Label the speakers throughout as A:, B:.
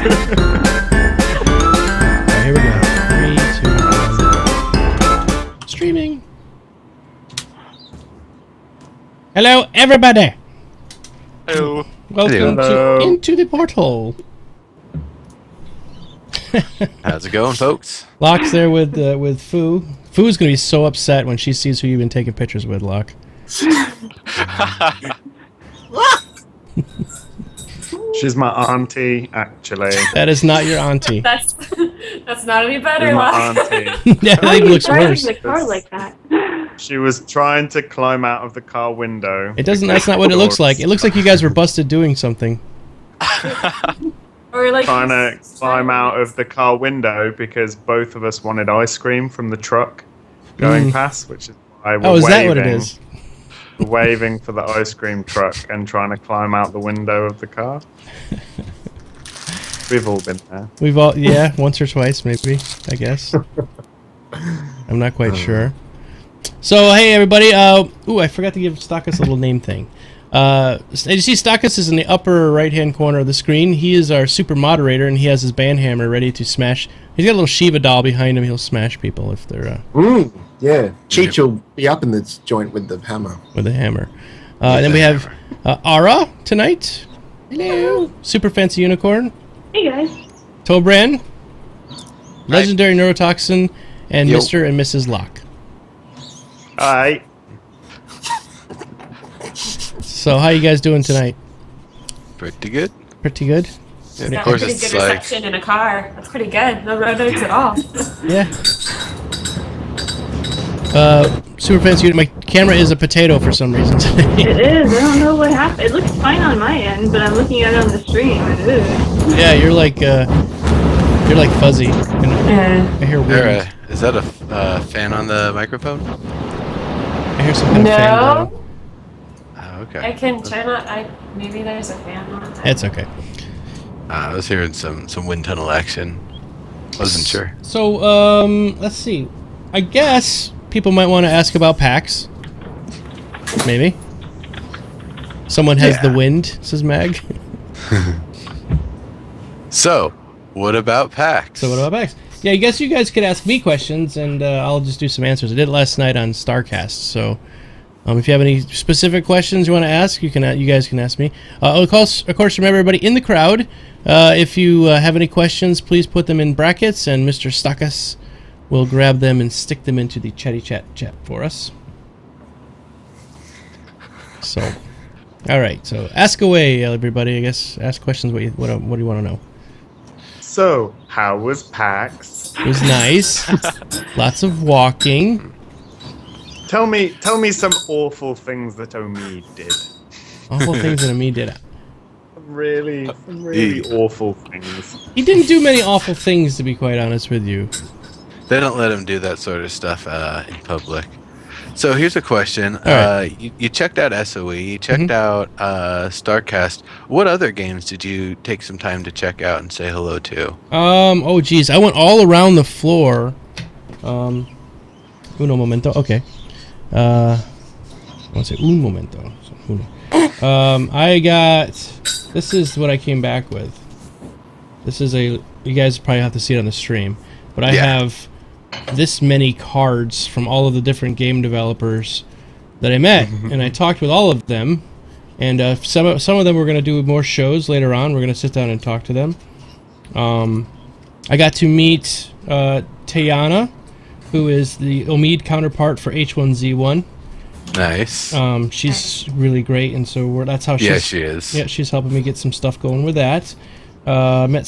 A: Here we go. 3, 2, 1. Streaming. Hello, everybody.
B: Hello.
A: Welcome to Into the Portal.
B: How's it going, folks?
A: Locke's there with Foo. Foo's gonna be so upset when she sees who you've been taking pictures with, Locke.
C: She's my auntie, actually.
A: That is not your auntie.
D: That's not any better,
C: She's my
D: Locke.
C: auntie.
A: Yeah, I think it looks worse.
D: The car like that.
C: She was trying to climb out of the car window.
A: It doesn't. That's not what it looks like. It looks like you guys were busted doing something.
D: Or like
C: Trying to climb out of the car window because both of us wanted ice cream from the truck going past, which is why we're
A: Oh, is
C: waving,
A: that what it is?
C: waving for the ice cream truck and trying to climb out the window of the car. We've all been there.
A: We've all, yeah, once or twice, maybe, I guess. I'm not quite sure. So, hey, everybody. Ooh, I forgot to give Stockus a little name thing. You see Stockus is in the upper right-hand corner of the screen. He is our super moderator, and he has his band hammer ready to smash. He's got a little Shiva doll behind him. He'll smash people if they're...
E: yeah. Cheech will be up in this joint with the hammer.
A: With a hammer. And then we have Ara tonight. Hello. Super Fancy Unicorn.
D: Hey guys.
A: Tobran. Legendary Neurotoxin. And
E: Yo.
A: Mr. and Mrs. Locke.
C: Alright.
A: So how you guys doing tonight?
B: Pretty good.
A: Pretty good?
B: Yeah,
D: Got
B: of course,
D: pretty
B: it's
D: good
B: like
D: reception in a car. That's pretty good. No road notes at all.
A: Yeah. Super Fancy Unicorn. My camera is a potato for some reason today.
F: It is. I don't know what happened. It looks fine on my end, but I'm looking at it on the stream. And it is.
A: Yeah, you're like fuzzy.
D: Yeah.
A: I hear wind.
B: is that a fan on the microphone?
A: I hear some kind of fan
D: No.
A: blowing.
B: Oh, okay.
D: I can turn on. Maybe there's a fan on.
A: It's okay.
B: I was hearing some wind tunnel action. Wasn't sure.
A: So, let's see. I guess people might want to ask about PAX. Maybe. Someone has the wind, says Mag.
B: So, what about PAX?
A: So what about PAX? Yeah, I guess you guys could ask me questions, and I'll just do some answers. I did it last night on StarCast, so if you have any specific questions you want to ask, you guys can ask me. Of course, remember everybody in the crowd. If you have any questions, please put them in brackets, and Mr. Stockus will grab them and stick them into the chatty chat for us. So, all right. So ask away, everybody. I guess ask questions. What do you want to know?
C: So, how was PAX?
A: It was nice. Lots of walking.
C: Tell me some awful things that Omid did.
A: Awful things that Ami did.
C: Some really awful things.
A: He didn't do many awful things, to be quite honest with you.
B: They don't let him do that sort of stuff in public. So here's a question.
A: Right.
B: You checked out SOE, you checked out StarCast. What other games did you take some time to check out and say hello to?
A: Oh geez, I went all around the floor. Uno momento. Okay. I want to say un momento. So, uno. I got. This is what I came back with. This is you guys probably have to see it on the stream, but I have this many cards from all of the different game developers that I met, and I talked with all of them, and some of them we're going to do more shows later on. We're going to sit down and talk to them. I got to meet Tayana, who is the Omid counterpart for H1Z1.
B: Nice.
A: She's really great, and so that's how she's...
B: she is.
A: Yeah, she's helping me get some stuff going with that. I met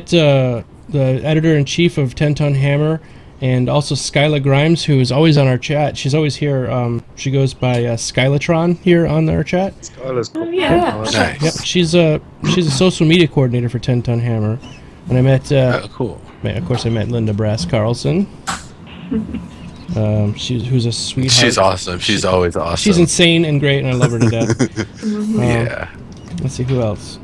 A: the editor-in-chief of 10 Ton Hammer, and also Skyla Grimes, who is always on our chat. She's always here. She goes by Skylatron here on our chat.
C: Skylar's cool.
D: Oh, yeah.
B: Nice.
A: Yep, she's a social media coordinator for 10 Ton Hammer. And I met...
B: cool.
A: Of course, I met Linda Brass Carlson. Who's a sweetheart.
B: She's awesome. She's always awesome.
A: She's insane and great, and I love her to death.
B: Yeah.
A: Let's see who else.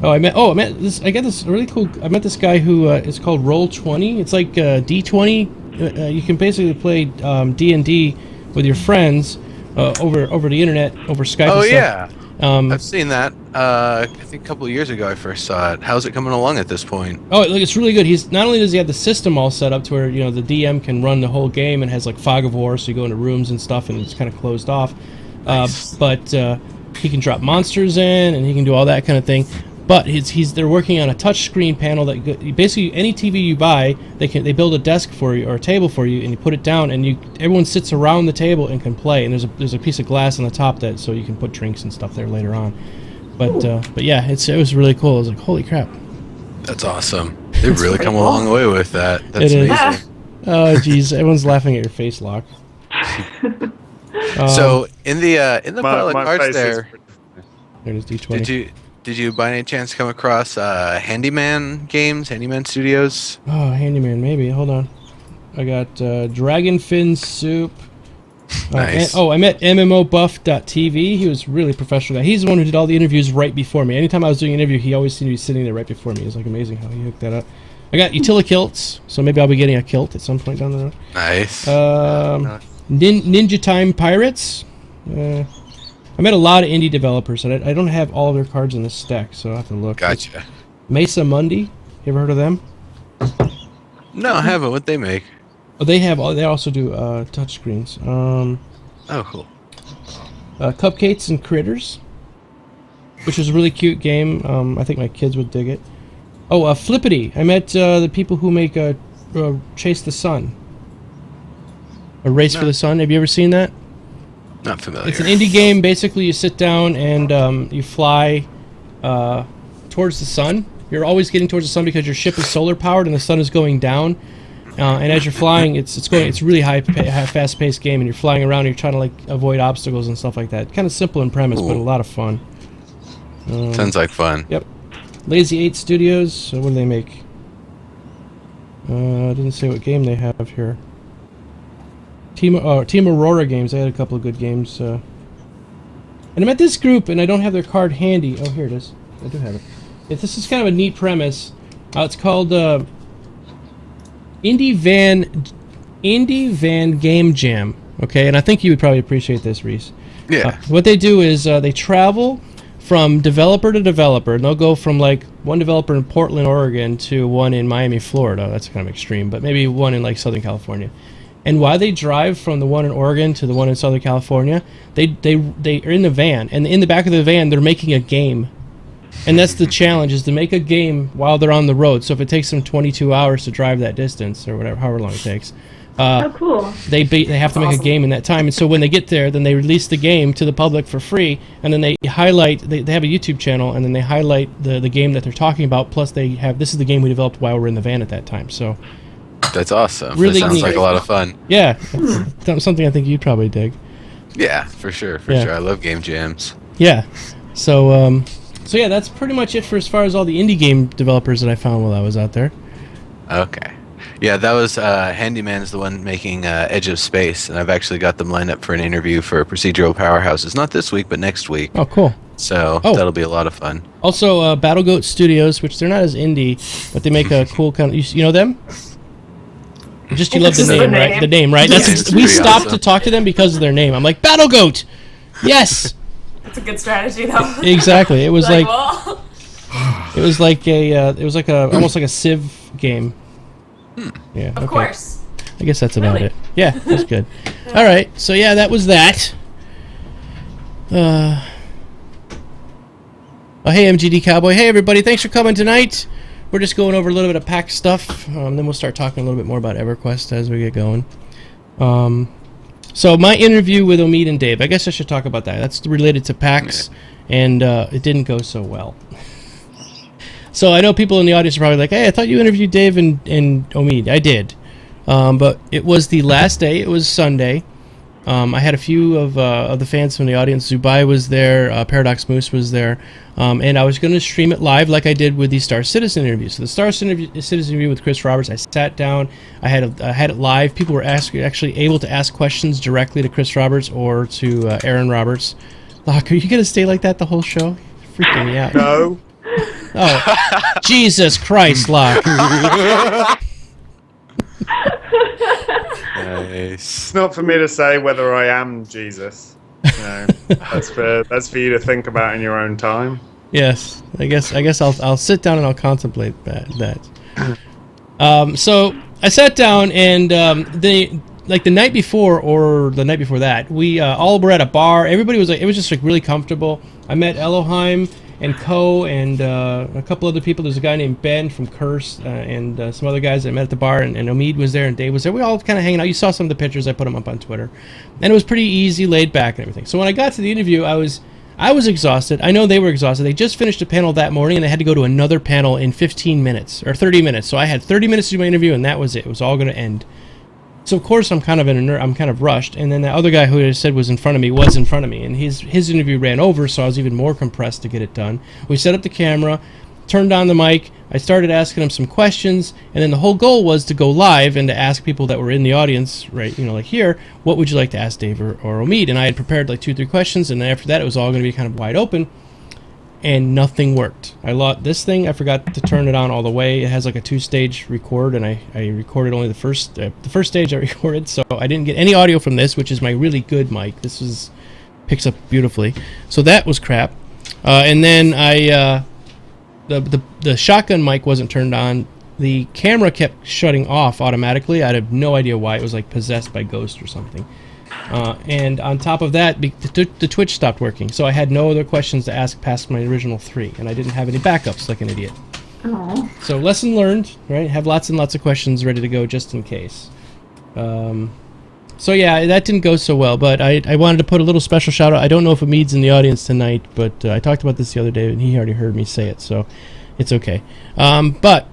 A: I met this. I got this really cool. I met this guy who it's called Roll20. It's like D20. You can basically play D&D with your friends over the internet, over Skype.
B: Oh
A: and stuff.
B: yeah. I've seen that. I think a couple of years ago I first saw it. How's it coming along at this point?
A: Oh, look, it's really good. He's not only does he have the system all set up to where the DM can run the whole game and has like fog of war, so you go into rooms and stuff, and it's kind of closed off.
B: Nice.
A: But he can drop monsters in, and he can do all that kind of thing. But they're working on a touchscreen panel that basically any TV you buy, they build a desk for you or a table for you, and you put it down, and everyone sits around the table and can play. And there's a piece of glass on the top so you can put drinks and stuff there later on. But yeah, it was really cool. I was like, holy crap!
B: That's awesome. They've really come a long way with that. That's
A: It is.
B: amazing.
A: Oh, jeez, everyone's laughing at your face, Locke.
B: So in the pile of
C: my
B: cards
C: face
B: there,
A: There's D20.
B: did you by any chance come across Handyman games, Handyman Studios?
A: Oh, Handyman, maybe. Hold on. I got Dragon Fin Soup.
B: Nice.
A: I met MMOBuff.tv. He was really professional guy. He's the one who did all the interviews right before me. Anytime I was doing an interview, he always seemed to be sitting there right before me. It was like amazing how he hooked that up. I got Utilakilts, so maybe I'll be getting a kilt at some point down the road.
B: Nice.
A: Ninja Time Pirates. I met a lot of indie developers, and I don't have all of their cards in this stack, so I'll have to look.
B: Gotcha.
A: Mesa Mundi. You ever heard of them?
B: No, I haven't. What they make?
A: Oh, they also do touchscreens.
B: Oh, cool.
A: Cupcakes and Critters, which is a really cute game. I think my kids would dig it. Oh, Flippity. I met the people who make Chase the Sun. A Race for the Sun. Have you ever seen that?
B: Not familiar.
A: It's an indie game. Basically, you sit down and you fly towards the sun. You're always getting towards the sun because your ship is solar powered and the sun is going down. And as you're flying, it's really fast-paced game, and you're flying around. And you're trying to like avoid obstacles and stuff like that. Kind of simple in premise, but a lot of fun.
B: Sounds like fun.
A: Yep. Lazy 8 Studios. What do they make? I didn't say what game they have here. Team Aurora Games. They had a couple of good games. And I met this group, and I don't have their card handy. Oh, here it is. I do have it. This is kind of a neat premise. It's called Indie Van Game Jam. Okay, and I think you would probably appreciate this, Reese.
B: Yeah.
A: What they do is they travel from developer to developer, and they'll go from like one developer in Portland, Oregon, to one in Miami, Florida. That's kind of extreme, but maybe one in like Southern California. And while they drive from the one in Oregon to the one in Southern California, they are in the van, and in the back of the van, they're making a game. And that's the challenge, is to make a game while they're on the road. So if it takes them 22 hours to drive that distance, or whatever, however long it takes,
F: Oh, cool.
A: they have to make a game in that time. And so when they get there, then they release the game to the public for free, and then they highlight, they have a YouTube channel, and then they highlight the game that they're talking about, plus they have, this is the game we developed while we're in the van at that time. So
B: That's awesome.
A: Really
B: that sounds
A: neat.
B: like a lot of fun.
A: yeah, that's something I think you'd probably dig.
B: Yeah, for sure.
A: Yeah.
B: Sure. I love game jams.
A: Yeah. So yeah, that's pretty much it for as far as all the indie game developers that I found while I was out there.
B: Okay. Yeah, that was Handyman's the one making Edge of Space, and I've actually got them lined up for an interview for Procedural Powerhouses. Not this week, but next week.
A: Oh, cool.
B: So
A: Oh.
B: that'll be a lot of fun.
A: Also, Battle Goat Studios, which they're not as indie, but they make a cool kind of. You know them? Just you love the
D: Just the
A: name, right?
D: name.
A: The name, right?
B: Yeah,
A: That's
B: it's
A: we
B: pretty
A: stopped
B: awesome.
A: to talk to them because of their name. I'm like, Battle Goat. Yes,
D: That's a good strategy, though.
A: exactly. It was like
D: well,
A: it was like a almost like a Civ game. Yeah.
D: of course.
A: I guess that's about
D: Really?
A: it. Yeah, that's good. All right, so yeah, that was that. Oh, hey, MGD Cowboy. Hey, everybody. Thanks for coming tonight. We're just going over a little bit of PAX stuff. Then we'll start talking a little bit more about EverQuest as we get going. So my interview with Omid and Dave, I guess I should talk about that. That's related to PAX, and it didn't go so well. So I know people in the audience are probably like, hey, I thought you interviewed Dave and Omid. I did. But it was the last day. It was Sunday. I had a few of the fans from the audience. Zubai was there. Paradox Moose was there. And I was going to stream it live like I did with the Star Citizen interview. So the Star Citizen interview with Chris Roberts, I sat down. I had it live. People were actually able to ask questions directly to Chris Roberts or to Aaron Roberts. Locke, are you going to stay like that the whole show? You're freaking me out.
C: No.
A: Oh, Jesus Christ, Locke.
B: Nice.
C: It's not for me to say whether I am Jesus. That's for you to think about in your own time.
A: Yes, I guess I'll sit down and I'll contemplate that. So I sat down and the night before or the night before that, we all were at a bar. Everybody was it was just really comfortable. I met Elohim and Co and a couple other people. There's a guy named Ben from Curse and some other guys that I met at the bar, and Omid was there and Dave was there. We all kind of hanging out. You saw some of the pictures. I put them up on Twitter, and it was pretty easy, laid back, and everything. So when I got to the interview, I was exhausted. I know they were exhausted. They just finished a panel that morning, and they had to go to another panel in 15 minutes or 30 minutes. So I had 30 minutes to do my interview, and that was it. It was all going to end. So of course I'm kind of rushed, and then the other guy who I said was in front of me, and his interview ran over, so I was even more compressed to get it done. We set up the camera, turned on the mic, I started asking him some questions, and then the whole goal was to go live and to ask people that were in the audience, right, like here, what would you like to ask Dave or Omid? And I had prepared like 2-3 questions, and then after that it was all going to be kind of wide open. And nothing worked. I forgot to turn it on all the way. It has like a 2-stage record, and I recorded only the first stage I recorded, so I didn't get any audio from this, which is my really good mic. This picks up beautifully. So that was crap. And then the shotgun mic wasn't turned on. The camera kept shutting off automatically. I have no idea why. It was like possessed by ghost or something. And on top of that, the Twitch stopped working, so I had no other questions to ask past my original 3, and I didn't have any backups like an idiot.
F: Aww.
A: So lesson learned, right? Have lots and lots of questions ready to go just in case. So yeah, that didn't go so well, but I wanted to put a little special shout out. I don't know if Omid's in the audience tonight, but I talked about this the other day, and he already heard me say it, so it's okay. But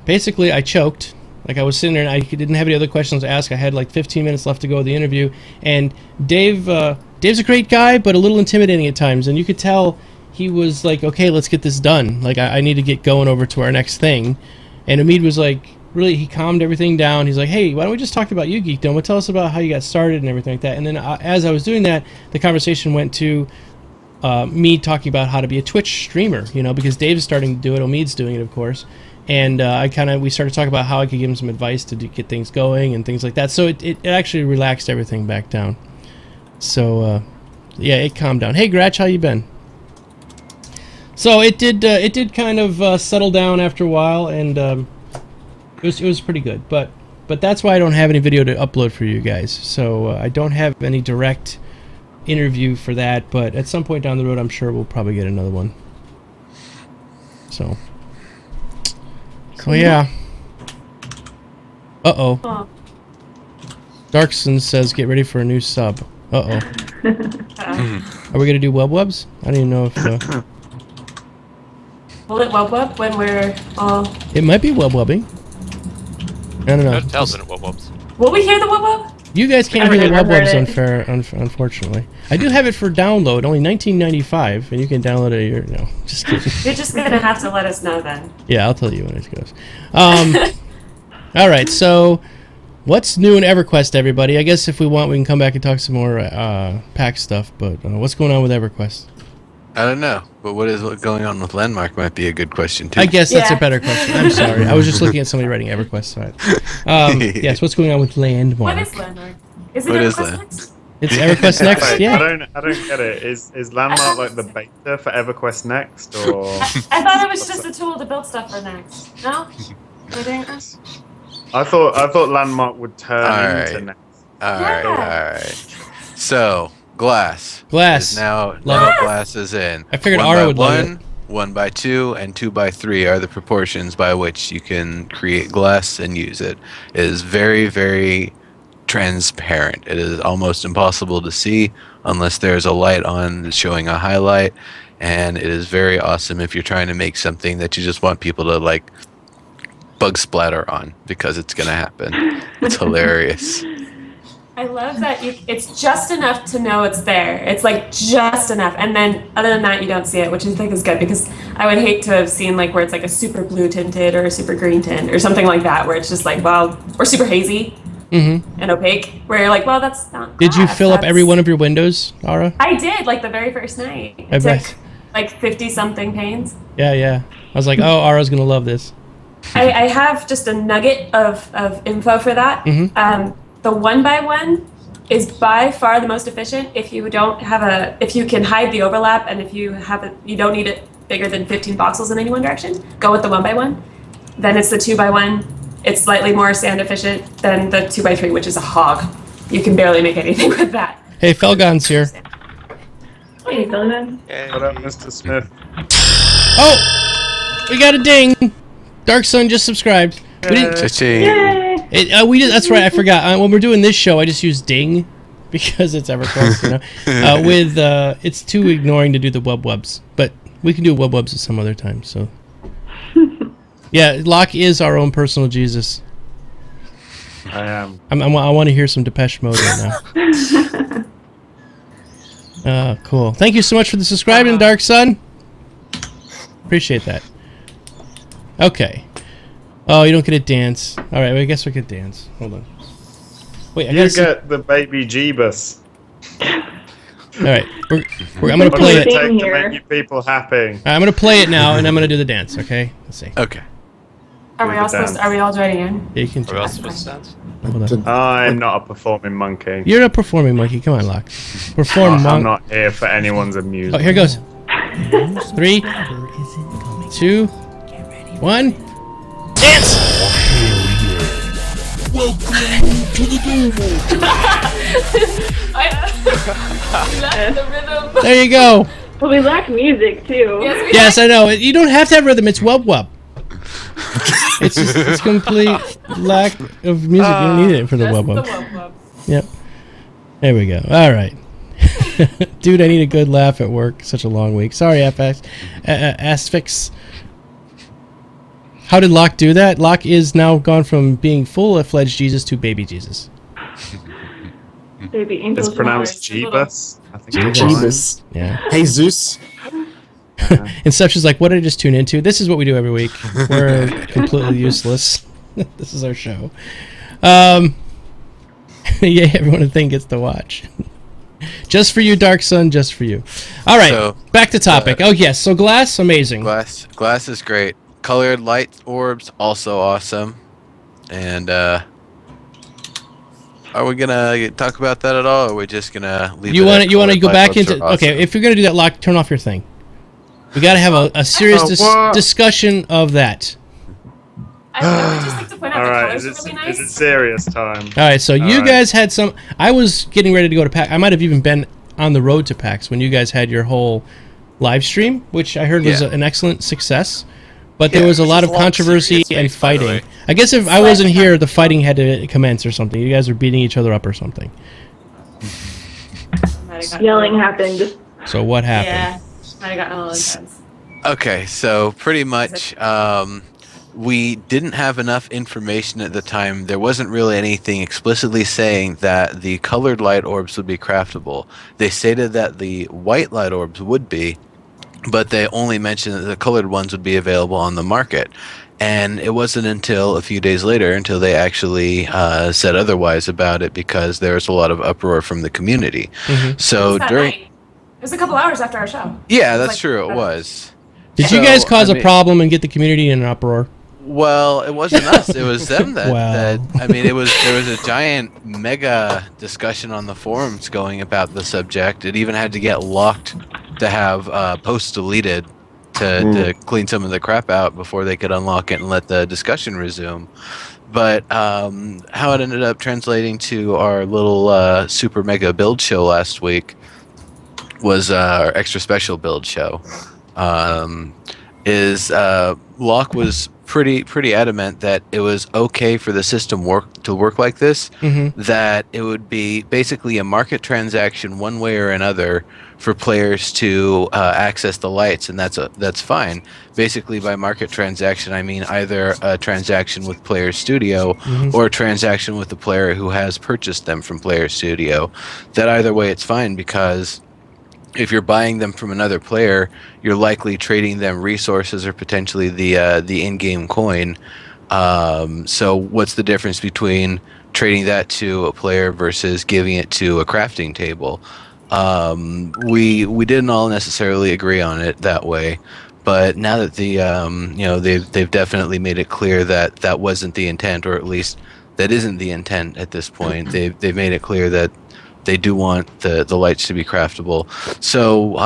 A: basically, I choked. Like, I was sitting there and I didn't have any other questions to ask. I had like 15 minutes left to go with the interview, and Dave's a great guy, but a little intimidating at times, and you could tell he was like, okay, let's get this done. Like, I need to get going over to our next thing. And Omid was like, really, he calmed everything down. He's like, hey, why don't we just talk about you, Geekdomo? Tell us about how you got started and everything like that. And then as I was doing that, the conversation went to me talking about how to be a Twitch streamer, because Dave's starting to do it. Omid's doing it, of course. And we started talking about how I could give him some advice to get things going and things like that. So it actually relaxed everything back down. So yeah, it calmed down. Hey, Gratch, how you been? So it did kind of settle down after a while, and it was pretty good. But that's why I don't have any video to upload for you guys. So I don't have any direct interview for that. But at some point down the road, I'm sure we'll probably get another one. So yeah. Uh-oh.
D: Oh.
A: Darkson says get ready for a new sub. Uh-oh. Are we going to do web-webs? I don't even know if...
D: Will it web when we're all...
A: It might be web-webbing. I don't know.
G: That tells it webs.
D: Will we hear the web?
A: You guys can't hear the
F: I've heard
A: web-webs, unfortunately. I do have it for download, only $19.95, and you can download it here. No, just kidding.
D: You're just gonna have to let us know then.
A: Yeah, I'll tell you when it goes. All right, so what's new in EverQuest, everybody? I guess if we want, we can come back and talk some more pack stuff, but what's going on with EverQuest?
B: I don't know, but what is going on with Landmark might be a good question too.
A: I guess that's
D: Yeah.
A: a better question. I'm sorry. I was just looking at somebody writing EverQuest. Sorry. Yes, what's going on with Landmark?
D: What is Landmark? Is it
B: What is
D: EverQuest
B: that?
D: next?
A: It's EverQuest Next,
C: Wait,
A: yeah.
C: I don't get it. Is Landmark like the beta for EverQuest Next, or?
D: I thought it was just a tool to build stuff for next. No? We're doing this?
C: I thought Landmark would turn
B: Alright.
C: into Next.
B: Alright. So, Glass.
A: Glass.
B: Is now
A: Love
B: level
A: it.
B: Glass is in.
A: I figured
B: 1
A: Ara
B: by
A: would love
B: 1, 1 by 2, and 2 by 3 are the proportions by which you can create glass and use it. It is very, very transparent. It is almost impossible to see unless there's a light on showing a highlight, and it is very awesome if you're trying to make something that you just want people to like bug splatter on, because it's gonna happen. It's hilarious.
D: I love that it's just enough to know it's there. It's like just enough. And then other than that, you don't see it, which I think is good, because I would hate to have seen like where it's like a super blue tinted or a super green tint or something like that, where it's just like, well, or super hazy and opaque, where you're like, well, that's not
A: Did you
D: glass,
A: fill up
D: that's-
A: every one of your windows, Ara?
D: I did, like the very first night.
A: I
D: It
A: bet.
D: took like 50 something panes.
A: Yeah. I was like, oh, Ara's going to love this.
D: I have just a nugget of info for that. The 1 by 1 is by far the most efficient if you don't have if you can hide the overlap and if you you don't need it bigger than 15 voxels in any one direction, go with the 1x1. Then it's the 2x1. It's slightly more sand efficient than the 2x3, which is a hog. You can barely make anything with that.
A: Hey, Felgon's here.
F: Hey, Dylan.
C: What up, Mr. Smith?
A: Oh! We got a ding! Dark Sun just subscribed. We didn't...
B: Cha-ching.
F: Yay!
A: We did, that's right, I forgot. When we're doing this show, I just use ding because it's ever close, you know. It's too ignoring to do the wubs, but we can do wubs at some other time, so... Yeah, Locke is our own personal Jesus.
C: I am.
A: I want to hear some Depeche Mode right now. Cool. Thank you so much for the subscribing, Dark Sun. Appreciate that. Okay. Oh, you don't get a dance. All right, well, I guess we could dance. Hold on. Wait,
C: You get the baby Jeebus.
A: All right, I'm gonna
C: What
A: play
C: does
A: it.
C: it take to
F: Here.
C: make you people happy?
A: I'm gonna play it now, and I'm gonna do the dance. Okay? Let's see.
B: Okay.
D: Are we all supposed? Are we all joining in?
A: Yeah, you can.
G: Are we all supposed to dance?
A: Hold on.
C: I'm not a performing monkey.
A: You're a performing monkey. Come on, Locke. Perform,
C: I'm
A: monk.
C: not here for anyone's
A: Oh,
C: amusement.
A: here goes. 3, 2, 1. Dance!
D: The rhythm.
A: There you go.
F: Well, we lack music too.
A: Yes, I know. You don't have to have rhythm. It's wub. It's just it's complete lack of music. You don't need it for the
D: Just
A: wub.
D: the wub.
A: Yep. There we go. All right. Dude, I need a good laugh at work. Such a long week. Sorry, Asphyx. How did Locke do that? Locke is now gone from being full-fledged Jesus to baby Jesus.
F: Baby
C: It's
F: angels.
C: pronounced
D: It's a little-
C: Jeebus. I think it's
E: Jesus.
A: Yeah.
E: Hey, Zeus.
A: Inception's like, what did I just tune into? This is what we do every week. We're completely useless. This is our show. Yeah, everyone I think gets to watch. Just for you, Dark Sun, just for you. All right,
B: So,
A: back to topic. Oh, yes, so glass, amazing.
B: Glass is great. Colored light orbs, also awesome. And, are we gonna talk about that at all, or are we just gonna leave
A: You
B: it
A: want
B: at
A: to
B: colored
A: go
B: light
A: back
B: bulbs
A: into...
B: are awesome?
A: Okay, if you're going to do that, Locke, turn off your thing. We got to have a serious
C: what?
A: discussion of that.
D: I would just like to point out
C: All
D: the
C: right,
D: colors
C: is
D: are really
C: it
D: nice.
C: serious time?
A: All right, so you
C: right.
A: guys had some... I was getting ready to go to PAX. I might have even been on the road to PAX when you guys had your whole live stream, which I heard was
B: Yeah.
A: an excellent success. But
B: Yeah,
A: there was a
B: which
A: lot
B: is
A: of
B: a long
A: controversy
B: serious
A: and
B: race, by the
A: fighting.
B: way.
A: I guess if I wasn't here, the fighting had to commence or something. You guys were beating each other up or something.
D: Might have gotten
F: Yelling
D: a little-
F: happened.
A: So what happened?
D: Yeah, might have gotten a little intense.
B: Okay, so pretty much, we didn't have enough information at the time. There wasn't really anything explicitly saying that the colored light orbs would be craftable. They stated that the white light orbs would be, but they only mentioned that the colored ones would be available on the market. And it wasn't until a few days later until they actually said otherwise about it, because there was a lot of uproar from the community.
A: Mhm.
B: So
D: It was that
B: during...
D: night. It was a couple hours after our show.
B: Yeah,
D: It was
B: that's
D: like-
B: true, it was.
A: Did you
B: So,
A: guys cause
B: I
A: a
B: mean-
A: problem and get the community in an uproar?
B: Well, it wasn't us. It was them that,
A: Wow.
B: that. I mean, there was a giant mega discussion on the forums going about the subject. It even had to get locked to have posts deleted to clean some of the crap out before they could unlock it and let the discussion resume. But how it ended up translating to our little super mega build show last week was our extra special build show. Locke was pretty adamant that it was okay for the system to work like this, that it would be basically a market transaction one way or another for players to access the lights, and that's fine. Basically, by market transaction, I mean either a transaction with Player Studio or a transaction with the player who has purchased them from Player Studio. That either way, it's fine, because if you're buying them from another player, you're likely trading them resources or potentially the in-game coin. So what's the difference between trading that to a player versus giving it to a crafting table? We didn't all necessarily agree on it that way, but now that they've definitely made it clear that that wasn't the intent, or at least that isn't the intent at this point. They've made it clear that they do want the lights to be craftable. So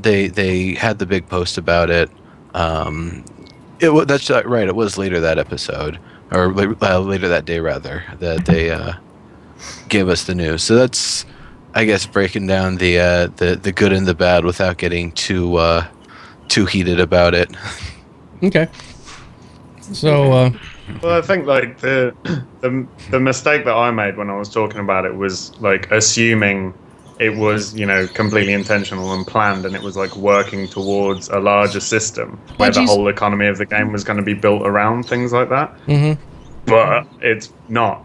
B: they had the big post about it. That's right. It was later that episode, or later that day rather, that they gave us the news. So that's, I guess, breaking down the good and the bad without getting too heated about it.
A: Okay. So,
C: Well, I think like the mistake that I made when I was talking about it was like assuming it was, you know, completely intentional and planned, and it was like working towards a larger system where the whole economy of the game was going to be built around things like that.
A: Mm-hmm.
C: But it's not.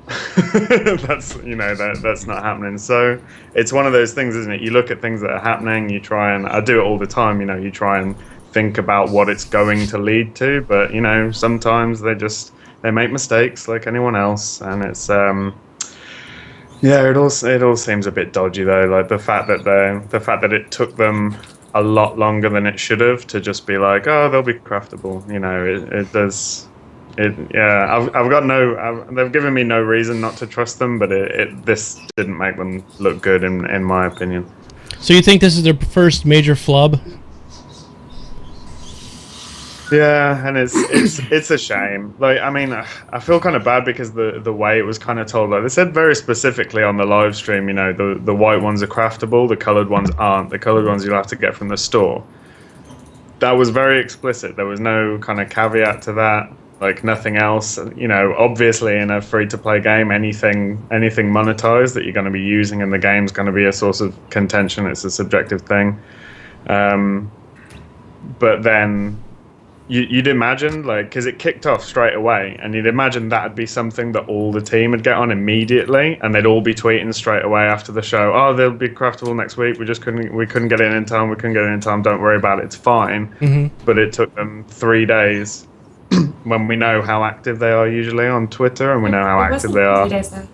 C: That's, you know, that's not happening. So it's one of those things, isn't it? You look at things that are happening, you try and, I do it all the time, you know, you try and think about what it's going to lead to, but you know, sometimes they make mistakes like anyone else, and it's yeah, it all seems a bit dodgy though. Like the fact that it took them a lot longer than it should have to just be like, oh, they'll be craftable. You know, it does. Yeah, I've got they've given me no reason not to trust them, but this didn't make them look good in my opinion.
A: So you think this is their first major flub?
C: Yeah, and it's a shame. Like, I mean, I feel kind of bad because the way it was kind of told. Like they said very specifically on the live stream, you know, the white ones are craftable, the colored ones aren't. The colored ones you'll have to get from the store. That was very explicit. There was no kind of caveat to that. Like nothing else. You know, obviously in a free-to-play game, anything monetized that you're going to be using in the game is going to be a source of contention. It's a subjective thing. But then you'd imagine, like, because it kicked off straight away, and you'd imagine that'd be something that all the team would get on immediately, and they'd all be tweeting straight away after the show, oh, they'll be craftable next week, we couldn't get it in time, don't worry about it, it's fine.
A: Mm-hmm.
C: But it took them 3 days when we know how active they are usually on Twitter, and we know how active they are.
D: 3 days, though.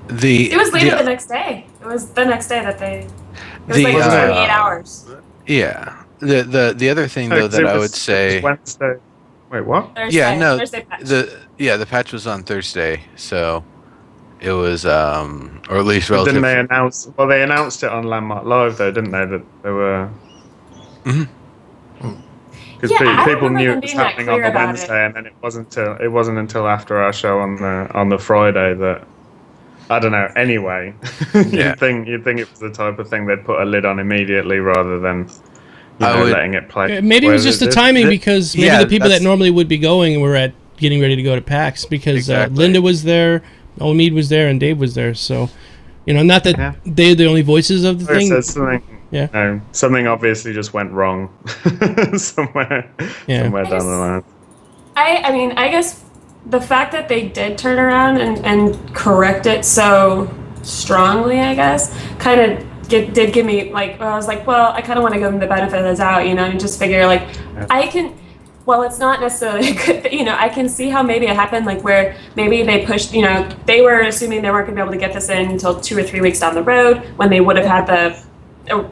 D: It was later the next day. It was the next day that they... It was like 28 hours.
B: Yeah. The other thing though that I would say,
C: Wednesday. Wait, what?
D: Thursday,
B: yeah, no,
D: Thursday patch.
B: the patch was on Thursday, so it was or at least relative.
C: Didn't they announce? Well, they announced it on Landmark Live, though, didn't they? That they were. Because people knew it was happening on the Wednesday, and then it wasn't until after our show on the Friday that. I don't know. Anyway, you'd think it was the type of thing they'd put a lid on immediately rather than. Letting it play.
A: Maybe it was just the timing because maybe the people that normally would be going were getting ready to go to PAX because Linda was there, Omid was there, and Dave was there. So, you know, not that they're the only voices of the thing.
C: Something obviously just went wrong somewhere down the line.
D: I mean, I guess the fact that they did turn around and correct it so strongly, I guess, kind of did give me, like, I was like, well, I kind of want to give them the benefit of the doubt, you know, and just figure, like, I can, well, it's not necessarily a good thing, you know, I can see how maybe it happened, like, where maybe they pushed, you know, they were assuming they weren't going to be able to get this in until 2 or 3 weeks down the road when they would have had the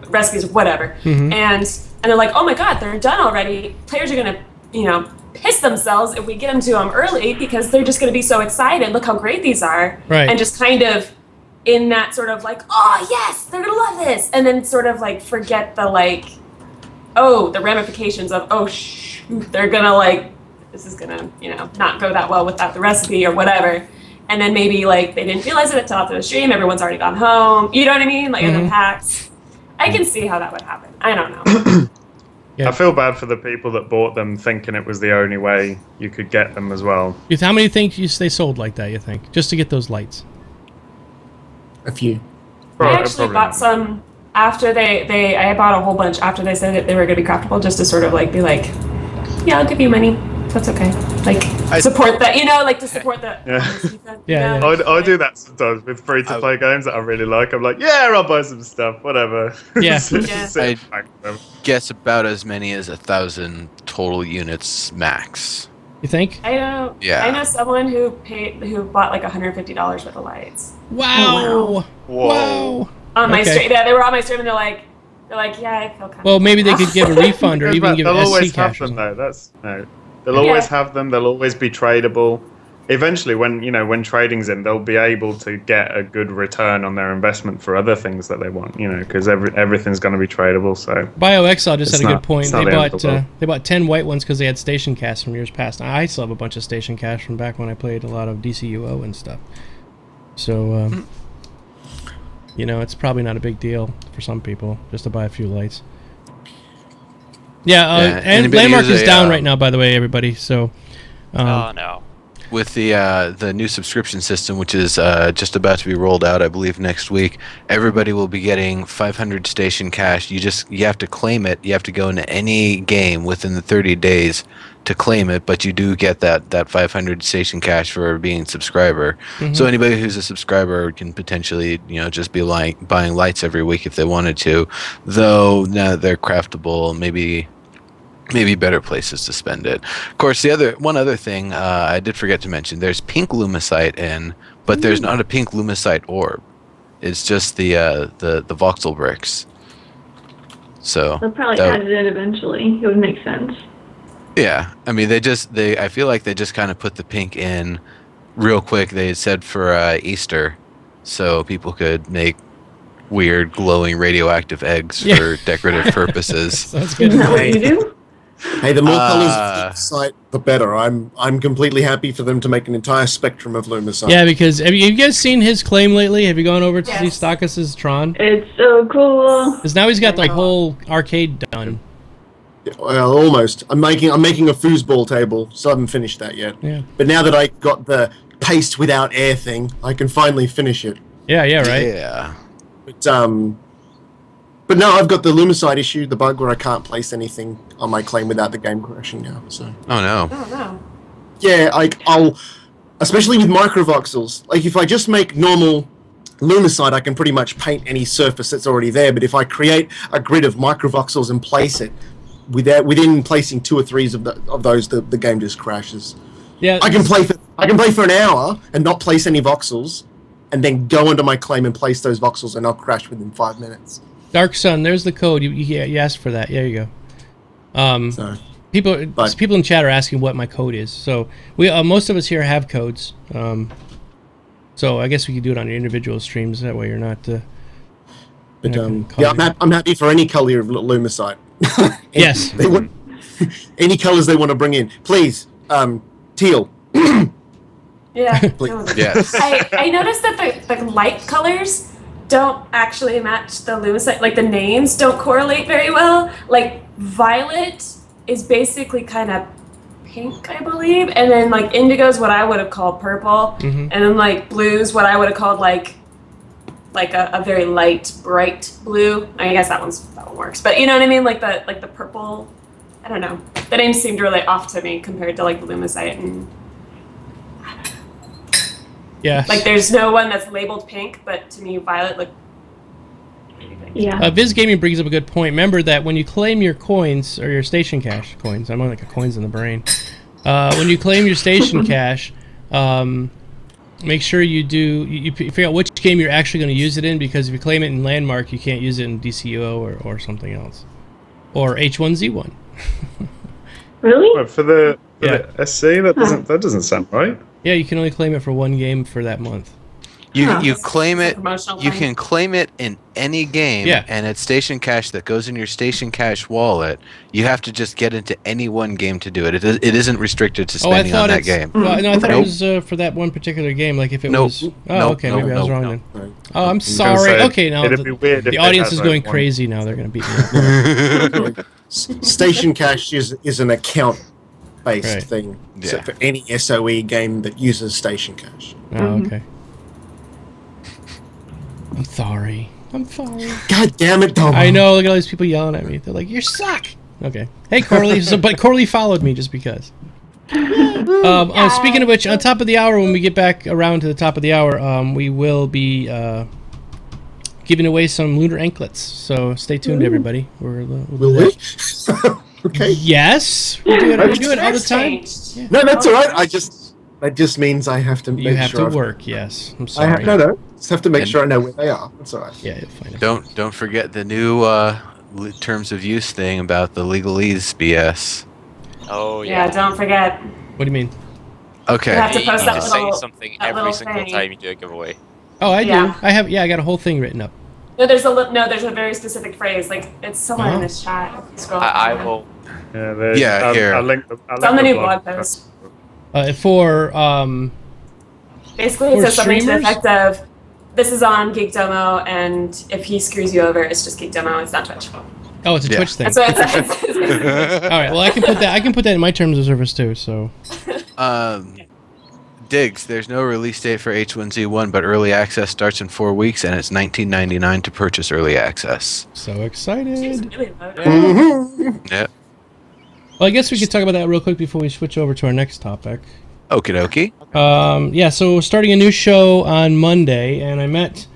D: recipes or whatever. Mm-hmm. And they're like, oh my God, they're done already. Players are going to, you know, piss themselves if we get them to them early because they're just going to be so excited. Look how great these are. Right. And just kind of, in that sort of like, oh yes, they're gonna love this, and then sort of like forget the like, oh, the ramifications of, oh shoot, they're gonna like, this is gonna, you know, not go that well without the recipe or whatever, and then maybe like they didn't realize it until after the stream, everyone's already gone home, you know what I mean, like in the packs. I can see how that would happen. I don't know.
C: I feel bad for the people that bought them thinking it was the only way you could get them as well.
A: How many think they sold like that, you think, just to get those lights?
E: A few.
D: I actually bought some after I bought a whole bunch after they said that they were going to be craftable, just to sort of like be like, yeah, I'll give you money. That's okay. Like, support that, you know, like to support that.
C: I do that sometimes with free-to-play games that I really like. I'm like, yeah, I'll buy some stuff, whatever.
A: Yeah.
B: I guess about as many as 1,000 total units max.
A: You think?
D: I know. Yeah. I know someone who bought like $150 worth of lights.
A: Wow. Whoa.
D: On my stream, they were on my stream, and they're like, yeah, I feel kind of.
A: Well, maybe they could give a refund or even give
C: they'll
A: SC
C: always
A: cash.
C: Have them though. They'll always have them. They'll always be tradable. eventually, when trading's in, they'll be able to get a good return on their investment for other things that they want. Because everything's going to be tradable. So
A: BioXL just
C: It's
A: had a
C: not-
A: good point.
C: it's not the end of the world.
A: They bought 10 white ones because they had station cash from years past. I still have a bunch of station cash from back when I played a lot of DCUO and stuff. So, it's probably not a big deal for some people just to buy a few lights. Yeah, and
B: anybody
A: Landmark
B: use
A: is down right now, by the way, everybody. So,
G: Oh no.
B: With the new subscription system, which is just about to be rolled out, I believe next week, everybody will be getting 500 station cash. You have to claim it. You have to go into any game within the 30 days to claim it, but you do get that 500 station cash for being a subscriber. So anybody who's a subscriber can potentially just be buying lights every week if they wanted to. Though now that they're craftable, maybe better places to spend it. Of course, one other thing I did forget to mention: there's pink lumicite but there's not a pink lumicite orb. It's just the voxel bricks. So
F: They'll probably add it in eventually. It would make sense.
B: yeah, I mean, I feel like they just kind of put the pink in real quick. They said for Easter, so people could make weird glowing radioactive eggs for decorative purposes.
A: Sounds good.
F: Isn't that what you do?
E: Hey, the more colors of Lumicite, the better. I'm completely happy for them to make an entire spectrum of Lumicite.
A: Yeah, because have you guys seen his claim lately? Have you gone over to see
D: Yes.
A: Stakis' Tron?
F: It's so cool.
A: Because now he's got the whole arcade done.
E: Well, almost. I'm making a foosball table, so I haven't finished that yet.
A: Yeah.
E: But now that I got the paste without air thing, I can finally finish it.
A: Yeah, right.
B: Yeah.
E: But no, I've got the Lumicite issue, the bug where I can't place anything on my claim without the game crashing now. So
B: Oh no.
D: Oh no.
E: yeah, I'll especially with microvoxels. Like if I just make normal Lumicite, I can pretty much paint any surface that's already there. But if I create a grid of microvoxels and place it within placing 2 or 3 of those, the game just crashes.
A: Yeah.
E: I can play for an hour and not place any voxels, and then go into my claim and place those voxels, and I'll crash within 5 minutes.
A: Dark Sun, there's the code. You asked for that. There you go.
E: So
A: People in chat are asking what my code is. So we most of us here have codes. So I guess we could do it on your individual streams. That way you're not.
E: But I'm happy for any color of Lumicite.
A: Yes.
E: Any colors they want to bring in, please. Teal.
D: Yeah.
E: Please.
B: Yes.
D: I noticed that the light colors don't actually match the lumicite. Like the names don't correlate very well. Like violet is basically kind of pink, I believe, and then like indigo is what I would have called purple, and then like blue is what I would have called like a very light, bright blue. I guess that one works, but you know what I mean, like the purple. I don't know. The names seemed really off to me compared to like the lumicite, and
A: Yeah.
D: like there's no one that's labeled pink, but to me violet looked.
F: Yeah.
A: Viz Gaming brings up a good point. Remember that when you claim your coins or your station cash coins, I'm on like a coins in the brain. When you claim your station cash, make sure you figure out which game you're actually going to use it in, because if you claim it in Landmark, you can't use it in DCUO or something else, or H1Z1.
F: Really?
C: Well, for the
A: Yeah.
C: SC, that doesn't sound right.
A: Yeah, you can only claim it for one game for that month.
B: You claim
D: It's a
B: it.
D: promotional
B: You
D: thing.
B: can claim it in any game,
A: Yeah.
B: and it's station cash that goes in your station cash wallet. You have to just get into any one game to do it. It isn't restricted to
A: Oh, I
B: spending on
A: thought
B: that
A: it's.
B: game.
A: Well, no, I thought
B: Nope.
A: it was for that one particular game. Like if it
B: Nope.
A: was. Oh,
B: Nope,
A: okay,
B: nope,
A: maybe I was
B: nope,
A: wrong
B: nope.
A: then. Oh, I'm
C: gonna
A: sorry.
C: say,
A: Okay, now
C: it'd be weird if
A: the
C: they
A: audience
C: had
A: is
C: that
A: going
C: one.
A: crazy now. They're going to beat me up.
E: Station cash is an account-based
A: Right.
E: thing.
B: Yeah.
E: So for any SOE game that uses station cash.
A: Oh, okay. I'm sorry.
E: God damn it, Dom.
A: I know. Look at all these people yelling at me. They're like, "You suck." Okay. Hey, Corley. But Corley followed me just because. Speaking of which, on top of the hour, when we get back around to the top of the hour, we will be giving away some lunar anklets. So stay tuned, everybody. We'll do
E: Will we?
A: that.
E: Okay.
A: Yes, we do it all the
D: Shirts
A: time.
D: changed.
A: Yeah.
E: No, that's all right. That just means I have to make
A: You have
E: sure
A: to
E: I've-
A: work. Yes, I'm
E: I
A: sorry.
E: no. Just have to make
B: And-
E: sure I know where they are. That's all right.
A: Yeah, you'll find it.
B: Don't forget the new terms of use thing about the legalese BS.
G: Oh
D: Yeah,
G: yeah.
D: don't forget.
A: What do you mean?
B: Okay.
D: You have to
G: You
D: post
G: need
D: that
G: to say
D: little
G: something
D: that
G: every
D: little
G: single
D: thing.
G: time you do a giveaway.
A: Oh, I do.
D: Yeah.
A: I got a whole thing written up.
D: No, there's a very specific phrase. Like it's somewhere in this chat. If you scroll
G: I
D: down.
G: will.
C: Yeah, there's,
B: Yeah, here.
C: I'll link the
D: It's on the new blog post.
A: For
D: Basically, it
A: Or
D: says something to the
A: streamers?
D: effect of, "This is on Geekdomo, and if he screws you over, it's just Geekdomo. It's not Twitch."
A: oh, it's a
B: Yeah.
A: Twitch thing.
D: That's what it says.
A: All right. Well, I can put that in my terms of service too. So
B: Diggs, there's no release date for H1Z1, but early access starts in 4 weeks, and it's $19.99 to purchase early access.
A: so
D: She's
A: excited.
D: really low.
E: Mhm.
B: Yep.
A: Well, I guess we could talk about that real quick before we switch over to our next topic.
B: Okie dokie.
A: Yeah, so we're starting a new show on Monday, and I met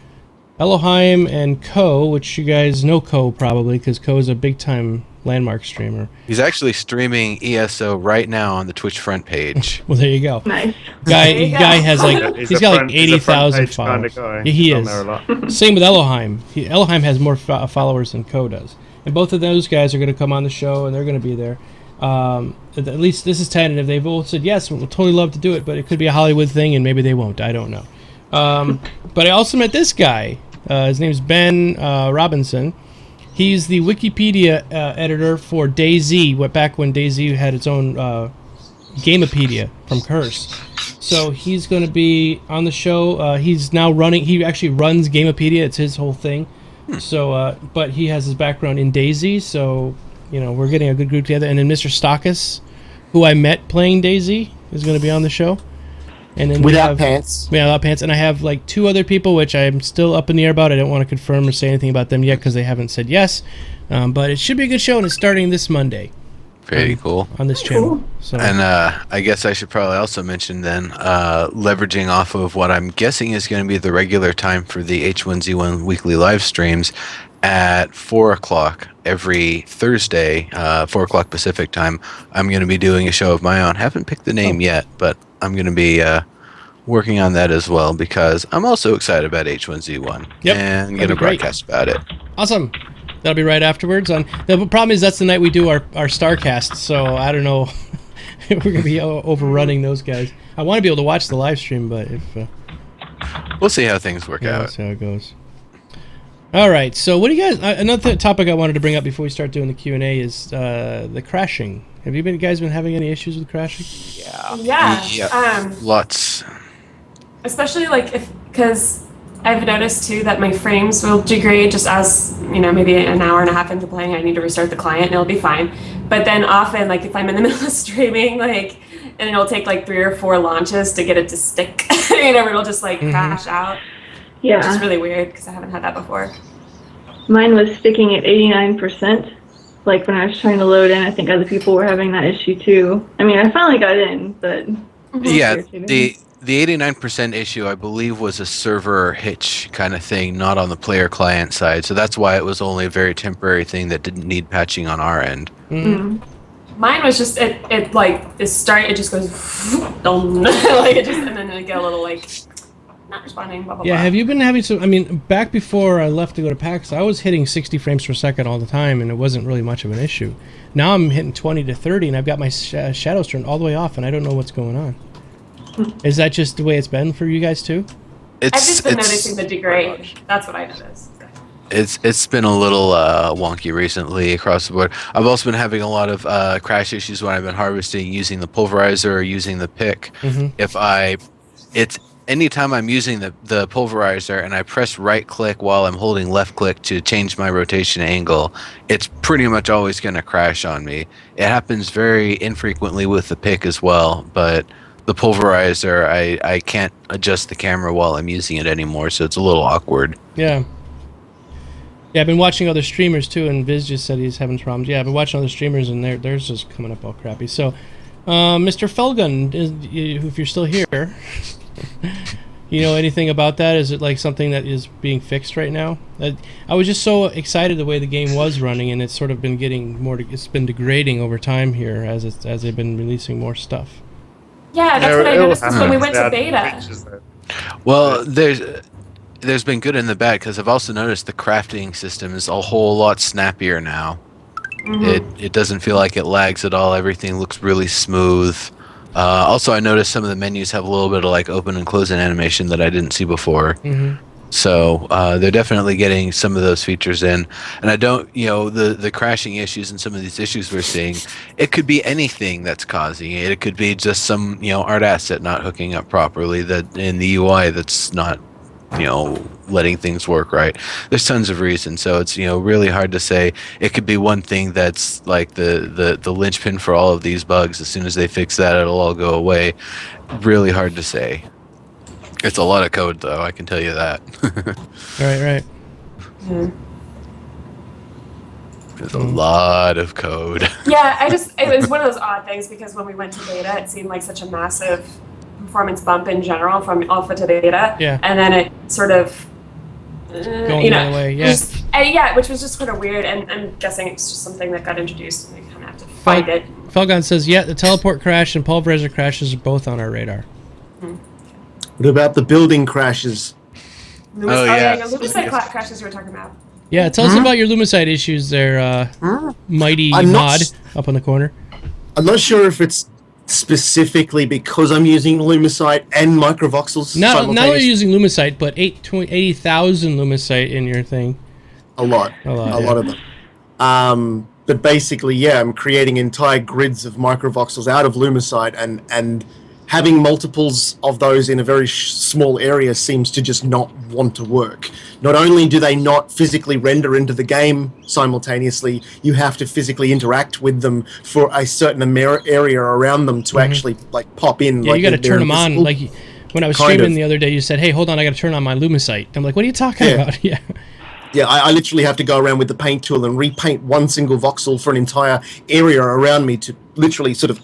A: Elohim and Co, which you guys know Co probably, because Co is a big-time Landmark streamer.
B: He's actually streaming ESO right now on the Twitch front page.
A: Well, there you go.
F: Nice.
A: Guy
D: There you go.
A: has like he's got like 80,000 followers. Yeah, he
C: on
A: is.
C: there a lot.
A: Same with Elohim. Elohim has more followers than Co does, and both of those guys are going to come on the show, and they're going to be there. At least this is tentative. They've both said yes, we'll totally love to do it, but it could be a Hollywood thing, and maybe they won't. I don't know. But I also met this guy. His name's Ben Robinson. He's the Wikipedia editor for DayZ, back when DayZ had its own Gamepedia from Curse. So he's going to be on the show. He's now running. He actually runs Gamepedia. It's his whole thing. So, but he has his background in DayZ. So, we're getting a good group together. And then Mr. Stockus, who I met playing DayZ, is going to be on the show. And then
E: Without pants.
A: Yeah, without pants. And I have like 2 other people, which I'm still up in the air about. I don't want to confirm or say anything about them yet because they haven't said yes. But it should be a good show, and it's starting this Monday
B: Very cool.
A: on this channel. So
B: And I guess I should probably also mention then, leveraging off of what I'm guessing is going to be the regular time for the H1Z1 weekly live streams at 4 o'clock every Thursday, 4 o'clock Pacific time, I'm going to be doing a show of my own. Haven't picked the name yet, but I'm going to be working on that as well because I'm also excited about H1Z1 and going to broadcast about it.
A: awesome. That'll be right afterwards. The problem is that's the night we do our Starcast, so I don't know. We're going to be overrunning those guys. I want to be able to watch the live stream, but if
B: We'll see how things work
A: yeah,
B: out.
A: that's how it goes. All right, so what do you guys? Another topic I wanted to bring up before we start doing the Q&A is the crashing. Have you guys been having any issues with crashing?
G: Yeah.
D: Yeah.
B: Lots.
D: Especially because I've noticed too that my frames will degrade just as maybe an hour and a half into playing. I need to restart the client and it'll be fine. But then often, if I'm in the middle of streaming, and it'll take 3 or 4 launches to get it to stick. It'll just crash out.
F: Yeah.
D: Which is really weird because I haven't had that before.
F: Mine was sticking at 89%. When I was trying to load in, I think other people were having that issue too. I mean, I finally got in, but
B: Yeah, the 89% issue, I believe, was a server hitch kind of thing, not on the player client side. So that's why it was only a very temporary thing that didn't need patching on our end.
D: Mine was just it just goes and then it get a little not responding, blah blah
A: Yeah,
D: blah.
A: have you been having some? I mean, back before I left to go to PAX, I was hitting 60 frames per second all the time, and it wasn't really much of an issue. Now I'm hitting 20 to 30, and I've got my shadows turned all the way off, and I don't know what's going on. Is that just the way it's been for you guys too?
D: I've just been noticing the degrade. That's what I noticed.
B: It's been a little wonky recently across the board. I've also been having a lot of crash issues when I've been harvesting using the pulverizer or using the pick. It's anytime I'm using the pulverizer and I press right click while I'm holding left click to change my rotation angle, it's pretty much always going to crash on me. It happens very infrequently with the pick as well, but the pulverizer, I can't adjust the camera while I'm using it anymore, so it's a little awkward.
A: Yeah. Yeah, I've been watching other streamers too, and Viz just said he's having problems. Yeah, I've been watching other streamers, and theirs just coming up all crappy. So, Mr. Felgun, if you're still here, you know anything about that? Is it something that is being fixed right now? I was just so excited the way the game was running, and it's sort of been getting more. It's been degrading over time here as they've been releasing more stuff.
D: Yeah, that's what I noticed when we went to beta.
B: Well, there's been good and the bad, because I've also noticed the crafting system is a whole lot snappier now. It doesn't feel like it lags at all. Everything looks really smooth. Also, I noticed some of the menus have a little bit of like open and closing animation that I didn't see before.
A: Mm-hmm.
B: So they're definitely getting some of those features in. And I don't, the crashing issues and some of these issues we're seeing, it could be anything that's causing it. It could be just some, art asset not hooking up properly that in the UI that's not, letting things work right. There's tons of reasons. So it's, really hard to say. It could be one thing that's like the linchpin for all of these bugs. As soon as they fix that, it'll all go away. Really hard to say. It's a lot of code, though. I can tell you that.
A: Right.
D: Yeah.
B: There's a lot of code.
D: Yeah, it was one of those odd things because when we went to beta, it seemed like such a massive performance bump in general from alpha to beta.
A: Yeah.
D: And then it sort of,
A: Going the other way, yeah.
D: which was just kind of weird. And I'm guessing it's just something that got introduced and we kind of have to find it.
A: Felgon says, yeah, the teleport crash and pulverizer crashes are both on our radar.
E: What about the building crashes?
D: The Lumicide crashes you were talking about.
A: Yeah, tell us about your Lumicide issues there, Mighty Mod up on the corner.
E: I'm not sure if it's specifically because I'm using Lumicide and microvoxels
A: Not only
E: simultaneously.
A: using Lumicide, but 80,000 Lumicide in your thing.
E: A lot of them. But basically, yeah, I'm creating entire grids of microvoxels out of Lumicide, and having multiples of those in a very small area seems to just not want to work. Not only do they not physically render into the game simultaneously, you have to physically interact with them for a certain area around them to actually like pop in.
A: Yeah,
E: like
A: you got to turn them on. Like when I was streaming the other day, you said, "Hey, hold on, I got to turn on my Lumicide." I'm like, "What are you talking about?" Yeah.
E: Yeah, I literally have to go around with the paint tool and repaint one single voxel for an entire area around me to literally sort of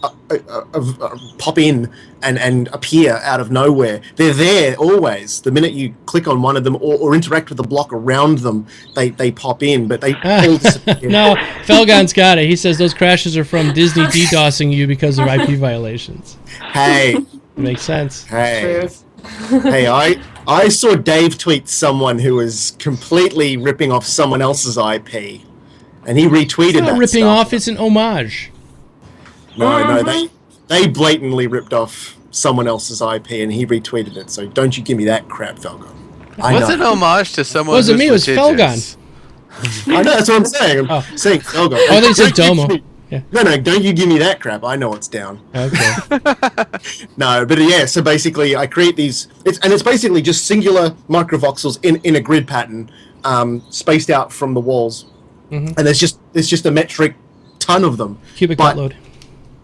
E: pop in and appear out of nowhere. They're there always. The minute you click on one of them or interact with the block around them, they pop in, but they all disappear.
A: No, Felgon's got it. He says those crashes are from Disney DDoSing you because of IP violations.
E: Hey.
A: Makes sense.
E: Hey. Hey, I saw Dave tweet someone who was completely ripping off someone else's IP, and he retweeted
A: It's not
E: that
A: ripping
E: stuff.
A: off, it's an homage.
E: No, they blatantly ripped off someone else's IP, and he retweeted it. So don't you give me that crap, Felgon.
B: What's an homage to someone?
A: Wasn't
B: who's
A: me, it was
B: litigious?
A: Felgon.
E: I know, that's what I'm saying. I'm saying Felgon.
A: Oh, they said Domo. Yeah.
E: No, don't you give me that crap. I know what's down.
A: Okay.
E: No, but yeah, so basically I create these, it's basically just singular microvoxels in a grid pattern, spaced out from the walls. And there's just a metric ton of them.
A: Cubic load.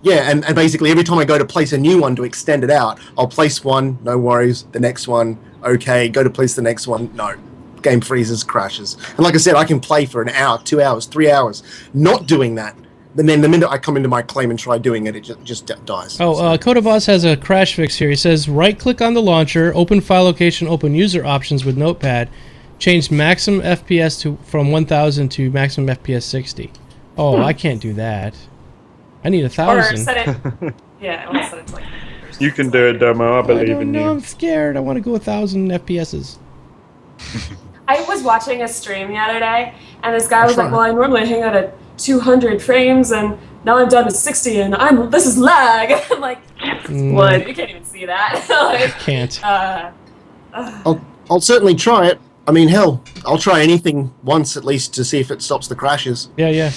E: Yeah, and basically every time I go to place a new one to extend it out, I'll place one, no worries, the next one, okay, go to place the next one, no. Game freezes, crashes. And like I said, I can play for an hour, 2 hours, 3 hours, not doing that. And then the minute I come into my claim and try doing it, it just dies.
A: Oh, Code of Oz has a crash fix here. He says, right-click on the launcher, open file location, open user options with Notepad, change maximum FPS from 1000 to maximum FPS 60. Oh, I can't do that. I need 1,000.
D: Or set it. Yeah, I want to set it to like.
C: You can do it, Domo. I believe in you.
A: No, I'm scared. I want to go 1,000 FPSs.
D: I was watching a stream the other day, and this guy was like, "Well, I normally hang out at 200 frames, and now I'm down to 60, and this is lag." I'm like,
F: What?
D: you can't even see that. Like,
A: Can't.
E: I'll certainly try it. I mean, hell, I'll try anything once at least to see if it stops the crashes.
A: Yeah.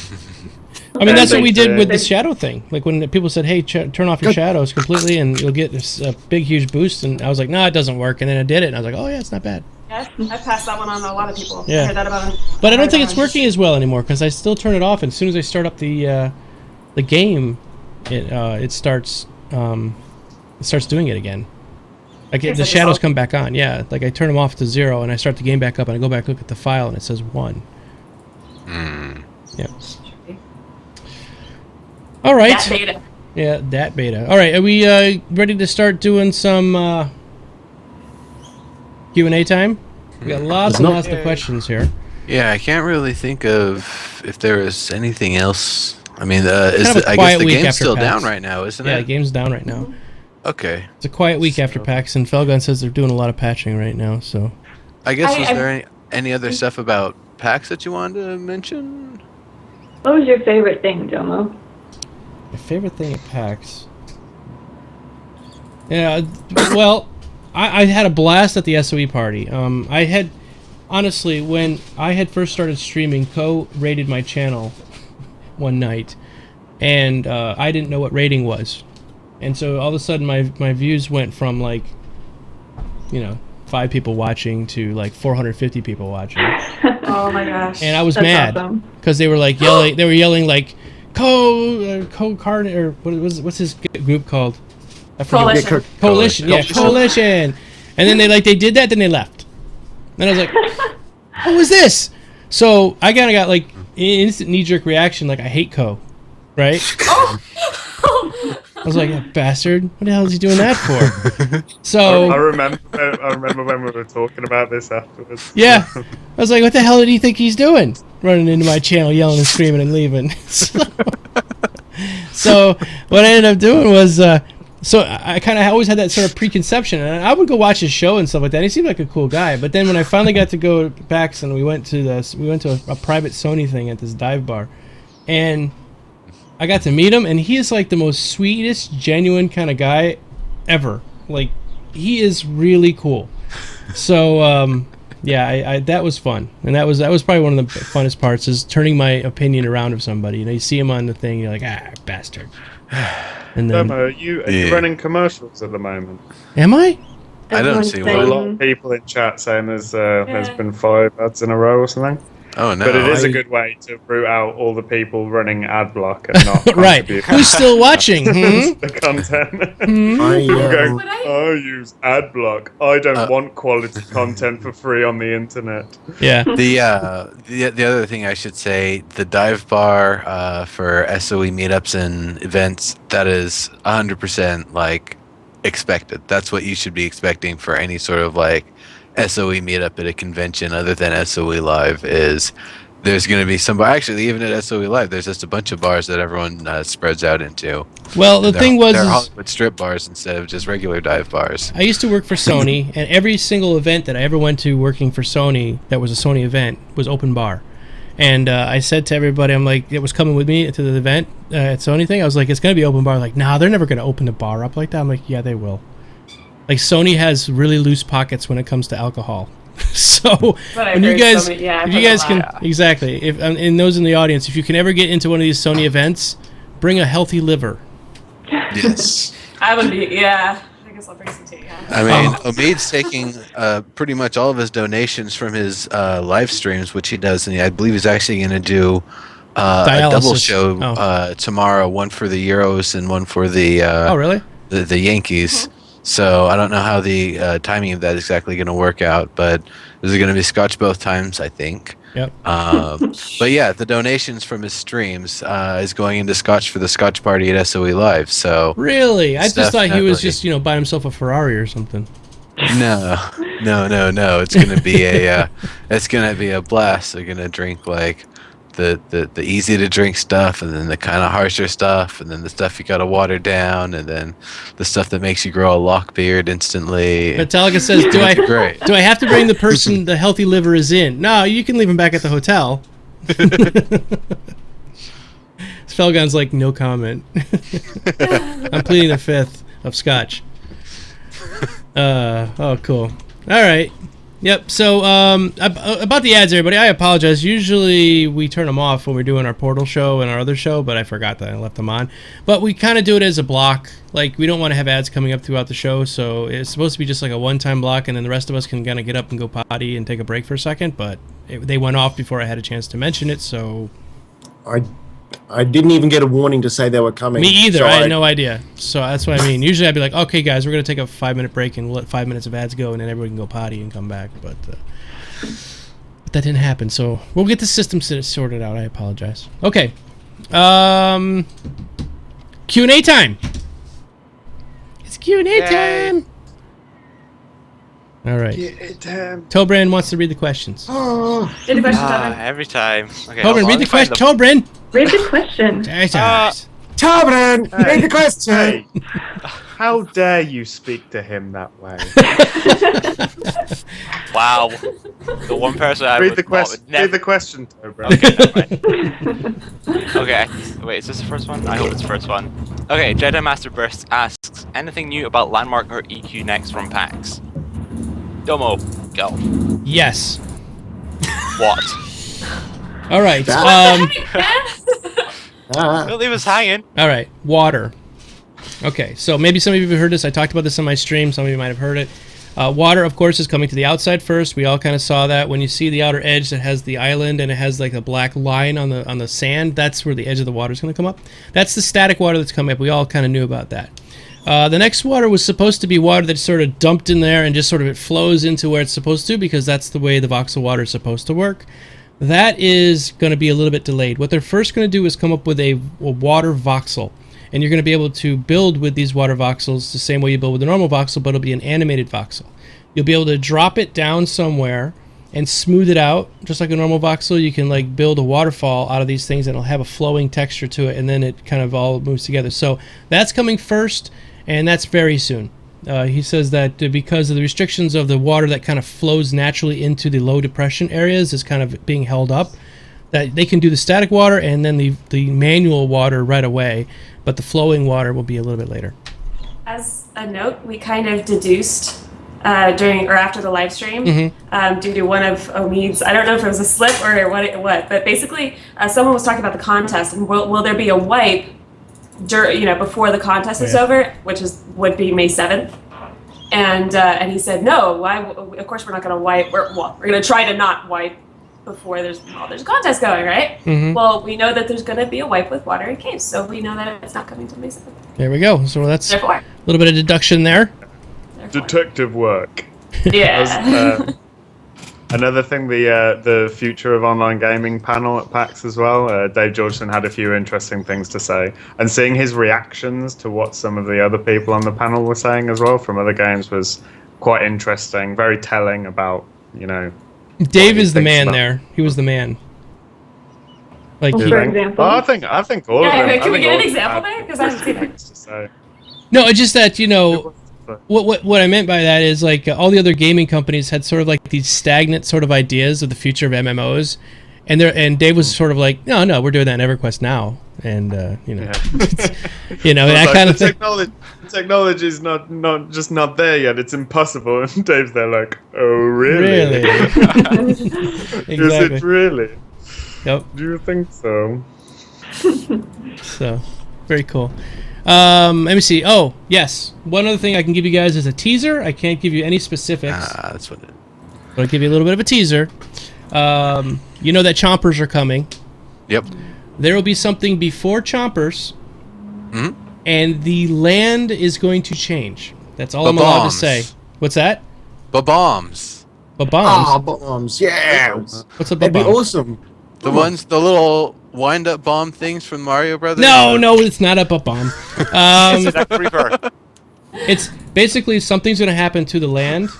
A: I mean, that's what we did with the shadow thing. Like when people said, "Hey, turn off your shadows completely, and you'll get this big, huge boost," and I was like, "No, it doesn't work." And then I did it, and I was like, "Oh yeah, it's not bad."
D: yeah, I passed that one on to a lot of people.
A: Yeah.
D: I heard that about
A: But I don't think it's working as well anymore because I still turn it off, and as soon as I start up the game, it starts doing it again. Like the shadows come back on. Yeah, like I turn them off to 0, and I start the game back up, and I go back look at the file, and it says 1. Yeah. All right.
D: That beta.
A: Yeah, that beta. All right, are we ready to start doing some Q&A time? We got lots and lots of questions here.
B: Yeah, I can't really think of if there is anything else. I mean,
A: Kind of a
B: I guess
A: quiet
B: the
A: week
B: game's
A: after
B: still
A: PAX.
B: down right now, isn't
A: Yeah, the
B: it?
A: game's down right now.
B: Okay.
A: It's a quiet week after PAX, and Felgun says they're doing a lot of patching right now, so...
B: I guess, was there any other stuff about PAX that you wanted to mention?
F: What was your favorite thing, Domo?
A: My favorite thing at PAX... Yeah. Well, I had a blast at the SOE party. I had, honestly, when I had first started streaming, Co rated my channel one night, and I didn't know what rating was, and so all of a sudden my views went from like, 5 people watching to like 450 people watching.
D: Oh my gosh.
A: And I was
F: That's
A: mad
F: awesome.
A: because they were like yelling. They were yelling like co-card or what's his group called? I forget.
D: Coalition.
A: Coalition. Yeah, coalition. And then they did that. Then they left. And I was like, what was this? So I kind of got like an instant knee-jerk reaction. Like I hate Co. Right? I was like, yeah, bastard. What the hell is he doing that for? So
C: I remember when we were talking about this afterwards.
A: yeah, I was like, what the hell did he think he's doing? Running into my channel, yelling and screaming and leaving. So what I ended up doing was, so I kind of always had that sort of preconception, and I would go watch his show and stuff like that. He seemed like a cool guy. But then when I finally got to go to PAX and we went to a private Sony thing at this dive bar, and I got to meet him, and he is like the most sweetest, genuine kind of guy ever. Like, he is really cool. So, yeah, I that was fun, and that was probably one of the funnest parts is turning my opinion around of somebody. You see him on the thing, you're like, bastard. And then,
C: Are you running commercials at the moment?
A: am I?
B: I don't
F: Everyone's
B: see
C: A
B: why.
C: lot of people in chat saying there's been 5 ads in a row or something.
B: Oh no!
C: But it is a good way to root out all the people running ad block and not
A: Right.
C: contribute
A: Who's still watching?
C: the content. People going,
D: Would I-
C: I use ad block. I don't want quality content for free on the internet.
A: Yeah.
B: The other thing I should say, the dive bar for SOE meetups and events, that is 100% like expected. That's what you should be expecting for any sort of like SOE meetup at a convention other than SOE Live. Is there's going to be somebody, actually even at SOE Live there's just a bunch of bars that everyone spreads out into.
A: Well, the thing was,
B: they're
A: is
B: Hollywood strip bars instead of just regular dive bars.
A: I used to work for Sony, and every single event that I ever went to working for Sony that was a Sony event was open bar. And I said to everybody, I'm like, it was coming with me to the event at Sony thing. I was like, it's going to be open bar. Like, nah, they're never going to open the bar up like that. I'm like, yeah, they will. Like, Sony has really loose pockets when it comes to alcohol. So
D: But I
A: when you
D: heard
A: guys,
D: Sony- yeah, I've
A: if you
D: heard a
A: guys can,
D: lot.
A: exactly, if and those in the audience, if you can ever get into one of these Sony events, bring a healthy liver.
B: Yes.
D: I would be, yeah. I guess I'll bring some tea, yeah.
B: I mean, Omid's taking pretty much all of his donations from his live streams, which he does, and I believe he's actually going to do a double
A: Dialysis.
B: show tomorrow, one for the Euros and one for the
A: Oh, really?
B: the Yankees. So I don't know how the timing of that is exactly going to work out, but this is going to be Scotch both times, I think.
A: Yep.
B: But yeah, the donations from his streams is going into Scotch for the Scotch party at SOE Live. So
A: Really? I just thought he was
B: Definitely.
A: just, buying himself a Ferrari or something.
B: no. It's gonna be a blast. They're gonna drink like the easy to drink stuff, and then the kind of harsher stuff, and then the stuff you gotta water down, and then the stuff that makes you grow a lock beard instantly.
A: Metallica says, do I
B: Great.
A: do I have to bring the person the healthy liver is in? No, you can leave him back at the hotel. Spellgun's like, no comment. I'm pleading the fifth of Scotch. Oh, cool. All right. Yep. So, about the ads, everybody, I apologize. Usually we turn them off when we're doing our Portal show and our other show, but I forgot that I left them on. But we kind of do it as a block. Like, we don't want to have ads coming up throughout the show, so it's supposed to be just like a one-time block, and then the rest of us can kind of get up and go potty and take a break for a second. But they went off before I had a chance to mention it, so
E: I didn't even get a warning to say they were coming.
A: me either.
E: so
A: I had no idea. So that's what I mean. Usually I'd be like, okay, guys, we're going to take a 5-minute break and we'll let 5 minutes of ads go, and then everybody can go potty and come back. But that didn't happen. So we'll get the system sorted out. I apologize. Okay. Q&A time. It's Q&A
G: Yay.
A: time. All right. Tobran wants to read the questions.
D: Read the question, Tobin.
G: Every time. Okay,
A: Tobran,
G: hold on,
A: read
G: let
A: the
G: me find
A: question. Tobran.
F: Read the question.
E: Tobin, read the question.
C: Hey, how dare you speak to him that way?
G: Wow. The one person I
C: Read
G: would
C: the question.
G: would never...
C: Read the question, Tobin.
G: Okay, never mind. Okay, wait, is this the first one? I hope it's the first one. Okay, Jedi Master Burst asks, anything new about Landmark or EQ next from PAX? Domo, go.
A: Yes.
G: What?
A: All right.
E: Ah.
G: Don't leave us hanging.
A: All right. Water. Okay, so maybe some of you have heard this. I talked about this on my stream. Some of you might have heard it. Water, of course, is coming to the outside first. We all kind of saw that. When you see the outer edge that has the island and it has like a black line on the sand, that's where the edge of the water is going to come up. That's the static water that's coming up. We all kind of knew about that. The next water was supposed to be water that's sort of dumped in there and just sort of it flows into where it's supposed to, because that's the way the voxel water is supposed to work. That is going to be a little bit delayed. What they're first going to do is come up with a water voxel. And you're going to be able to build with these water voxels the same way you build with a normal voxel, but it'll be an animated voxel. You'll be able to drop it down somewhere and smooth it out, just like a normal voxel. You can like build a waterfall out of these things, and it'll have a flowing texture to it, and then it kind of all moves together. So that's coming first, and that's very soon. He says that because of the restrictions of the water that kind of flows naturally into the low depression areas is kind of being held up, that they can do the static water and then the manual water right away, but the flowing water will be a little bit later.
D: As a note, we kind of deduced during or after the live stream, due to one of Omid's, I don't know if it was a slip or what, but basically someone was talking about the contest, and will there be a wipe before the contest is over, which would be May 7th. And he said, no, why? Of course we're not going to wipe. We're going to try to not wipe before there's a contest going, right? Well, we know that there's going to be a wipe with water and caves, so we know that it's not coming to May 7th.
A: There we go. So that's
D: Therefore.
A: a little bit of deduction there.
C: Detective work.
D: Yeah.
C: Another thing, the future of online gaming panel at PAX as well. Dave Georgeson had a few interesting things to say, and seeing his reactions to what some of the other people on the panel were saying as well from other games was quite interesting. Very telling about
A: Dave is the man there. He was the man. Like
F: For example.
C: I think all of them.
D: Can we get an example there? Because I haven't seen it.
C: To say.
A: No, it's just that what I meant by that is like all the other gaming companies had sort of like these stagnant sort of ideas of the future of MMOs, and Dave was sort of like, no, we're doing that in EverQuest now, and that kind of thing.
C: Technology is not there yet. It's impossible. And Dave's there like, oh really?
A: Exactly.
C: Is it really?
A: Yep.
C: Do you think so?
A: So, very cool. Let me see. Oh, yes. One other thing I can give you guys is a teaser. I can't give you any specifics.
B: That's what it.
A: But I'll give you a little bit of a teaser. You know that Chompers are coming.
B: Yep.
A: There will be something before Chompers, and the land is going to change. That's all I'm allowed to say. What's that?
B: Bombs.
A: Bombs?
E: Bombs. Yeah.
A: What's a
E: That'd be
A: bomb?
E: awesome.
B: The little wind-up bomb things from Mario Brothers?
A: No, it's not a bomb.
G: It's a creeper.
A: It's basically something's going to happen to the land,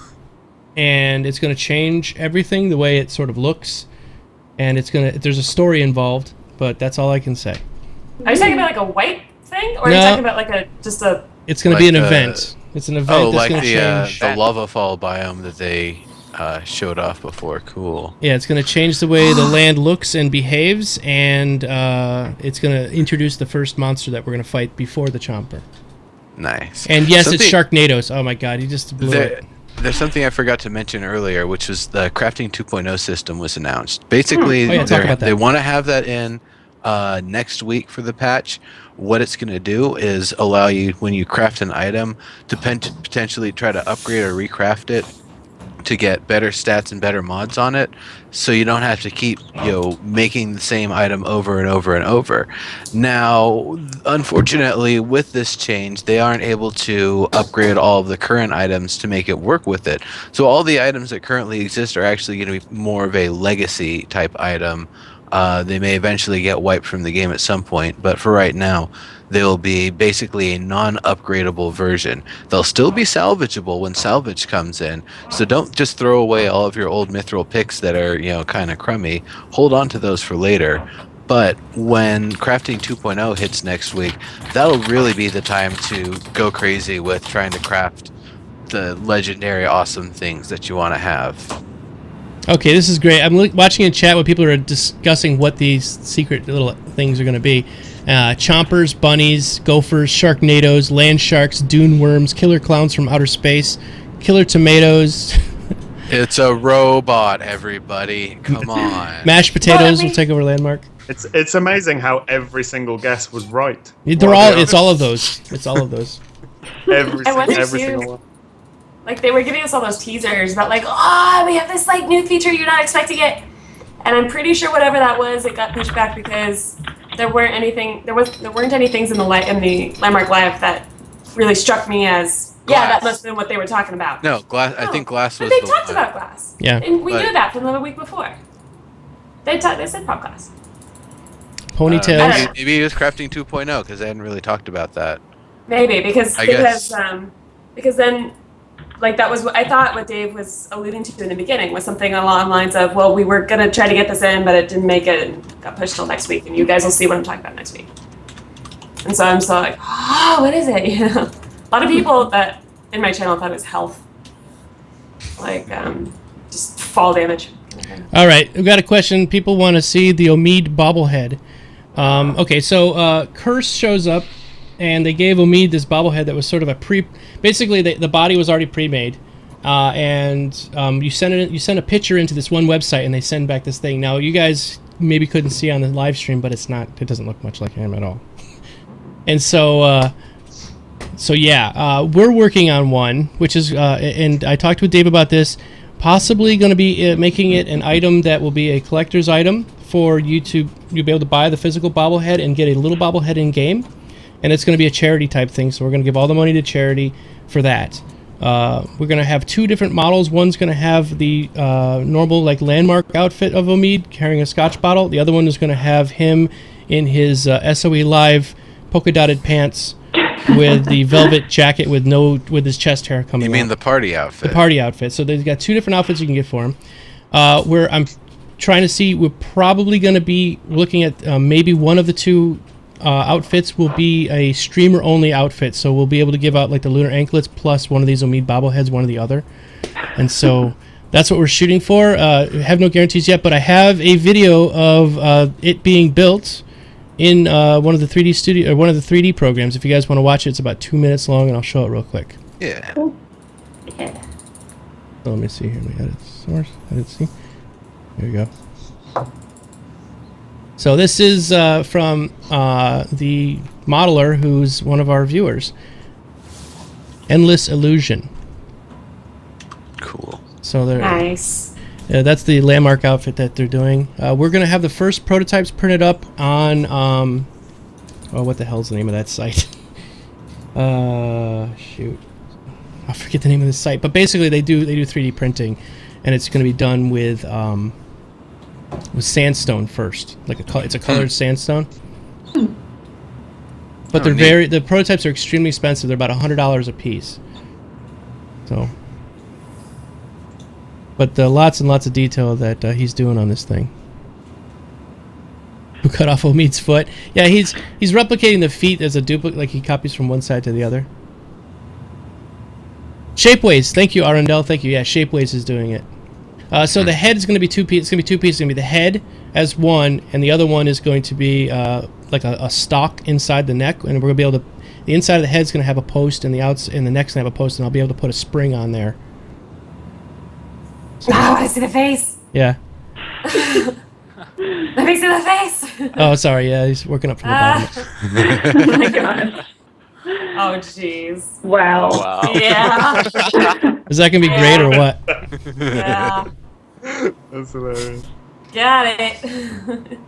A: and it's going to change everything, the way it sort of looks, and there's a story involved, but that's all I can say.
D: Are you talking about like a white thing, or are you talking about like just a?
A: It's going to be an event. It's an event that's going to change.
B: The lava fall biome that they showed off before. Cool.
A: Yeah, it's going to change the way the land looks and behaves, and it's going to introduce the first monster that we're going to fight before the Chomper.
B: Nice.
A: And yes, it's Sharknadoes. Oh my god, he just blew it.
B: There's something I forgot to mention earlier, which was the Crafting 2.0 system was announced. Basically, they want to have that in next week for the patch. What it's going to do is allow you, when you craft an item, to potentially try to upgrade or recraft it to get better stats and better mods on it, so you don't have to keep making the same item over and over and over. Now, unfortunately, with this change, they aren't able to upgrade all of the current items to make it work with it. So all the items that currently exist are actually going to be more of a legacy type item. They may eventually get wiped from the game at some point, but for right now, they'll be basically a non-upgradable version. They'll still be salvageable when salvage comes in, so don't just throw away all of your old mithril picks that are, kind of crummy. Hold on to those for later. But when Crafting 2.0 hits next week, that'll really be the time to go crazy with trying to craft the legendary awesome things that you want to have.
A: Okay, this is great. I'm watching in chat what people are discussing what these secret little things are going to be. chompers, bunnies, gophers, sharknadoes, land sharks, dune worms, killer clowns from outer space, killer tomatoes.
B: It's a robot, everybody. Come on.
A: Mashed potatoes will take over Landmark.
C: It's amazing how every single guess was right.
A: They're all. It's all of those. It's all of those.
C: Every
D: I wonder
C: single
D: too,
C: one.
D: like they were giving us all those teasers about like, oh, we have this like new feature you're not expecting it, and I'm pretty sure whatever that was, it got pushed back because there weren't any things in the Landmark Live that really struck me as yeah, that must have been what they were talking about.
B: No, glass. I think glass was.
D: But they
B: the
D: talked
B: one.
D: about glass.
A: Yeah.
D: And we
B: But-
D: knew that from the week before. They said prop glass.
A: Ponytails.
B: Maybe he was crafting 2.0 because they hadn't really talked about that.
D: Maybe because
B: I guess.
D: because then like that was what I thought what Dave was alluding to in the beginning was something along the lines of, well, we were gonna try to get this in, but it didn't make it and got pushed till next week, and you guys will see what I'm talking about next week. And so I'm so like, oh, what is it? You know, a lot of people that in my channel thought it was health, like just fall damage.
A: All right, we've got a question. People want to see the Omid bobblehead. Okay, so Curse shows up, and they gave Omid this bobblehead that was sort of a basically the body was already pre-made, and you send a picture into this one website, and they send back this thing. Now you guys maybe couldn't see on the live stream, but it doesn't look much like him at all. And so yeah, we're working on one, which is and I talked with Dave about this. Possibly going to be making it an item that will be a collector's item for you to you'll be able to buy the physical bobblehead and get a little bobblehead in game, and it's going to be a charity type thing. So we're going to give all the money to charity for that. We're going to have two different models. One's going to have the normal like Landmark outfit of Omid carrying a scotch bottle. The other one is going to have him in his SOE Live polka dotted pants with the velvet jacket with his chest hair coming.
B: You mean
A: out.
B: the party outfit?
A: The party outfit. So they've got two different outfits you can get for him. Where I'm trying to see, we're probably going to be looking at maybe one of the two outfits will be a streamer only outfit. So we'll be able to give out like the lunar anklets plus one of these Omid bobbleheads, one or the other. And so that's what we're shooting for. I have no guarantees yet, but I have a video of it being built in one of the 3D studio or one of the 3D programs. If you guys want to watch it, it's about 2 minutes long, and I'll show it real quick.
B: Yeah.
D: Yeah.
A: So let me see here. We edit source. Edit see. There we go. So this is from the modeler, who's one of our viewers. Endless Illusion.
B: Cool.
A: So they're
D: Nice.
A: that's the Landmark outfit that they're doing. We're gonna have the first prototypes printed up on oh, what the hell's the name of that site? Shoot, I forget the name of the site. But basically, they do 3D printing, and it's gonna be done with sandstone first. Like it's a colored sandstone. But the prototypes are extremely expensive. They're about $100 a piece. So. But lots and lots of detail that he's doing on this thing. Who cut off Omid's foot? Yeah, he's replicating the feet as a duplicate, like he copies from one side to the other. Shapeways, thank you, Arundel, thank you. Yeah, Shapeways is doing it. So the head is going to be two pieces. It's going to be two pieces. It's going to be the head as one, and the other one is going to be like a stalk inside the neck, and we're going to be able to. The inside of the head is going to have a post, and the neck's going to have a post, and I'll be able to put a spring on there.
D: Oh, I want to see the face.
A: Yeah.
D: Let me see the face.
A: Oh, sorry. Yeah, he's working up from the bottom.
F: Oh my gosh.
D: Oh, jeez.
F: Wow.
G: Wow.
D: Yeah.
A: Is that gonna be great or what?
D: Yeah.
C: That's hilarious.
D: Got it.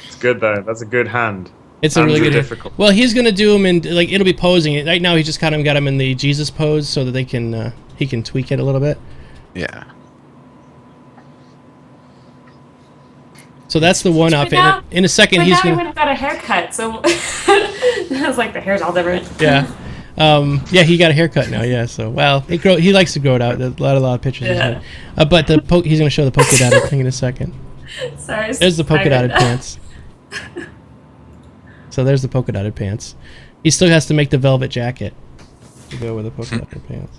C: It's good though. That's a good hand.
A: It's a
C: Hands
A: really
C: are
A: good.
C: difficult.
A: Well, he's gonna do him in like it'll be posing. Right now, he just kind of got him in the Jesus pose so that they can he can tweak it a little bit.
B: Yeah.
A: So that's the one outfit.
D: now-
A: In a second,
D: But
A: he's
D: now he would
A: gonna.
D: have got a haircut, so I was like, the hair's all different.
A: Yeah. Yeah, he got a haircut now. Yeah. So well, he likes to grow it out. There's a lot of pictures.
D: Yeah.
A: But he's gonna show the polka dotted thing in a second.
D: Sorry.
A: There's the polka dotted
D: sorry.
A: pants. So there's the polka dotted pants. He still has to make the velvet jacket to go with the polka dotted pants.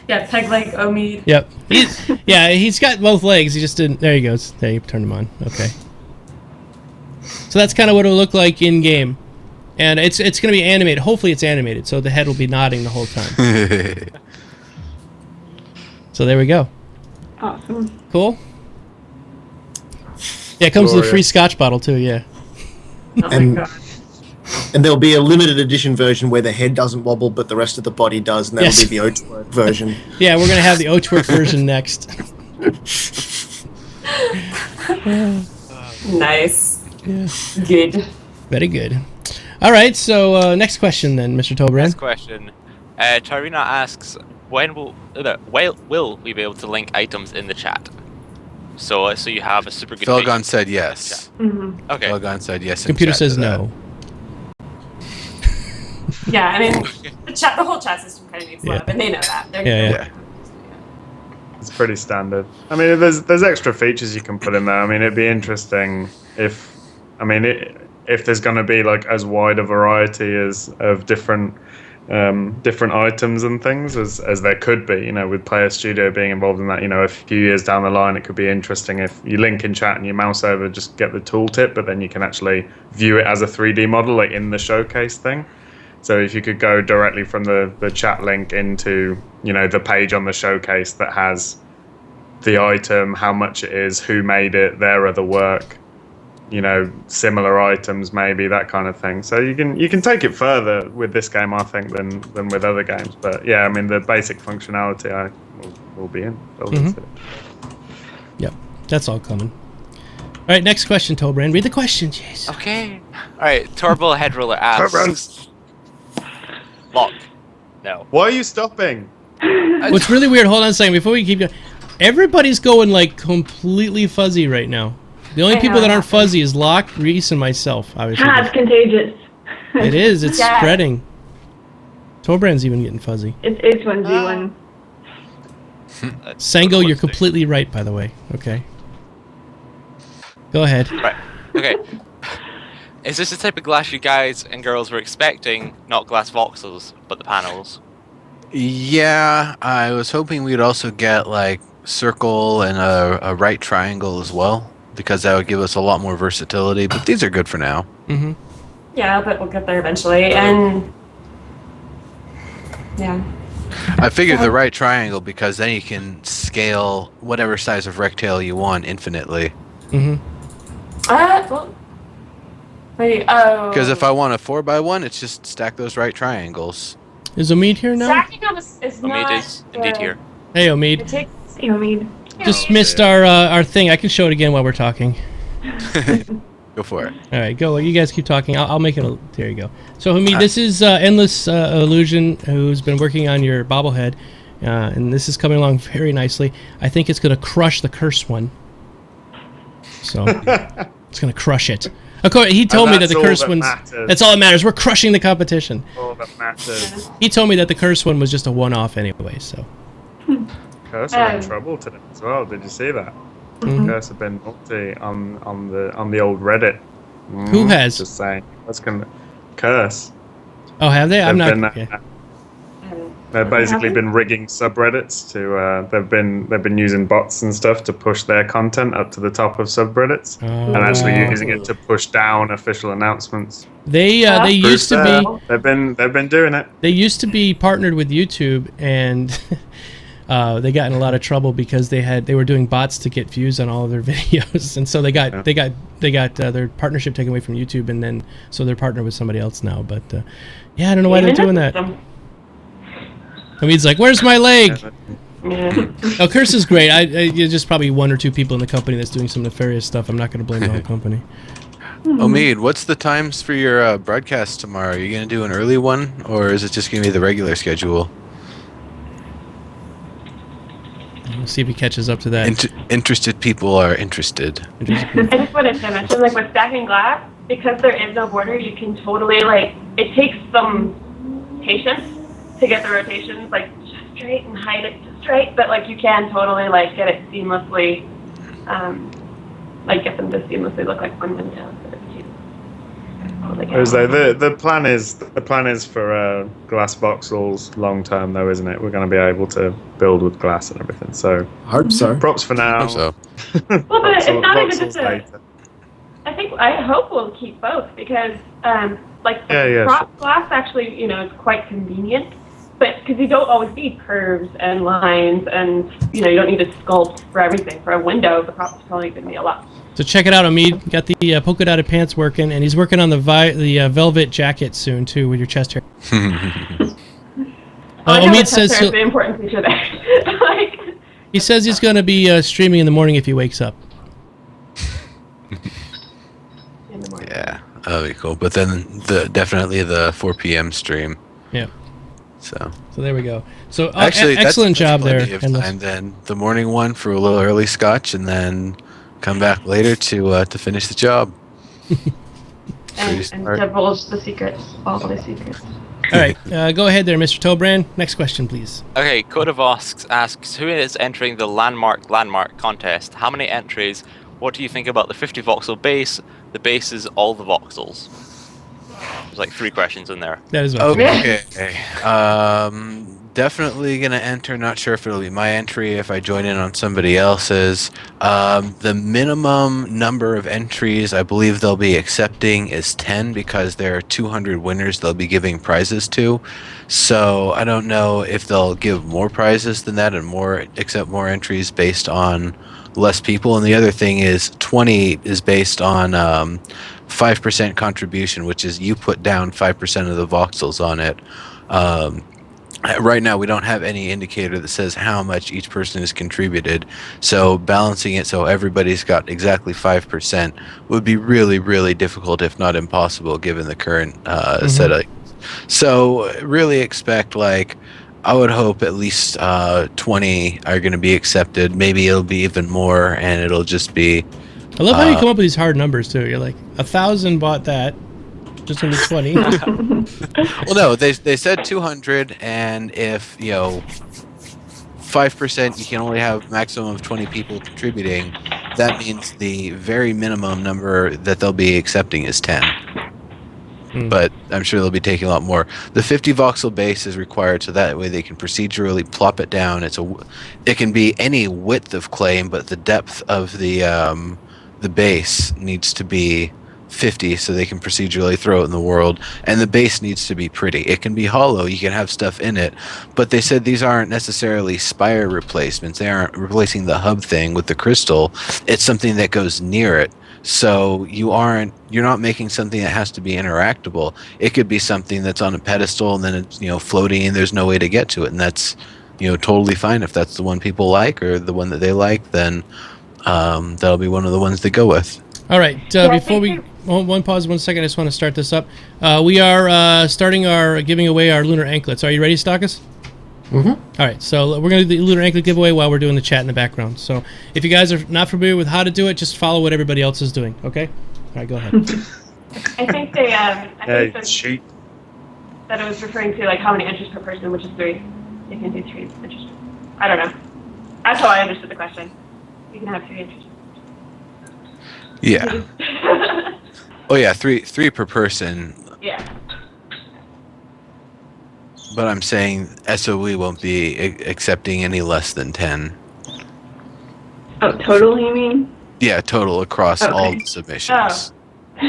D: Yeah, peg leg Omid.
A: Yep. He's got both legs. He just didn't. There he goes. There, you turned him on. Okay. So that's kind of what it'll look like in game, and it's going to be animated. Hopefully, it's animated, so the head will be nodding the whole time. So there we go.
F: Awesome.
A: Cool. Yeah, it comes with a free
C: Glorious.
A: Scotch bottle too. Yeah.
D: Oh
E: And-
D: my god.
E: And there'll be a limited edition version where the head doesn't wobble, but the rest of the body does, and that'll
A: Yes.
E: be the Oatwork version.
A: Yeah, we're gonna have the Oatwork version next.
D: Nice.
A: Yeah.
D: Good.
A: Very good. All right, so next question then, Mr. Tobran.
G: Next question. Tarina asks, when will we be able to link items in the chat? So you have a super good.
B: Felgon said yes.
F: Mm-hmm.
G: Okay.
B: Felgon said yes. in
A: Computer
B: chat
A: says
B: to that.
A: no.
D: Yeah, I mean, the whole chat system kind of needs
A: Yeah.
D: love, and they know that. They're
A: Yeah,
B: Yeah.
C: It's pretty standard. I mean, there's extra features you can put in there. I mean, it'd be interesting if there's going to be like as wide a variety of different items and things as there could be. You know, with Player Studio being involved in that. You know, a few years down the line, it could be interesting if you link in chat and you mouse over, just get the tooltip, but then you can actually view it as a 3D model, like in the showcase thing. So if you could go directly from the chat link into, you know, the page on the showcase that has the item, how much it is, who made it, their other work, you know, similar items, maybe that kind of thing. So you can take it further with this game, I think, than with other games. But yeah, I mean, the basic functionality will be in.
A: Yep, that's all coming. All right, next question, Tobran. Read the question, jeez.
G: Okay. All right. Turbo Head Roller asks. Lock. No.
C: Why are you stopping?
A: What's really weird, hold on a second, before we keep going. Everybody's going, like, completely fuzzy right now. The only
F: I
A: people
F: know.
A: that aren't fuzzy is Locke, Reese, and myself, obviously.
F: Ah, it's contagious.
A: It is, it's
D: Yeah.
A: spreading. Tobran's even getting fuzzy.
F: It's H1Z1.
A: Sango, you're completely right, by the way. Okay. Go ahead.
G: Right. Okay. Is this the type of glass you guys and girls were expecting? Not glass voxels, but the panels.
B: Yeah, I was hoping we'd also get like circle and a right triangle as well, because that would give us a lot more versatility. But these are good for now.
A: Mm-hmm.
D: Yeah, but we'll get there eventually. And yeah.
B: I figured the right triangle because then you can scale whatever size of rectangle you want infinitely.
A: Mm-hmm.
D: Well, wait. Oh.
B: Because if I want a 4x1, it's just stack those right triangles.
A: Is Omid here now?
D: Stacking them is
G: Omid
D: not.
G: is indeed here.
A: Hey,
D: It
A: Omid.
D: takes.
F: You know what I mean?
A: Just missed our thing. I can show it again while we're talking.
B: Go for it.
A: All right, go. You guys keep talking. I'll make it. There you go. So, Hamid, this is Endless Illusion, who's been working on your bobblehead, and this is coming along very nicely. I think it's going to crush the curse one. So, it's going to crush it. Of course, he told me that
C: that's
A: the
C: all
A: curse
C: that
A: one's.
C: matters.
A: That's all that matters. We're crushing the competition.
C: All that matters.
A: He told me that the curse one was just a one-off anyway. So,
C: Curse are in trouble today as well. Did you see that?
A: Mhm.
C: Curse have been naughty on the old Reddit.
A: Who has?
C: Just saying. That's gonna Curse.
A: oh, have they? I'm
C: They've
A: not.
C: been,
A: Okay.
C: They've basically been rigging subreddits to. They've been using bots and stuff to push their content up to the top of subreddits, and actually
A: Oh.
C: using it to push down official announcements.
A: They used to
C: Proof
A: be.
C: there. They've been doing it.
A: They used to be partnered with YouTube, and they got in a lot of trouble because they were doing bots to get views on all of their videos, and so they got their partnership taken away from YouTube, and then so they're partnered with somebody else now. But yeah, I don't know why they're doing that. I mean, it's like, where's my leg?
D: Yeah.
A: Oh, Curse is great. You're just probably one or two people in the company that's doing some nefarious stuff. I'm not going to blame the whole company.
B: Omid, what's the times for your broadcast tomorrow? Are you going to do an early one, or is it just going to be the regular schedule?
A: We'll see if he catches up to that.
B: Interested people are interested.
F: I just wanted to mention, like with stacking glass, because there is no border, you can totally like. It takes some patience to get the rotations like just straight and hide it just right, but like you can totally like get it seamlessly, like get them to seamlessly look like one window.
C: Jose, the plan is for glass voxels long term though, isn't it? We're going to be able to build with glass and everything. So
E: I hope so.
C: props for now.
B: Hope so.
F: Well, but it's not even
C: Voxels
F: just a.
C: later.
F: I think I hope we'll keep both because, like, drop glass actually, is quite convenient. But because you don't always need curves and lines, and you don't need to sculpt for everything. For a window, the prop's probably going to be a lot.
A: So check it out, Omid. Got the polka dotted pants working, and he's working on the velvet jacket soon too with your chest hair. Omid says
F: the important feature there.
A: He says he's going to be streaming in the morning if he wakes up.
F: In the morning.
B: Yeah, that'll be cool. But then definitely the 4 p.m. stream.
A: Yeah.
B: So
A: there we go. So
B: actually,
A: excellent job there.
B: And then the morning one for a little early scotch, and then come back later to finish the job.
F: and divulge the secrets, all the secrets.
A: All right, go ahead there, Mr. Tobrand. Next question, please.
G: Okay, Code of asks, who is entering the landmark contest? How many entries? What do you think about the 50 voxel base? The base is all the voxels. There's like 3 questions in there.
A: That is
B: okay. Definitely gonna enter. Not sure if it'll be my entry if I join in on somebody else's. The minimum number of entries I believe they'll be accepting is 10 because there are 200 winners they'll be giving prizes to. So I don't know if they'll give more prizes than that and accept more entries based on less people. And the other thing is 20 is based on 5% contribution, which is you put down 5% of the voxels on it. Right now, we don't have any indicator that says how much each person has contributed. So balancing it so everybody's got exactly 5% would be really, really difficult, if not impossible, given the current setup. So really expect, I would hope at least 20 are going to be accepted. Maybe it'll be even more, and it'll just be...
A: I love how you come up with these hard numbers, too. You're like, 1,000 bought that. Just going to be 20.
B: Well, no, they said 200, and if, 5%, you can only have maximum of 20 people contributing. That means the very minimum number that they'll be accepting is 10. But I'm sure they'll be taking a lot more. The 50 voxel base is required, so that way they can procedurally plop it down. It can be any width of claim, but the depth of the base needs to be 50, so they can procedurally throw it in the world. And the base needs to be pretty. It can be hollow. You can have stuff in it, but they said these aren't necessarily spire replacements. They aren't replacing the hub thing with the crystal. It's something that goes near it. So you're not making something that has to be interactable. It could be something that's on a pedestal and then it's floating and there's no way to get to it, and that's totally fine. If that's the one people like or the one that they like, then that'll be one of the ones they go with.
A: All right. Before we pause 1 second, I just want to start this up. We are starting giving away our lunar anklets. Are you ready, Stockus?
E: Mm-hmm.
A: All right, so we're going to do the lunar anklet giveaway while we're doing the chat in the background. So if you guys are not familiar with how to do it, just follow what everybody else is doing, okay? All right, go ahead.
F: I think they, that it was referring to how many entries per person, which is 3. You can do 3 entries. I don't know. That's how I understood the question. You can have 3 entries.
B: Yeah. Oh yeah, three per person.
F: Yeah.
B: But I'm saying SOE won't be accepting any less than 10.
F: Oh, total, you mean?
B: Yeah, total across all the submissions.
F: Oh.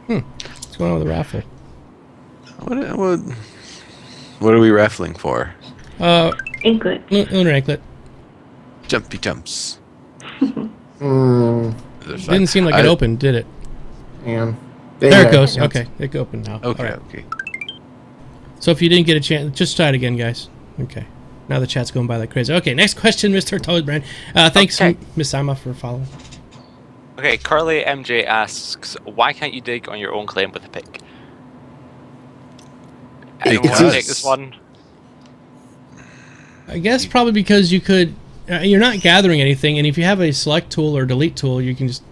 A: What's going on with the raffle?
B: What are we raffling for?
F: Anklet.
A: Lunar anklet.
B: Jumpy jumps.
A: Didn't seem like it opened, did it?
E: Yeah.
A: There it goes. Okay, it opened now.
B: Okay,
A: right.
B: okay.
A: So if you didn't get a chance, just try it again, guys. Okay. Now the chat's going by like crazy. Okay, next question, Mr. Toadbrand. Thanks, Miss Sama, for following.
G: Okay, Carly MJ asks, why can't you dig on your own claim with a pick? Anyone want to take this one?
A: I guess probably because you could... you're not gathering anything, and if you have a select tool or delete tool, you can just...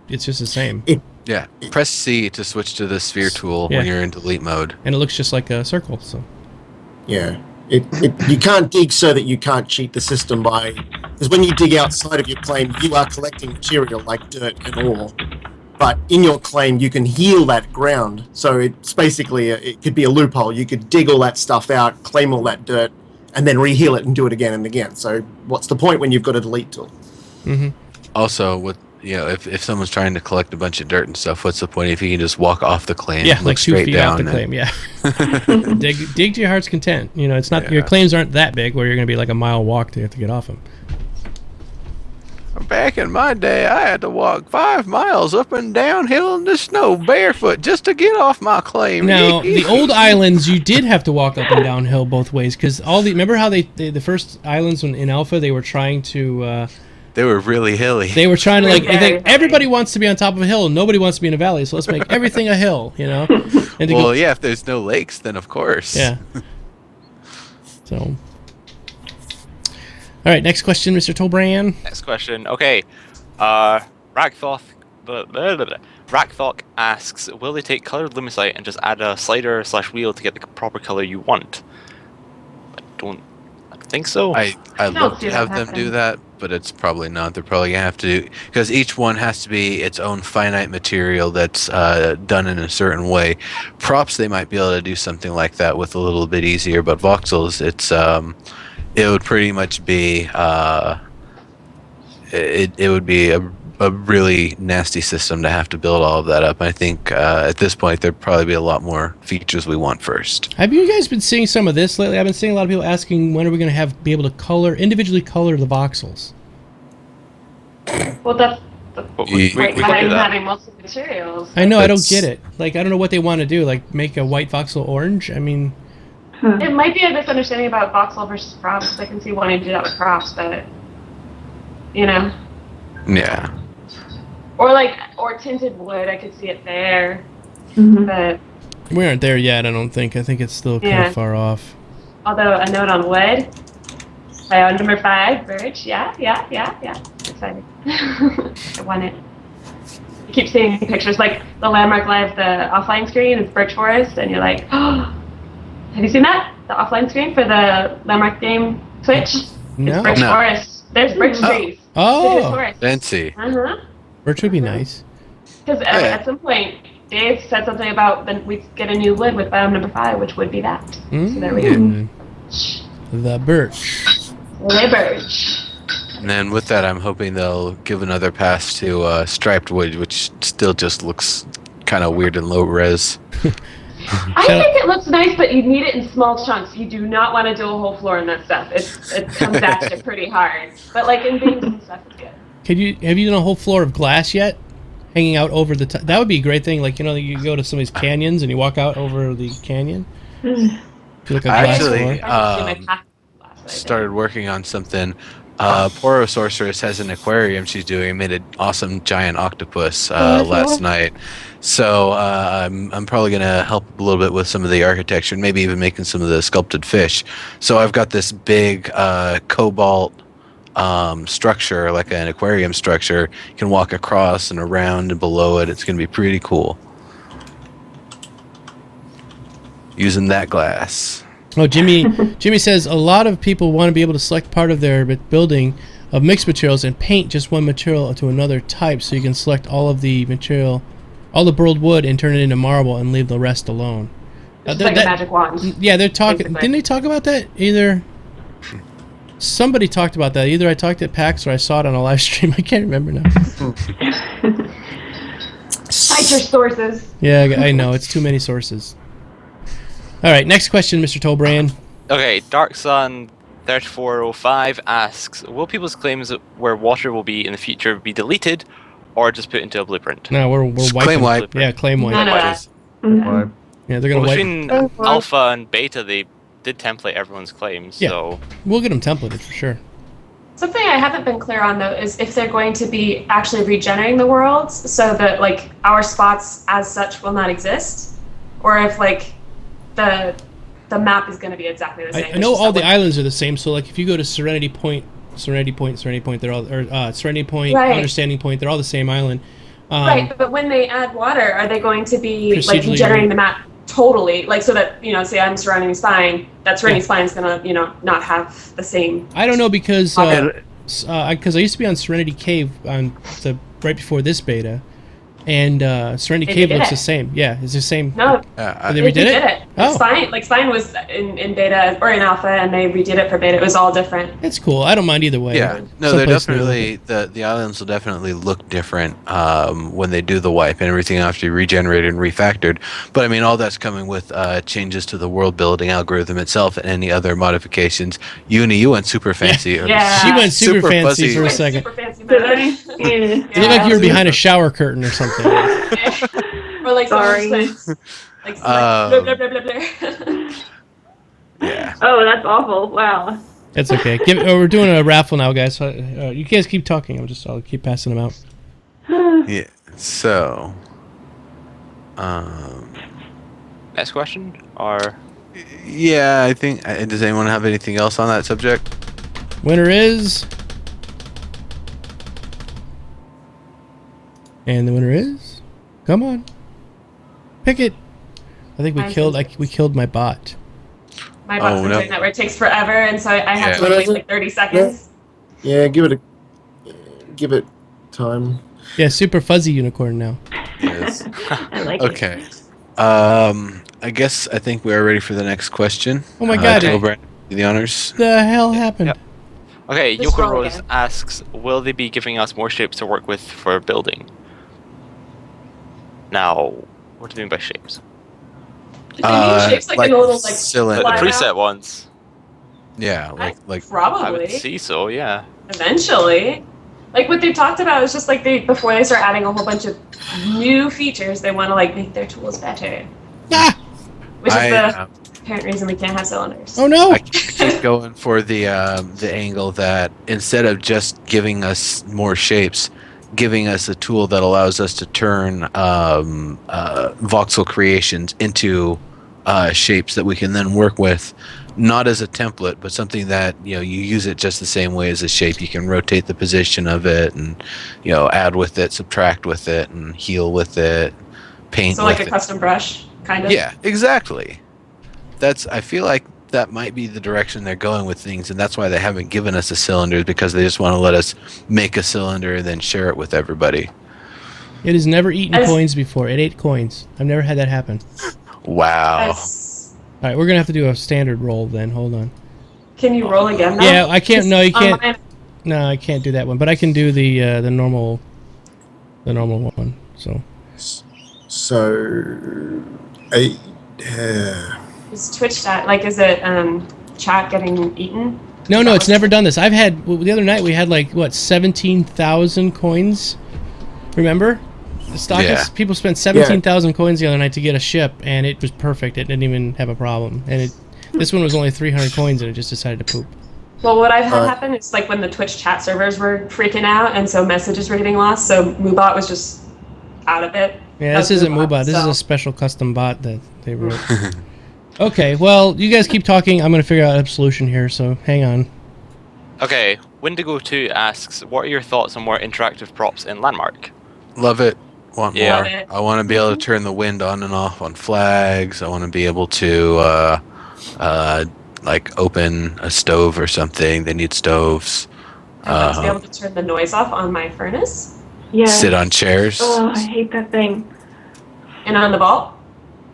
A: It's just the same.
B: Yeah, press C to switch to the sphere tool when you're in delete mode.
A: And it looks just like a circle, so...
E: Yeah. You can't dig so that you can't cheat the system by... Because when you dig outside of your claim, you are collecting material like dirt and ore. But in your claim, you can heal that ground. So it's basically... it could be a loophole. You could dig all that stuff out, claim all that dirt, and then reheal it and do it again and again. So what's the point when you've got a delete tool?
A: Mm-hmm.
B: Also, if someone's trying to collect a bunch of dirt and stuff, what's the point if you can just walk off the claim?
A: Yeah,
B: look
A: like 2
B: straight
A: feet
B: down
A: off the
B: and-
A: claim. Yeah. dig to your heart's content. It's not your
B: Yeah.
A: claims aren't that big where you're going to be like a mile walk to have to get off them.
B: Back in my day, I had to walk 5 miles up and downhill in the snow barefoot just to get off my claim.
A: Now, the old islands, you did have to walk up and downhill both ways because remember how the first islands in Alpha they were trying to.
B: They were really hilly.
A: They were trying to
D: Very
A: everybody wants to be on top of a hill and nobody wants to be in a valley, so let's make everything a hill, And to
B: Well, yeah, if there's no lakes, then of course.
A: yeah. So, all right, next question, Mr. Tolbran.
G: Next question. Okay. Rakthok asks, will they take colored lumicite and just add a slider/wheel to get the proper color you want? I don't think so.
B: I'd
F: don't
B: love
F: see
B: to
F: that
B: have them do
F: happening.
B: that, but it's probably not. They're probably going to have to do... Because each one has to be its own finite material that's done in a certain way. Props, they might be able to do something like that with a little bit easier, but voxels, it would pretty much be... it would be a really nasty system to have to build all of that up. I think at this point there'd probably be a lot more features we want first.
A: Have you guys been seeing some of this lately? I've been seeing a lot of people asking when are we going to be able to individually color the voxels.
F: Well, that's the
G: But
B: We-
G: we
F: point
G: can do
F: behind
G: that.
F: having multiple materials.
A: I know, I don't
B: That's-
A: get it. Like, I don't know what they want to do. Like, make a white voxel orange? I mean,
F: It might be a misunderstanding about voxel versus props. I can see wanting to do that with props, but
B: Yeah.
F: or tinted wood. I could see it there,
D: Mm-hmm.
F: but
A: we aren't there yet, I don't think. I think it's still kind
F: Yeah.
A: of far off.
F: although a note on wood. By number 5, birch. Yeah. Excited. I want it. You keep seeing pictures like the Landmark Live, the offline screen is birch forest, and you're like, oh, have you seen that? The offline screen for the Landmark game Switch?
A: No.
F: It's birch
B: No.
F: forest. There's birch trees. It is
A: Oh,
F: forest.
B: Fancy.
F: Uh-huh.
A: birch would be nice.
F: Because
B: Yeah.
F: at some point, Dave said something about then we get a new wood with biome number 5, which would be that. So there we go.
A: The birch.
F: The birch.
B: And then with that, I'm hoping they'll give another pass to striped wood, which still just looks kind of weird and low res.
F: I think it looks nice, but you need it in small chunks. You do not want to do a whole floor in that stuff. It comes at you pretty hard. But like in beams and stuff, it's good.
A: Have you done a whole floor of glass yet? Hanging out over the top? That would be a great thing. Like, you go to some of these canyons and you walk out over the canyon. Do like a glass
B: Actually,
A: floor.
F: I can see my pack last night.
B: Started working on something. Poro Sorceress has an aquarium she's doing. Made an awesome giant octopus last night. So I'm probably gonna help a little bit with some of the architecture, and maybe even making some of the sculpted fish. So I've got this big cobalt structure, like an aquarium structure. You can walk across and around and below it. It's gonna be pretty cool. Using that glass.
A: Oh, Jimmy says a lot of people want to be able to select part of their building of mixed materials and paint just one material to another type, so you can select all of the material, all the burled wood, and turn it into marble and leave the rest alone.
F: It's like a magic wand.
A: Yeah, they're talking.
F: Basically.
A: Didn't they talk about that? Somebody talked about that. Either I talked at PAX or I saw it on a live stream. I can't remember now.
F: Cite your sources.
A: Yeah, I know. It's too many sources. All right, next question, Mr. Tolbran.
G: Okay, Dark Sun 3405 asks, will people's claims where water will be in the future be deleted or just put into a blueprint?
A: No, we're
B: Just
A: wiping.
B: claim wipe.
A: Yeah, claim wipe.
F: None of that.
C: Why?
A: Yeah, they're
G: Well,
A: gonna wipe.
G: between alpha and beta, they did template everyone's claims,
A: Yeah.
G: so
A: We'll get them templated for sure.
D: Something I haven't been clear on though is if they're going to be actually regenerating the worlds so that like our spots as such will not exist, or if like the map is going to be exactly the same.
A: I know all the islands are the same. So like if you go to Serenity Point, they're all Serenity Point,
D: Right.
A: Understanding Point, they're all the same island.
D: Right, but when they add water, are they going to be like
A: Procedurally
D: regenerating the map totally, like so that say I'm surrounding spine, that surrounding spine is going to not have the same.
A: I don't know because
D: Okay.
A: I used to be on Serenity Cave right before this beta, and Serenity
D: They
A: Cave
D: redid
A: looks
D: it.
A: the same. Yeah, it's the same.
D: No,
A: They
D: they
A: redid it?
D: it.
A: Oh.
D: Spine was in beta or in alpha, and they redid it for beta. It was all different.
A: It's cool. I don't mind either way.
B: Yeah, no, they're
A: Someplace new.
B: definitely the islands will definitely look different when they do the wipe, and everything will have to be regenerated and refactored. But I mean, all that's coming with changes to the world building algorithm itself and any other modifications. Uni, you went super fancy.
D: Yeah.
A: She went super fancy
B: fuzzy.
A: for a
D: Went
A: second.
D: super fancy
F: Did
D: mode.
F: I? Yeah.
A: You look like you were behind a shower curtain or something.
D: Or like
F: Sorry.
D: like blah, blah, blah, blah, blah.
B: Yeah.
F: Oh, that's awful. Wow.
A: That's okay. We're doing a raffle now, guys. So, you guys keep talking. I'll keep passing them out.
B: Yeah. So.
G: Next question, or
B: Yeah, I think. Does anyone have anything else on that subject?
A: Winner is, and the winner is. Come on, pick it. I think we
D: Mine's
A: killed.
D: Pinterest.
A: We killed my bot.
D: My bot's been
B: no.
D: doing that where it takes forever, and so I have to
E: Yeah.
D: like, wait like 30 seconds.
E: Yeah, give it time.
A: Yeah, super fuzzy unicorn now.
B: Yes.
F: I like it.
B: Okay. I guess I think we are ready for the next question.
A: Oh my God.
B: O'Brien, the honors.
A: The hell happened?
G: Yep. Okay,
D: Just
G: Yoko
D: roll
G: Rose
D: again.
G: asks, will they be giving us more shapes to work with for building? Now, what do you mean by shapes?
D: Do you mean shapes like in a little like
G: The
B: cylinder.
D: flat
G: preset
D: out?
G: ones.
B: Yeah,
D: I
B: like
G: I
D: probably
G: would see so, yeah.
D: eventually. Like what they've talked about is just like before they start adding a whole bunch of new features, they want to like make their tools better,
A: Ah!
D: which is
B: I,
D: the
B: uh,
D: apparent reason we can't have cylinders.
A: Oh no!
B: I keep going for the angle that instead of just giving us more shapes, giving us a tool that allows us to turn voxel creations into shapes that we can then work with, not as a template, but something that you use it just the same way as a shape. You can rotate the position of it, and add with it, subtract with it, and heal with it, paint
D: So
B: with
D: like a
B: it.
D: custom brush, kind of.
B: Yeah, exactly. I feel like that might be the direction they're going with things, and that's why they haven't given us a cylinder, because they just want to let us make a cylinder and then share it with everybody.
A: It has never eaten
D: As-
A: coins before. It ate coins. I've never had that happen.
B: Wow.
A: All right, we're gonna have to do a standard roll then. Hold on.
D: Can you roll again? Though?
A: Yeah, I can't. No, you
D: On
A: can't.
D: mine-
A: No, I can't do that one. But I can do the normal one. So
E: So,
D: Is Twitch chat like? Is it chat getting eaten?
A: no, it's never done this. I've had the other night we had like what 17,000 coins. Remember? The stock people spent 17,000 coins the other night to get a ship, and it was perfect. It didn't even have a problem. And this one was only 300 coins, and it just decided to poop.
D: Well, what I've had happen is like when the Twitch chat servers were freaking out, and so messages were getting lost. So Moobot was just out of it.
A: Yeah, this isn't Moobot. This is a special custom bot that they wrote. Okay, well, you guys keep talking. I'm going to figure out a solution here, so hang on.
G: Okay, Windigo2 asks, what are your thoughts on more interactive props in Landmark?
B: Love it. Want
G: Yeah.
B: more.
D: Love it.
B: I want to be able to turn the wind on and off on flags. I want to be able to like open a stove or something. They need stoves.
D: I want to be able to turn the noise off on my furnace
F: Yeah.
B: Sit on chairs.
F: Oh, I hate that thing.
D: and on the vault.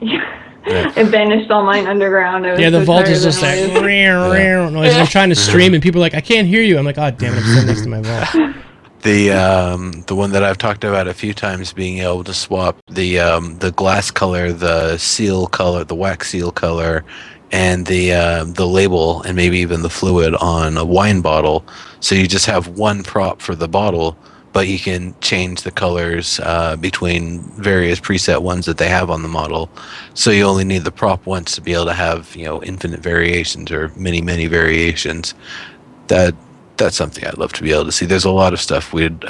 B: Yeah.
F: It vanished all mine underground. I was
A: Yeah, the
F: so
A: vault
F: tired
A: is
F: of
A: just
F: the
A: like
F: noise.
A: noise. And I'm trying to stream, and people are like, I can't hear you. I'm like, oh, damn it, I'm sitting next to my vault.
B: The one that I've talked about a few times, being able to swap the glass color, the seal color, the wax seal color, and the label, and maybe even the fluid on a wine bottle. So you just have one prop for the bottle, but you can change the colors between various preset ones that they have on the model. So you only need the prop once to be able to have infinite variations or many variations. That's something I'd love to be able to see. There's a lot of stuff we'd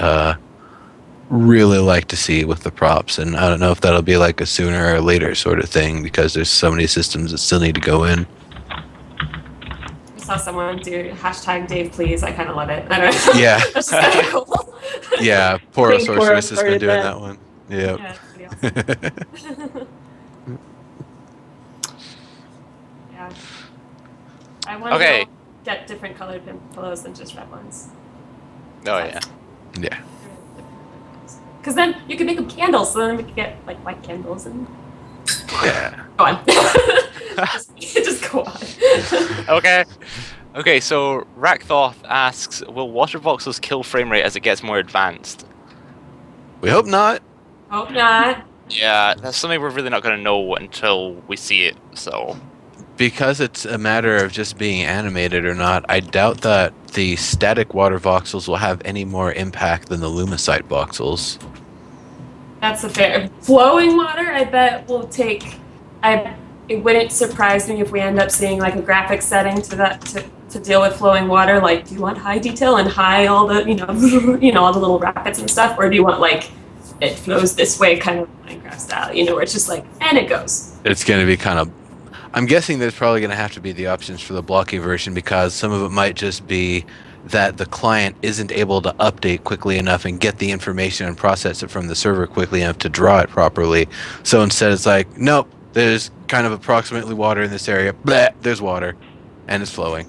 B: really like to see with the props, and I don't know if that'll be like a sooner or later sort of thing, because there's so many systems that still need to go in.
D: I saw someone do hashtag Dave please. I kind of love it. I don't know.
B: Yeah.
D: That's kind of cool.
B: Yeah,
F: I think
B: Porosorceress
F: Poro
B: has been
F: started
B: doing
F: that.
B: that one. Yep.
D: Yeah, it's pretty awesome. Yeah. I want
G: Okay.
D: to get different colored pillows than just red ones.
G: Oh, yeah.
B: Yeah.
D: Because then you can make them candles, so then we can get like white candles and
B: Yeah.
D: go on. just go on.
G: Okay, so Rakthoth asks, will water voxels kill frame rate as it gets more advanced?
B: We hope not.
D: Hope not.
G: Yeah, that's something we're really not going to know until we see it, so...
B: Because it's a matter of just being animated or not, I doubt that the static water voxels will have any more impact than the Lumicite voxels.
D: That's a fair. Flowing water, I bet will take. It wouldn't surprise me if we end up seeing like a graphic setting to deal with flowing water. Like, do you want high detail and high all the all the little rapids and stuff, or do you want like it flows this way, kind of Minecraft style, where it's just like and it goes.
B: It's going to be kind of... I'm guessing there's probably going to have to be the options for the blocky version, because some of it might just be that the client isn't able to update quickly enough and get the information and process it from the server quickly enough to draw it properly. So instead it's like, nope, there's kind of approximately water in this area. Blah, there's water. And it's flowing.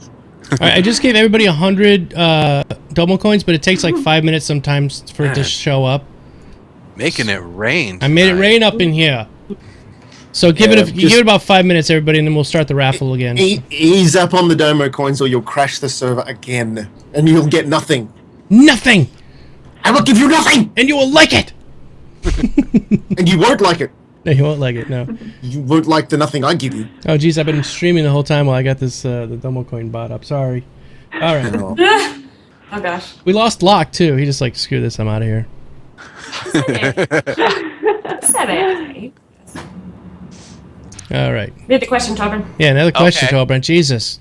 A: All right, I just gave everybody 100 Domo coins, but it takes like 5 minutes sometimes for it to show up.
B: Making it rain.
A: I made it rain up in here. So give it about 5 minutes, everybody, and then we'll start the raffle again.
E: Ease up on the Domo coins, or you'll crash the server again, and you'll get nothing.
A: Nothing!
E: I will give you nothing!
A: And you will like it!
E: And you won't like it.
A: No, you won't like it, no.
E: You won't like the nothing I give you.
A: Oh, geez, I've been streaming the whole time while I got this the Domo coin bot up. Sorry. All right.
D: Oh, gosh.
A: We lost Locke, too. He just like, screw this, I'm out of here.
D: Said it.
A: All right.
D: Read the question, Tobin.
A: Yeah, another question,
G: Okay.
A: Tobin. Jesus.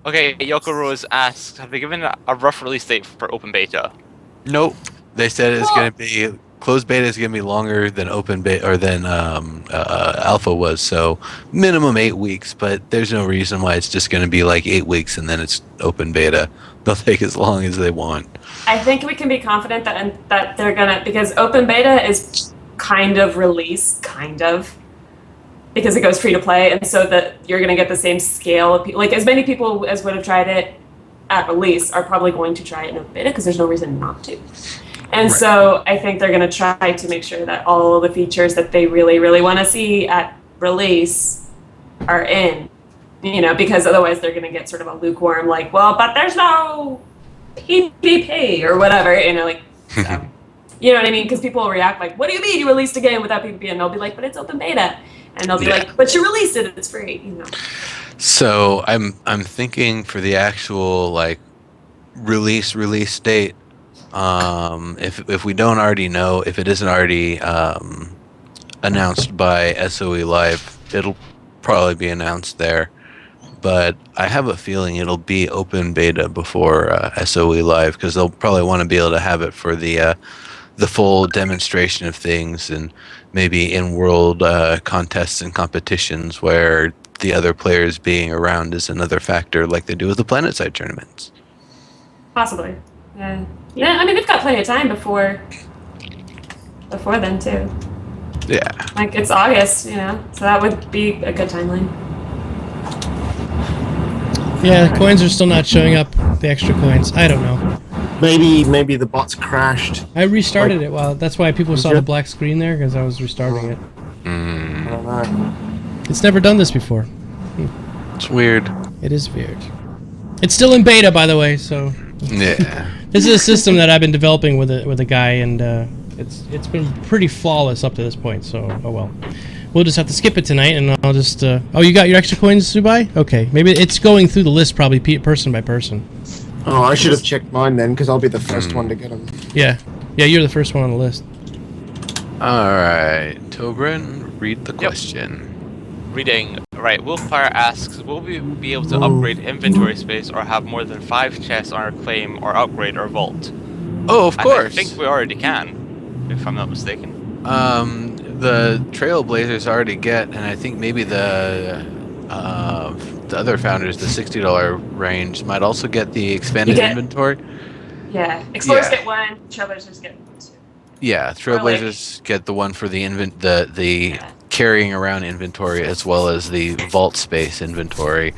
G: Okay, Yoko Rose asks, have they given a rough release date for open beta?
B: Nope. They said it's going to be... Closed beta is going to be longer than open beta, or than alpha was, so minimum 8 weeks, but there's no reason why it's just going to be like 8 weeks and then it's open beta. They'll take as long as they want.
D: I think we can be confident that they're gonna, because open beta is kind of release, because it goes free to play, and so that you're gonna get the same scale of people, like as many people as would have tried it at release are probably going to try it in open beta because there's no reason not to. And so I think they're going to try to make sure that all the features that they really, really want to see at release are in, because otherwise they're going to get sort of a lukewarm, like, well, but there's no PvP or whatever, so. You know what I mean? Because people will react like, what do you mean you released a game without PvP? And they'll be like, but it's open beta. And they'll be like, but you released it, it's free,
B: So I'm thinking for the actual like release date. If we don't already know, if it isn't already announced by SOE Live, it'll probably be announced there. But I have a feeling it'll be open beta before SOE Live, because they'll probably want to be able to have it for the full demonstration of things, and maybe in-world contests and competitions where the other players being around is another factor, like they do with the PlanetSide tournaments.
D: Possibly. Yeah. Yeah, I mean, they've got plenty of time before then, too.
B: Yeah.
D: Like, it's August, so that would be a good timeline.
A: Yeah, the coins are still not showing up, the extra coins. I don't know.
E: Maybe the bots crashed.
A: I restarted it. Well, that's why people saw the black screen there, because I was restarting it.
E: I don't know.
A: It's never done this before.
B: It's weird.
A: It is weird. It's still in beta, by the way, so...
B: Yeah.
A: This is a system that I've been developing with a guy, and it's been pretty flawless up to this point. So, oh well. We'll just have to skip it tonight, and I'll just. Oh, you got your extra coins, Subai? Okay, maybe it's going through the list, probably person by person.
E: Oh, I should have checked mine then, because I'll be the first one to get them.
A: Yeah, you're the first one on the list.
B: All right, Tobrin, read the question.
G: Reading. Right, Wolfire asks, will we be able to upgrade inventory space or have more than 5 chests on our claim or upgrade our vault?
B: Oh, of course.
G: I think we already can, if I'm not mistaken.
B: The Trailblazers already get, and I think maybe the other founders, the $60 range, might also get the expanded inventory.
D: Yeah, Explorers get one, Trailblazers get one too.
B: Yeah, Trailblazers get the one for the carrying around inventory, as well as the vault space inventory.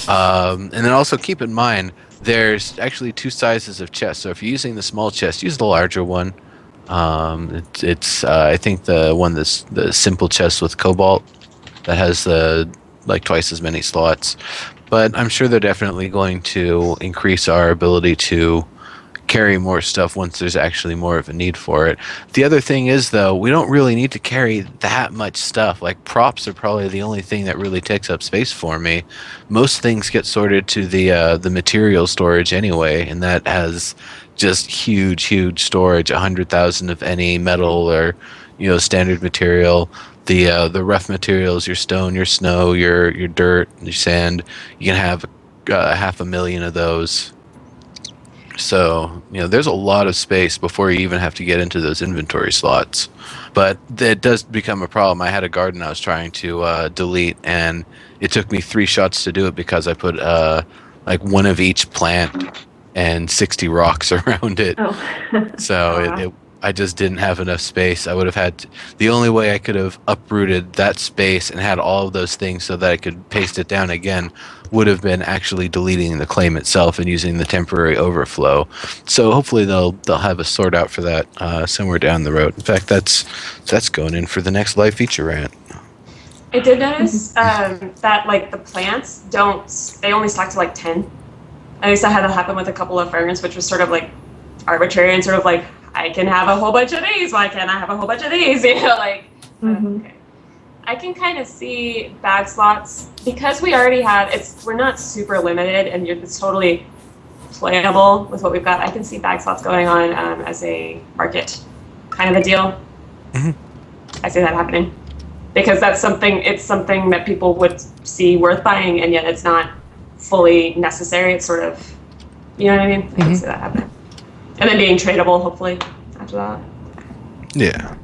B: And then also keep in mind, there's actually 2 sizes of chests. So if you're using the small chest, use the larger one. It's I think the simple chest with cobalt that has like twice as many slots. But I'm sure they're definitely going to increase our ability to carry more stuff once there's actually more of a need for it. The other thing is, though, we don't really need to carry that much stuff. Like, props are probably the only thing that really takes up space for me. Most things get sorted to the material storage anyway, and that has just huge storage, 100,000 of any metal or standard material. The rough materials, your stone, your snow, your dirt, your sand, you can have 500,000 of those. So, there's a lot of space before you even have to get into those inventory slots. But that does become a problem. I had a garden I was trying to delete, and it took me 3 shots to do it because I put like one of each plant and 60 rocks around it.
F: Oh.
B: So I just didn't have enough space. I would have had the only way I could have uprooted that space and had all of those things so that I could paste it down again would have been actually deleting the claim itself and using the temporary overflow. So hopefully they'll have a sort out for that somewhere down the road. In fact, that's going in for the next live feature rant.
D: I did notice that like the plants they only stack to like 10. At least I had that happen with a couple of ferns, which was sort of like arbitrary and sort of like, I can have a whole bunch of these, why can't I have a whole bunch of these? Okay. I can kind of see bag slots because we already have we're not super limited and it's totally playable with what we've got. I can see bag slots going on as a market kind of a deal. I see that happening because it's something that people would see worth buying, and yet it's not fully necessary. It's sort of, you know what I mean? I can see that happening. And then being tradable, hopefully, after that.
B: Yeah.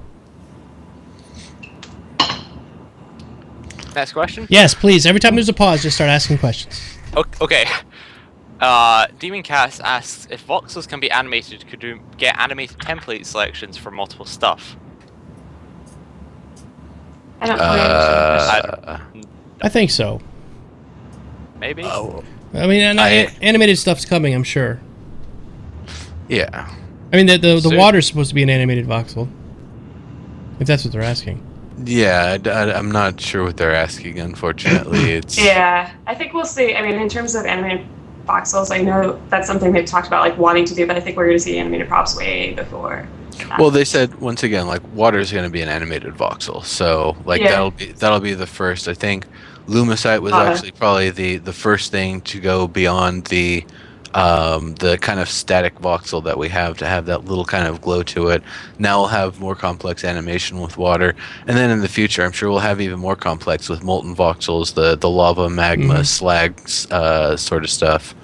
G: Next question?
A: Yes, please. Every time there's a pause, just start asking questions.
G: Okay. Demon Cast asks, if voxels can be animated, could you get animated template selections for multiple stuff?
D: I don't really understand.
A: I think so.
G: Maybe?
A: I mean, animated stuff's coming, I'm sure.
B: Yeah.
A: I mean, the water's supposed to be an animated voxel. If that's what they're asking.
B: Yeah, I'm not sure what they're asking, unfortunately. It's
D: Yeah, I think we'll see. I mean, in terms of animated voxels, I know that's something they've talked about, like, wanting to do, but I think we're going to see animated props way before that.
B: Well, they said, once again, like, water is going to be an animated voxel. So, like, that'll be the first. I think Lumicite was actually probably the first thing to go beyond the kind of static voxel that we have to have that little kind of glow to it. Now we'll have more complex animation with water, and then in the future, I'm sure we'll have even more complex with molten voxels, the lava, magma, slag sort of stuff.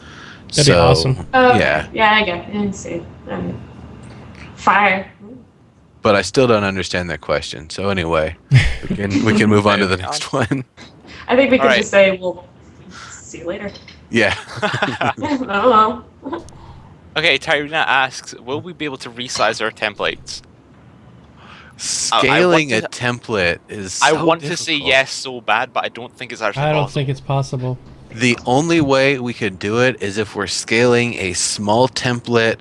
A: That'd be awesome.
B: Yeah.
D: Yeah, I get it. I see. Fire.
B: But I still don't understand that question. So anyway, we can move on to the next one.
D: I think we could just say, we'll see you later.
B: Yeah.
D: I don't know.
G: Okay, Tyrina asks, will we be able to resize our templates?
B: Scaling a template is so
G: I want
B: difficult.
G: to say yes so bad, but I don't think it's actually
A: I don't
G: possible.
A: think it's possible.
B: The only way we could do it is if we're scaling a small template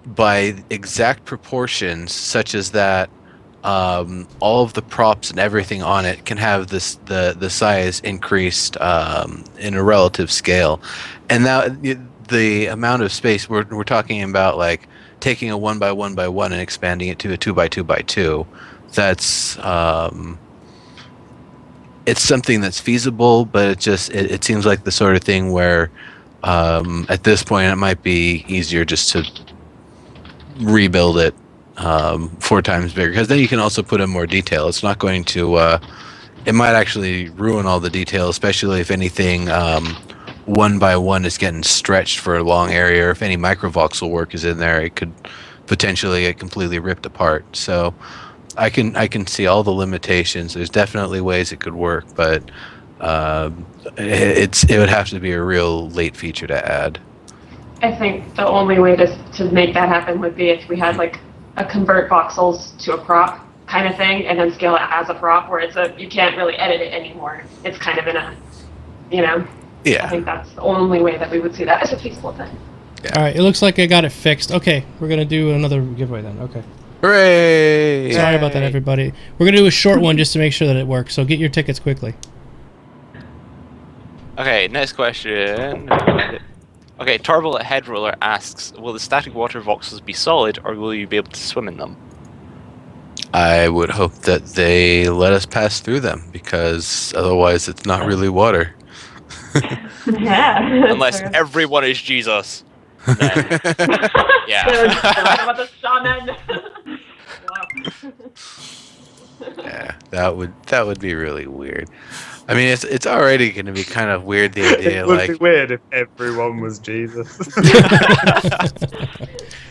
B: by exact proportions, such as that all of the props and everything on it can have the size increased in a relative scale. And now the amount of space we're talking about, like taking a 1x1x1 and expanding it to a 2x2x2. That's it's something that's feasible, but it seems like the sort of thing where at this point it might be easier just to rebuild it 4 times bigger, because then you can also put in more detail. It's not going to it might actually ruin all the detail, especially if anything 1x1 is getting stretched for a long area, or if any microvoxel work is in there, it could potentially get completely ripped apart. So I can see all the limitations. There's definitely ways it could work, but it would have to be a real late feature to add.
F: I think the only way to make that happen would be if we had like a convert voxels to a prop kind of thing, and then scale it as a prop, where you can't really edit it anymore. It's kind of in a,
B: Yeah.
F: I think that's the only way that we would see that as a feasible thing.
B: Yeah.
A: All right, it looks like I got it fixed. Okay, we're going to do another giveaway then. Okay.
B: Hooray!
A: Sorry about that,
G: Yay.
A: everybody. We're gonna do a short one just to make sure that it works. So get your tickets quickly.
G: Okay, next question. Okay, Turbulent Head Roller asks, will the static water voxels be solid, or will you be able to swim in them?
B: I would hope that they let us pass through them, because otherwise it's not really water.
F: Yeah.
G: Unless everyone is Jesus. Then, yeah.
F: About the shaman. Wow.
B: Yeah, that would be really weird. I mean, it's already going to be kind of weird, the idea,
C: It would
B: like
C: be weird if everyone was Jesus.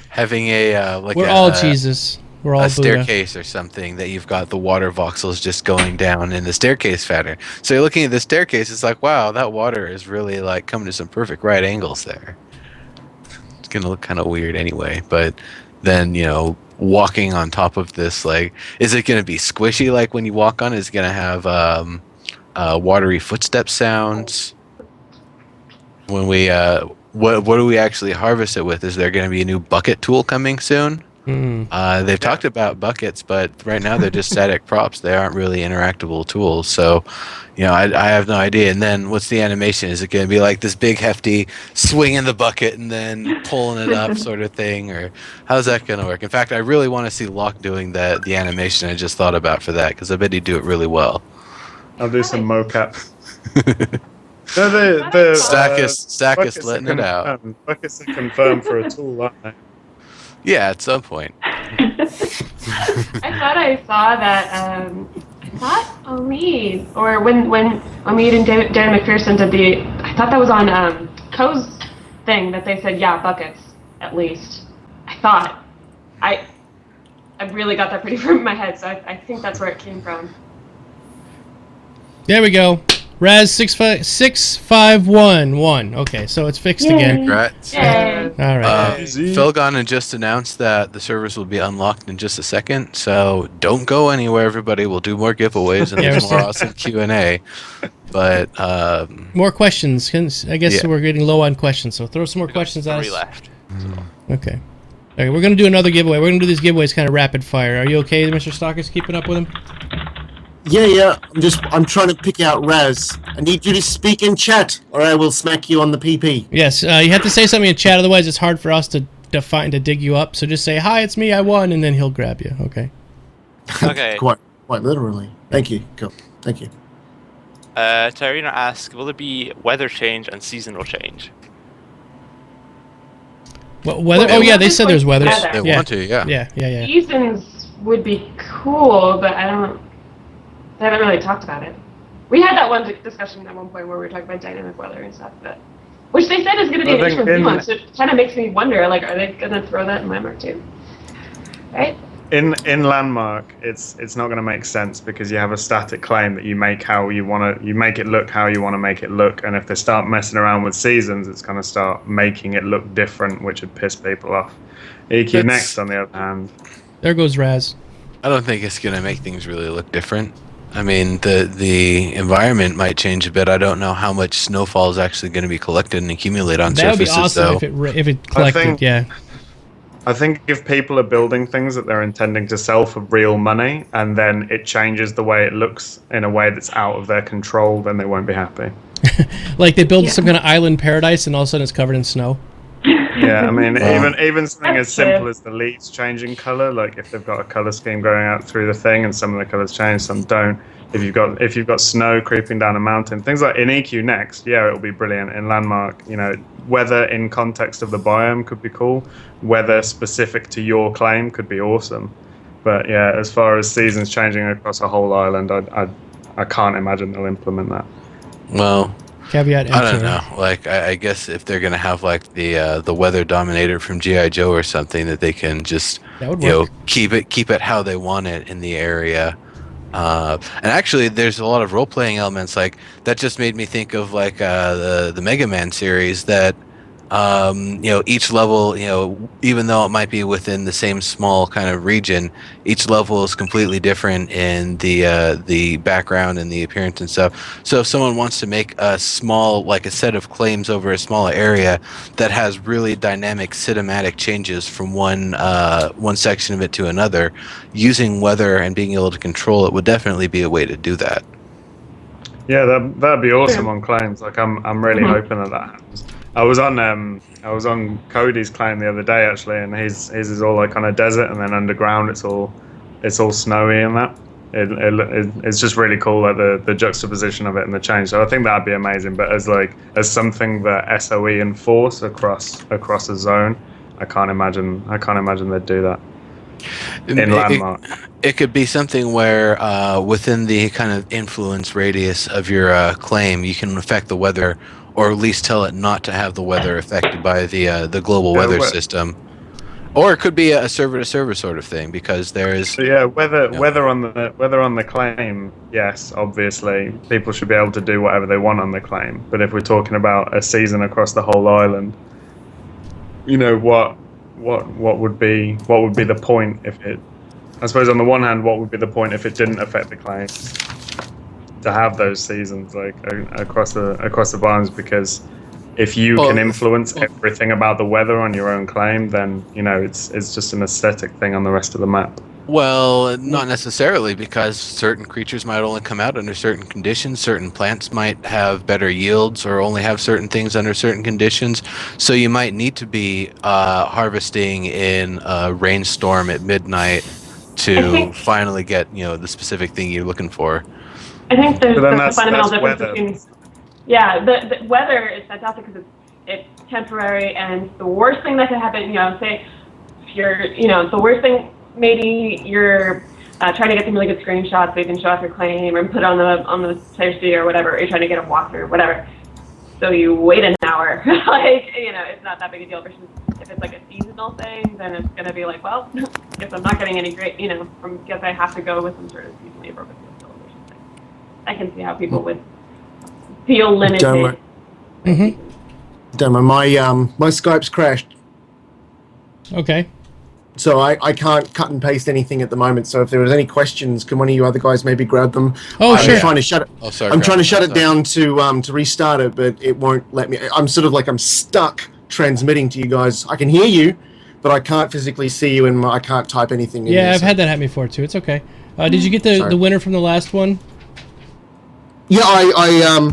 B: having a like
A: We're
B: a,
A: all Jesus. We're all
B: a
A: Buddha.
B: staircase or something that you've got the water voxels just going down in the staircase pattern. So you're looking at the staircase, it's like, wow, that water is really like coming to some perfect right angles there. It's gonna look kind of weird anyway, but then walking on top of this, like, is it gonna be squishy like when you walk on it? Is it gonna have watery footstep sounds? When we what do we actually harvest it with? Is there gonna be a new bucket tool coming soon? They've talked about buckets, but right now they're just static props. They aren't really interactable tools. So, I have no idea. And then what's the animation? Is it going to be like this big hefty swinging the bucket and then pulling it up sort of thing? Or how's that going to work? In fact, I really want to see Locke doing the animation I just thought about for that, because I bet he'd do it really well.
C: I'll do some mocap. No, the
B: Stackus
C: buckets
B: letting
C: are
B: it out.
C: confirmed. Buckets are confirmed for a tool, aren't they?
B: Yeah, at some point.
F: I thought I saw that. I thought Omid, or when Omid and Darren McPherson did I thought that was on Co's thing that they said, yeah, buckets at least. I thought. I really got that pretty firm in my head, so I think that's where it came from.
A: There we go. Raz 6511. Okay, so it's fixed again.
B: Right.
F: Yay.
A: All right.
B: Felgon just announced that the servers will be unlocked in just a second, so don't go anywhere, everybody. We'll do more giveaways and
A: Yeah,
B: there's
A: we're
B: more
A: still-
B: awesome Q&A. But
A: More questions. I guess
B: Yeah.
A: we're getting low on questions, so throw some more questions at
G: 3
A: us.
G: left.
A: Okay. Okay, we're going to do another giveaway. We're going to do these giveaways kind of rapid fire. Are you okay, Mr. Stockus, keeping up with them?
E: Yeah. I'm trying to pick out Raz. I need you to speak in chat, or I will smack you on the PP.
A: Yes, you have to say something in chat, otherwise it's hard for us to dig you up. So just say, hi, it's me, I won, and then he'll grab you, okay?
G: Okay.
E: quite literally. Thank you. Go. Thank you.
G: Tarina asks, will there be weather change and seasonal change?
A: Well, weather?
F: Well,
A: Oh, yeah,
F: it
A: they
F: was
A: said
F: like
A: there's weather.
F: weather.
B: they
A: Yeah.
B: want to, yeah.
A: Yeah.
F: Seasons would be cool, but they haven't really talked about it. We had that one discussion at one point where we were talking about dynamic weather and stuff, which they said is going to be
C: I
F: an
C: think
F: additional nuance. So it kind of makes me wonder, like, are they going to throw that in Landmark too? Right?
C: In Landmark, it's not going to make sense because you have a static claim that you make how you want to. You make it look how you want to make it look, and if they start messing around with seasons, it's going to start making it look different, which would piss people off. EQ
B: That's-
C: Next, on the other hand,
A: There goes Raz.
B: I don't think it's going to make things really look different. I mean, the environment might change a bit. I don't know how much snowfall is actually going to be collected and accumulate on
A: That would be
B: surfaces,
A: awesome
B: though.
A: if it collected,
C: think-
A: yeah.
C: I think if people are building things that they're intending to sell for real money, and then it changes the way it looks in a way that's out of their control, then they won't be happy.
A: Like they build some kind of island paradise and all of a sudden it's covered in snow.
C: Yeah, I mean,
B: Wow.
C: even something as
F: That's
C: simple
F: fair.
C: as the leaves changing color, like if they've got a color scheme going out through the thing, and some of the colors change, some don't. If you've got snow creeping down a mountain, things like in EQ Next, yeah, it'll be brilliant. In Landmark, weather in context of the biome could be cool. Weather specific to your claim could be awesome. But yeah, as far as seasons changing across a whole island, I can't imagine they'll implement that.
B: Well,
A: Caveat
B: I don't
A: emptor.
B: know. Like, I guess if they're going to have, like, the weather dominator from G.I. Joe or something, that they can just,
A: That would work.
B: keep it how they want it in the area. And actually, there's a lot of role-playing elements. Like, that just made me think of, like, the Mega Man series that each level, even though it might be within the same small kind of region, each level is completely different in the background and the appearance and stuff. So if someone wants to make a small, like a set of claims over a smaller area that has really dynamic cinematic changes from one section of it to another, using weather and being able to control it would definitely be a way to do that.
C: Yeah, that'd be awesome on claims. Like I'm really hoping that happens. I was on Cody's claim the other day actually, and his is all like on a desert, and then underground it's all snowy and that. It's just really cool, like the juxtaposition of it and the change. So I think that'd be amazing. But as something that SOE enforce across a zone, I can't imagine they'd do that. In Landmark,
B: it could be something where within the kind of influence radius of your claim, you can affect the weather, or at least tell it not to have the weather affected by the global weather system. Or it could be a server-to-server sort of thing, because there is.
C: So yeah, weather on the claim. Yes, obviously, people should be able to do whatever they want on the claim. But if we're talking about a season across the whole island, what would be the point if it? I suppose on the one hand, what would be the point if it didn't affect the claims to have those seasons like across the biomes? Because if you can influence everything about the weather on your own claim, then it's just an aesthetic thing on the rest of the map.
B: Well, not necessarily, because certain creatures might only come out under certain conditions. Certain plants might have better yields or only have certain things under certain conditions. So you might need to be harvesting in a rainstorm at midnight to finally get the specific thing you're looking for.
F: I think there's
C: a
F: fundamental difference between. Yeah, the weather is fantastic because it's temporary, and the worst thing that could happen, say if you're, the worst thing. Maybe you're trying to get some really good screenshots so you can show off your claim or put on the player studio or whatever. Or you're trying to get a walkthrough, whatever. So you wait an hour. It's not that big a deal. Versus if it's like a seasonal thing, then it's gonna be like, well, guess I'm not getting any great, guess I have to go with some sort of seasonally appropriate build or something. I can see how people would feel limited.
E: Demo, my Skype's crashed.
A: Okay.
E: So I can't cut and paste anything at the moment. So if there was any questions, can one of you other guys maybe grab them?
A: Oh,
E: I'm
A: sure.
E: trying to shut it.
B: Oh, sorry,
E: I'm trying to shut it down to restart it, but it won't let me. I'm stuck transmitting to you guys. I can hear you, but I can't physically see you, and I can't type anything.
A: Yeah, I've had that happen before too. It's okay. Did you get the winner from the last one?
E: Yeah, I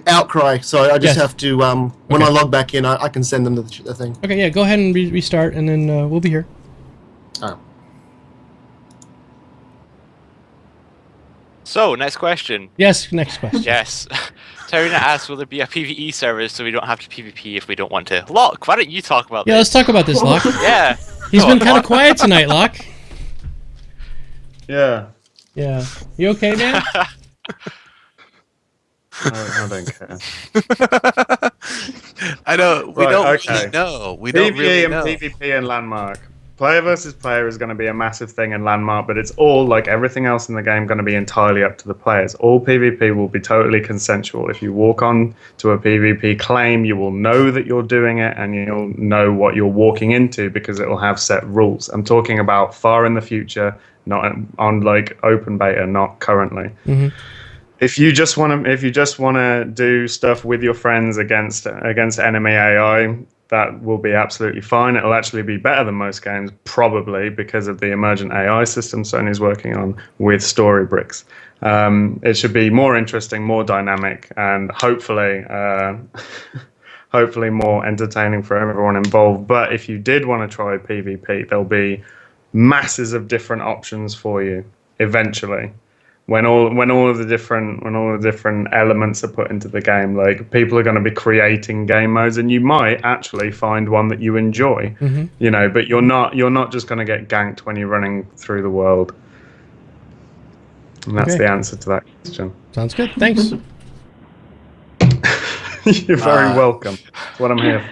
E: Outcry. So I just have to when I log back in, I can send them the thing.
A: Okay, yeah. Go ahead and restart, and then we'll be here.
E: Oh.
G: So, next question.
A: Yes, next question.
G: Yes. Tarina asks, will there be a PvE server so we don't have to PvP if we don't want to? Locke, why don't you talk about this?
A: Yeah, let's talk about this, Locke.
G: Yeah.
A: He's been kind of quiet tonight, Locke.
C: Yeah.
A: Yeah. You okay, man?
C: I don't care.
B: I don't. We don't really know. We don't really know.
C: PvP and Landmark. Player versus player is going to be a massive thing in Landmark, but it's all, like everything else in the game, going to be entirely up to the players. All PvP will be totally consensual. If you walk on to a PvP claim, you will know that you're doing it, and you'll know what you're walking into because it will have set rules. I'm talking about far in the future, not on like open beta, not currently.
A: Mm-hmm.
C: If you just want to do stuff with your friends against enemy AI, that will be absolutely fine. It'll actually be better than most games, probably because of the emergent AI system Sony's working on with story bricks. It should be more interesting, more dynamic, and hopefully more entertaining for everyone involved. But if you did want to try PvP, there'll be masses of different options for you eventually. When all of the different elements are put into the game, like people are going to be creating game modes, and you might actually find one that you enjoy, but you're not just going to get ganked when you're running through the world. And that's the answer to that question.
A: Sounds good. Thanks.
C: You're very welcome. That's what I'm here for.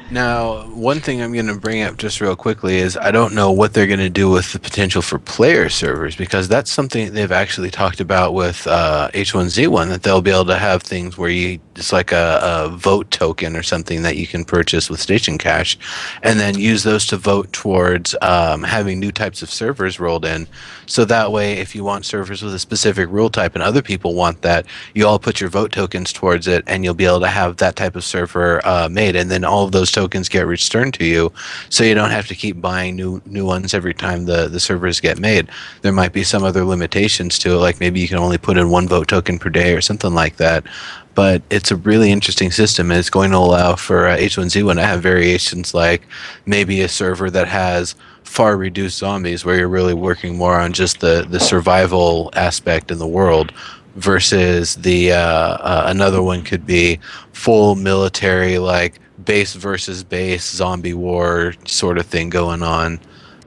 B: Now, one thing I'm going to bring up just real quickly is I don't know what they're going to do with the potential for player servers, because that's something they've actually talked about with H1Z1, that they'll be able to have things where you it's like a vote token or something that you can purchase with Station Cash, and then use those to vote towards having new types of servers rolled in. So that way, if you want servers with a specific rule type and other people want that, you all put your vote tokens towards it, and you'll be able to have that type of server made, and then all of those tokens get returned to you, so you don't have to keep buying new ones every time the servers get made. There might be some other limitations to it, like maybe you can only put in one vote token per day or something like that. But it's a really interesting system, and it's going to allow for H1Z1 to have variations, like maybe a server that has far reduced zombies, where you're really working more on just the survival aspect in the world, versus the another one could be full military, like base versus base zombie war sort of thing going on.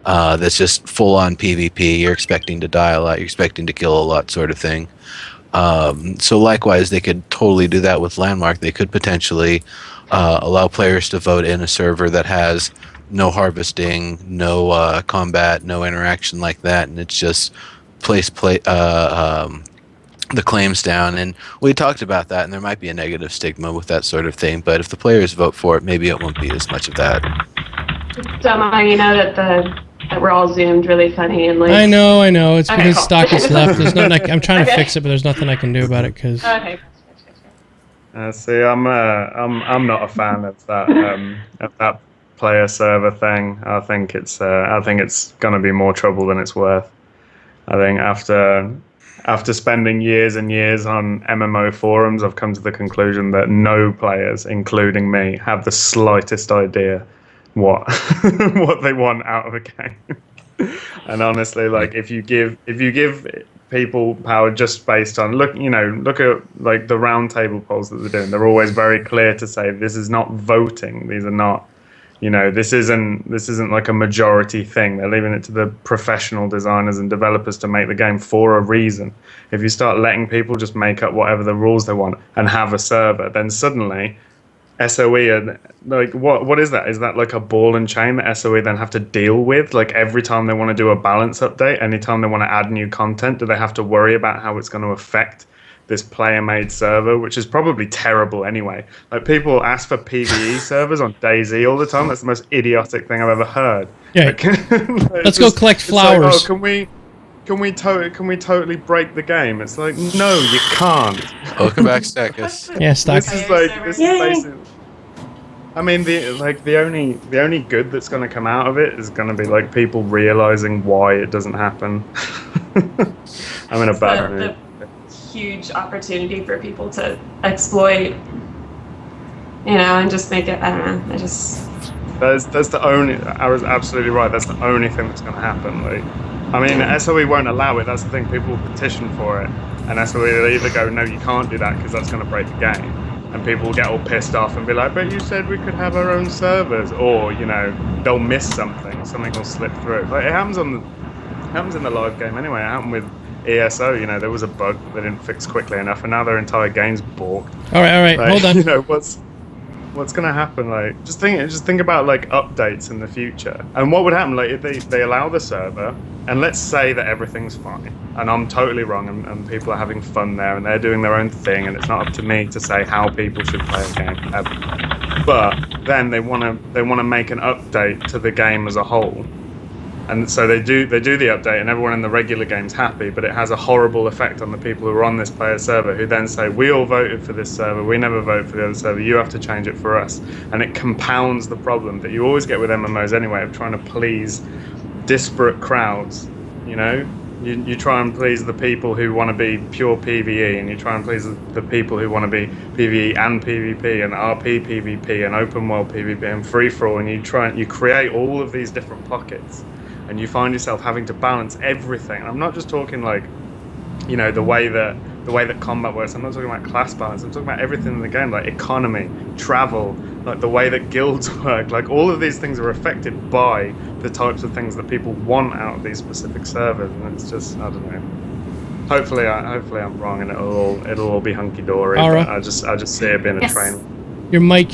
B: That's just full on PvP. You're expecting to die a lot. You're expecting to kill a lot, sort of thing. So likewise, they could totally do that with Landmark. They could potentially allow players to vote in a server that has no harvesting, no combat, no interaction like that, and it's just the claims down. And we talked about that, and there might be a negative stigma with that sort of thing, but if the players vote for it, maybe it won't be as much of that.
F: Domo, you know that we're all zoomed really funny and like.
A: I know. It's
F: Okay,
A: because
F: cool.
A: stock is left. There's nothing. I'm trying to
F: Okay.
A: fix it, but there's nothing I can do about it because.
F: Okay.
C: See, I'm not a fan of that player server thing. I think it's gonna be more trouble than it's worth. I think after spending years and years on MMO forums, I've come to the conclusion that no players, including me, have the slightest idea what what they want out of a game. And honestly, like if you give people power just based on look at like the round table polls that they're doing, they're always very clear to say this is not voting. These are not, this isn't like a majority thing. They're leaving it to the professional designers and developers to make the game for a reason. If you start letting people just make up whatever the rules they want and have a server, then suddenly SOE and like what is that? Is that like a ball and chain that SOE then have to deal with? Like every time they want to do a balance update, anytime they want to add new content, do they have to worry about how it's going to affect this player-made server, which is probably terrible anyway? Like people ask for PvE servers on DayZ all the time. That's the most idiotic thing I've ever heard.
A: Yeah.
C: Like,
A: Let's go collect flowers.
C: It's like, oh, can we totally break the game? It's like, no, you can't.
B: Welcome back, Stackus.
A: Yeah, stock.
C: This is basically. I mean, the only good that's going to come out of it is going to be like people realizing why it doesn't happen. I'm in a bad mood.
D: The huge opportunity for people to exploit, and just make it. I don't know.
C: That's the only. I was absolutely right. That's the only thing that's going to happen. Like, I mean, SOE won't allow it. That's the thing. People will petition for it, and SOE will either go, no, you can't do that because that's going to break the game, and people will get all pissed off and be like, but you said we could have our own servers, or they'll miss something will slip through. Like it happens in the live game anyway. It happened with ESO. There was a bug they didn't fix quickly enough, and now their entire game's borked.
A: All right,
C: Like,
A: hold on.
C: What's gonna happen? Like, just think about like updates in the future, and what would happen like if they allow the server, and let's say that everything's fine, and I'm totally wrong, and people are having fun there, and they're doing their own thing, and it's not up to me to say how people should play a game. But then they wanna make an update to the game as a whole, and so they do the update, and everyone in the regular game's happy, but it has a horrible effect on the people who are on this player server, who then say, we all voted for this server, we never vote for the other server, you have to change it for us. And it compounds the problem that you always get with MMOs anyway, of trying to please disparate crowds. You try and please the people who want to be pure PvE, and you try and please the people who want to be PvE and PvP and RP PvP and open world PvP and free for all, and you create all of these different pockets. And you find yourself having to balance everything. And I'm not just talking like, the way that combat works. I'm not talking about class balance. I'm talking about everything in the game, like economy, travel, like the way that guilds work. Like all of these things are affected by the types of things that people want out of these specific servers. And it's just, I don't know. Hopefully I'm wrong, and it'll all be hunky dory.
A: Alright.
C: I just see it being a train.
A: Your mic.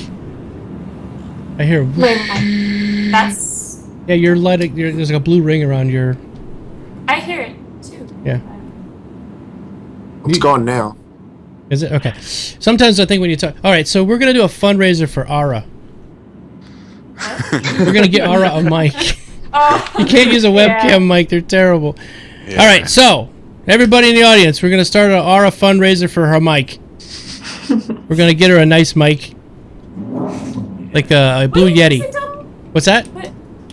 A: I hear.
D: That's.
A: Yeah, you're lighting. There's like a blue ring around your.
D: I hear it too.
A: Yeah.
E: It's gone now.
A: Is it? Okay. Sometimes I think when you talk... All right, so we're going to do a fundraiser for Ara. We're going to get Ara a mic.
D: Oh,
A: You can't use a webcam mic. They're terrible.
B: Yeah.
A: All right, so everybody in the audience, we're going to start an Ara fundraiser for her mic. We're going to get her a nice mic. Like a Blue
D: Wait,
A: Yeti.
D: listen, Tom,
A: What's that?
D: but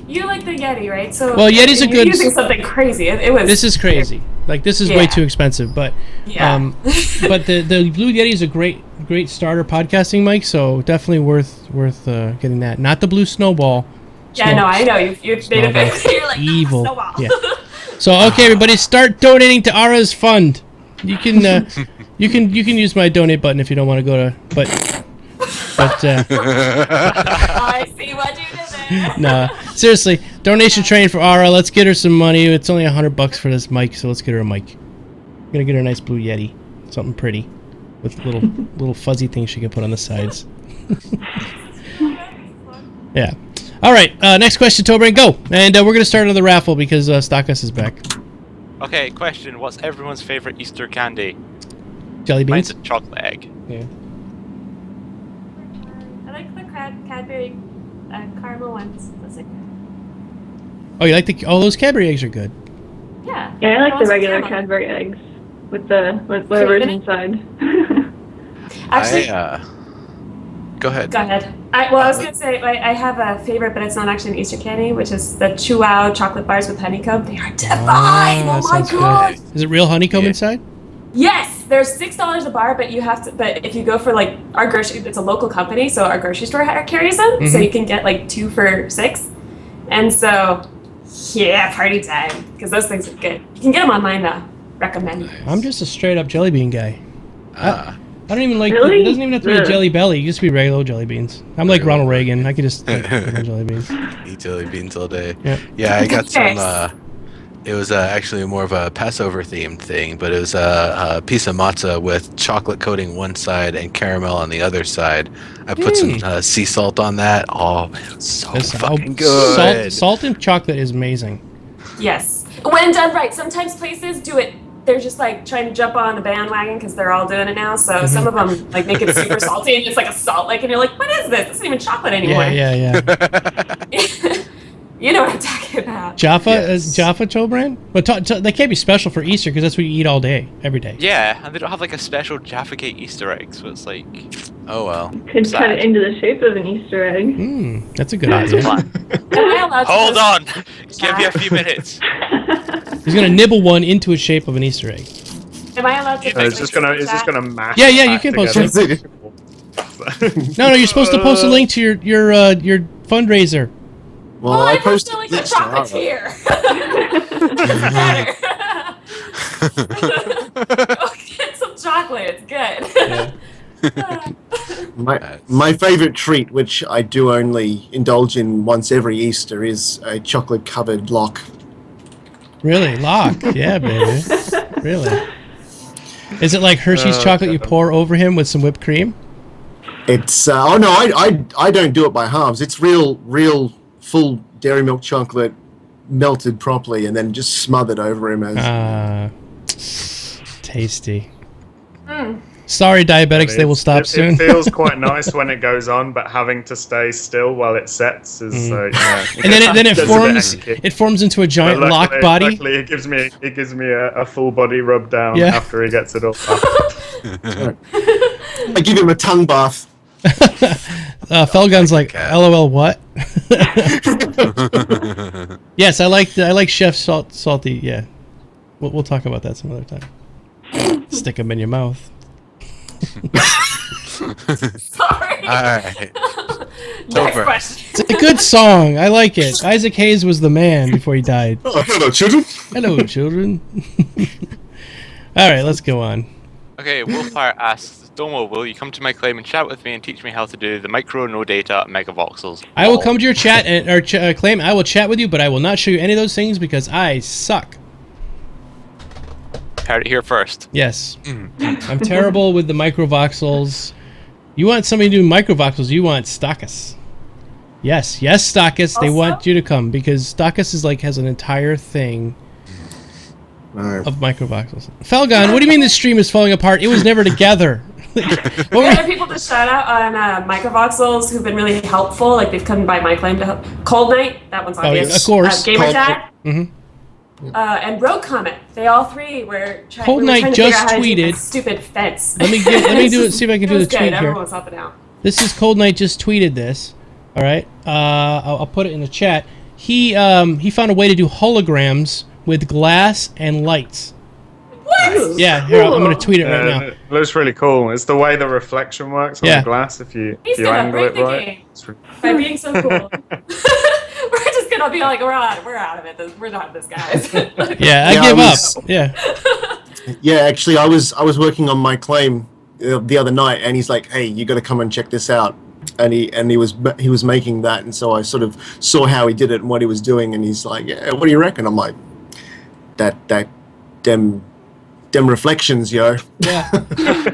D: you like the Yeti, right? So
A: Well, Yeti's a
D: you're
A: good-
D: using something crazy. It was.
A: This is crazy. Like, this is way
D: Yeah.
A: too expensive, but...
D: Yeah.
A: But the Blue Yeti is a great starter podcasting mic, so definitely worth getting that. Not the Blue Snowball.
D: Yeah, no, I know. You've made a big.
A: Snowball.
D: You're like
A: Evil.
D: Snowball.
A: Yeah. So okay, everybody, start donating to Ara's fund. You can you can use my donate button if you don't want to go to, but
D: I see what you did there.
A: nah, seriously, donation train for Ara. Let's get her some money. It's only $100 for this mic, so let's get her a mic. I'm gonna get her a nice Blue Yeti, something pretty, with little fuzzy things she can put on the sides. Yeah. All right. Next question, Tobrain, go. And we're gonna start another raffle because Stockus is back.
G: Okay, question. What's everyone's favorite Easter candy?
A: Jelly
G: Mine's
A: beans.
G: a chocolate egg.
A: Yeah.
D: I like the Cadbury caramel ones. Those are good.
A: Oh, you like those Cadbury eggs are good.
D: Yeah.
F: Yeah, I like the
D: Also
F: regular
D: caramel.
F: Cadbury eggs with whatever's
D: Cream in it?
F: inside.
D: Actually,
B: Go ahead.
D: go ahead. I was gonna say I have a favorite, but it's not actually an Easter candy, which is the Chew-Wow chocolate bars with honeycomb. They are divine.
A: that
D: Oh my
A: sounds
D: god.
A: good. Is it real honeycomb
B: Yeah.
A: inside?
D: Yes, they're $6 a bar, but you have to. But if you go for like our grocery, it's a local company, so our grocery store carries them, so
A: Mhm.
D: you can get like 2 for $6. And so, yeah, party time because those things are good. You can get them online though. Recommend.
A: I'm just a straight up jelly bean guy. I don't even like.
F: Really?
A: It doesn't even have to be a
F: Ugh.
A: Jelly Belly. You just be regular jelly beans. I'm like Ronald Reagan. I could just like regular jelly beans.
B: Eat jelly beans all day.
A: Yeah.
B: Yeah, I got some.
D: Yes.
B: It was actually more of a Passover themed thing, but it was a piece of matzah with chocolate coating one side and caramel on the other side. I put some sea salt on that. Oh man, it was so fucking good.
A: Salt and chocolate is amazing.
D: Yes, when done right. Sometimes places do it. They're just like trying to jump on the bandwagon because they're all doing it now. So some of them like make it super salty and it's like a salt lake, and you're like, what is this? This isn't even chocolate anymore.
A: Yeah.
D: You know what I'm talking about.
A: Jaffa
B: Yes.
A: is Jaffa Chobran? But they can't be special for Easter because that's what you eat all day, every day.
G: Yeah, and they don't have like a special Jaffa Cake Easter egg, so it's like
B: Oh well.
F: Could cut
G: Sad.
F: it into the shape of an Easter egg.
A: That's a good
G: that's the
A: idea.
G: plan.
D: Am I allowed to
G: Hold
D: just-
G: on, give me a few minutes.
A: He's gonna nibble one into a shape of an Easter egg.
D: Am I allowed to?
C: It's just gonna mash.
A: Yeah,
C: it
A: you
C: back
A: can post
C: together.
E: it.
A: No, you're supposed to post a link to your fundraiser.
E: Well,
D: Well,
E: I
D: I
E: posted
D: like a
E: this to Ara.
D: chocolatier. It's better. Go get some chocolate. It's good.
E: My favorite treat, which I do only indulge in once every Easter, is a chocolate-covered lock.
A: Really, lock? Yeah, baby. Really? Is it like Hershey's chocolate you pour over him with some whipped cream?
E: It's oh no, I don't do it by halves. It's real full dairy milk chocolate melted properly and then just smothered over him as.
A: Tasty. Sorry, diabetics, they will stop soon.
C: It feels quite nice when it goes on, but having to stay still while it sets is yeah.
A: And then it
C: Gets a bit
A: forms.
C: anky.
A: It forms into a giant
C: But
A: lock body.
C: Luckily, it gives me a full body rub down
A: Yeah.
C: after he gets it all.
E: I give him a tongue bath.
A: Felgun's like, LOL, what? Yes, I like Chef Salty. Yeah, we'll talk about that some other time. Stick them in your mouth.
D: Sorry.
B: Alright.
D: Next
B: Topher.
D: question.
A: It's a good song. I like it. Isaac Hayes was the man before he died.
E: Oh, hello, children.
A: Hello, children. All right, let's go on.
G: Okay, Wolfire asks, Domo, will you come to my claim and chat with me and teach me how to do the micro no data megavoxels?
A: I will come to your chat or claim. I will chat with you, but I will not show you any of those things because I suck.
G: Heard it here first.
A: Yes, I'm terrible with the microvoxels. You want somebody to do microvoxels? You want Stockus? Yes, Stockus. They
D: Also?
A: want you to come because Stockus is like has an entire thing
E: No.
A: of microvoxels. Felgon, what do you mean this stream is falling apart? It was never together. What were
D: Other people to shout out on microvoxels who've been really helpful. Like they've come by my claim to help. Cold Knight, that one's obvious.
A: yeah, of course.
D: Gamertag.
A: Mhm.
D: And Rogue Comet. They all three were
A: Cold Knight
D: trying to
A: just
D: figure out how to do
A: tweeted-
D: this stupid fence.
A: Let me do it. See if I can do the
D: It was good.
A: tweet here.
D: Everyone was helping out.
A: This is Cold Knight just tweeted this. All right, I'll put it in the chat. He found a way to do holograms with glass and lights.
D: What?
A: Yeah, here I'm gonna tweet it right now.
C: It looks really cool. It's the way the reflection works on
A: Yeah.
C: the glass if you
D: He's
C: you
D: gonna
C: angle
D: break
C: it
D: the
C: right.
D: game
C: It's really-
D: by being so cool. We're just gonna be like, we're out of it. We're not this, guys.
A: Yeah, I
E: Yeah,
A: give
E: I
A: up.
E: was-
A: Yeah.
E: Yeah, actually, I was working on my claim the other night, and he's like, "Hey, you got to come and check this out." And he was making that, and so I sort of saw how he did it and what he was doing, and he's like, "Yeah, what do you reckon?" I'm like, "That dem reflections, yo."
A: Yeah.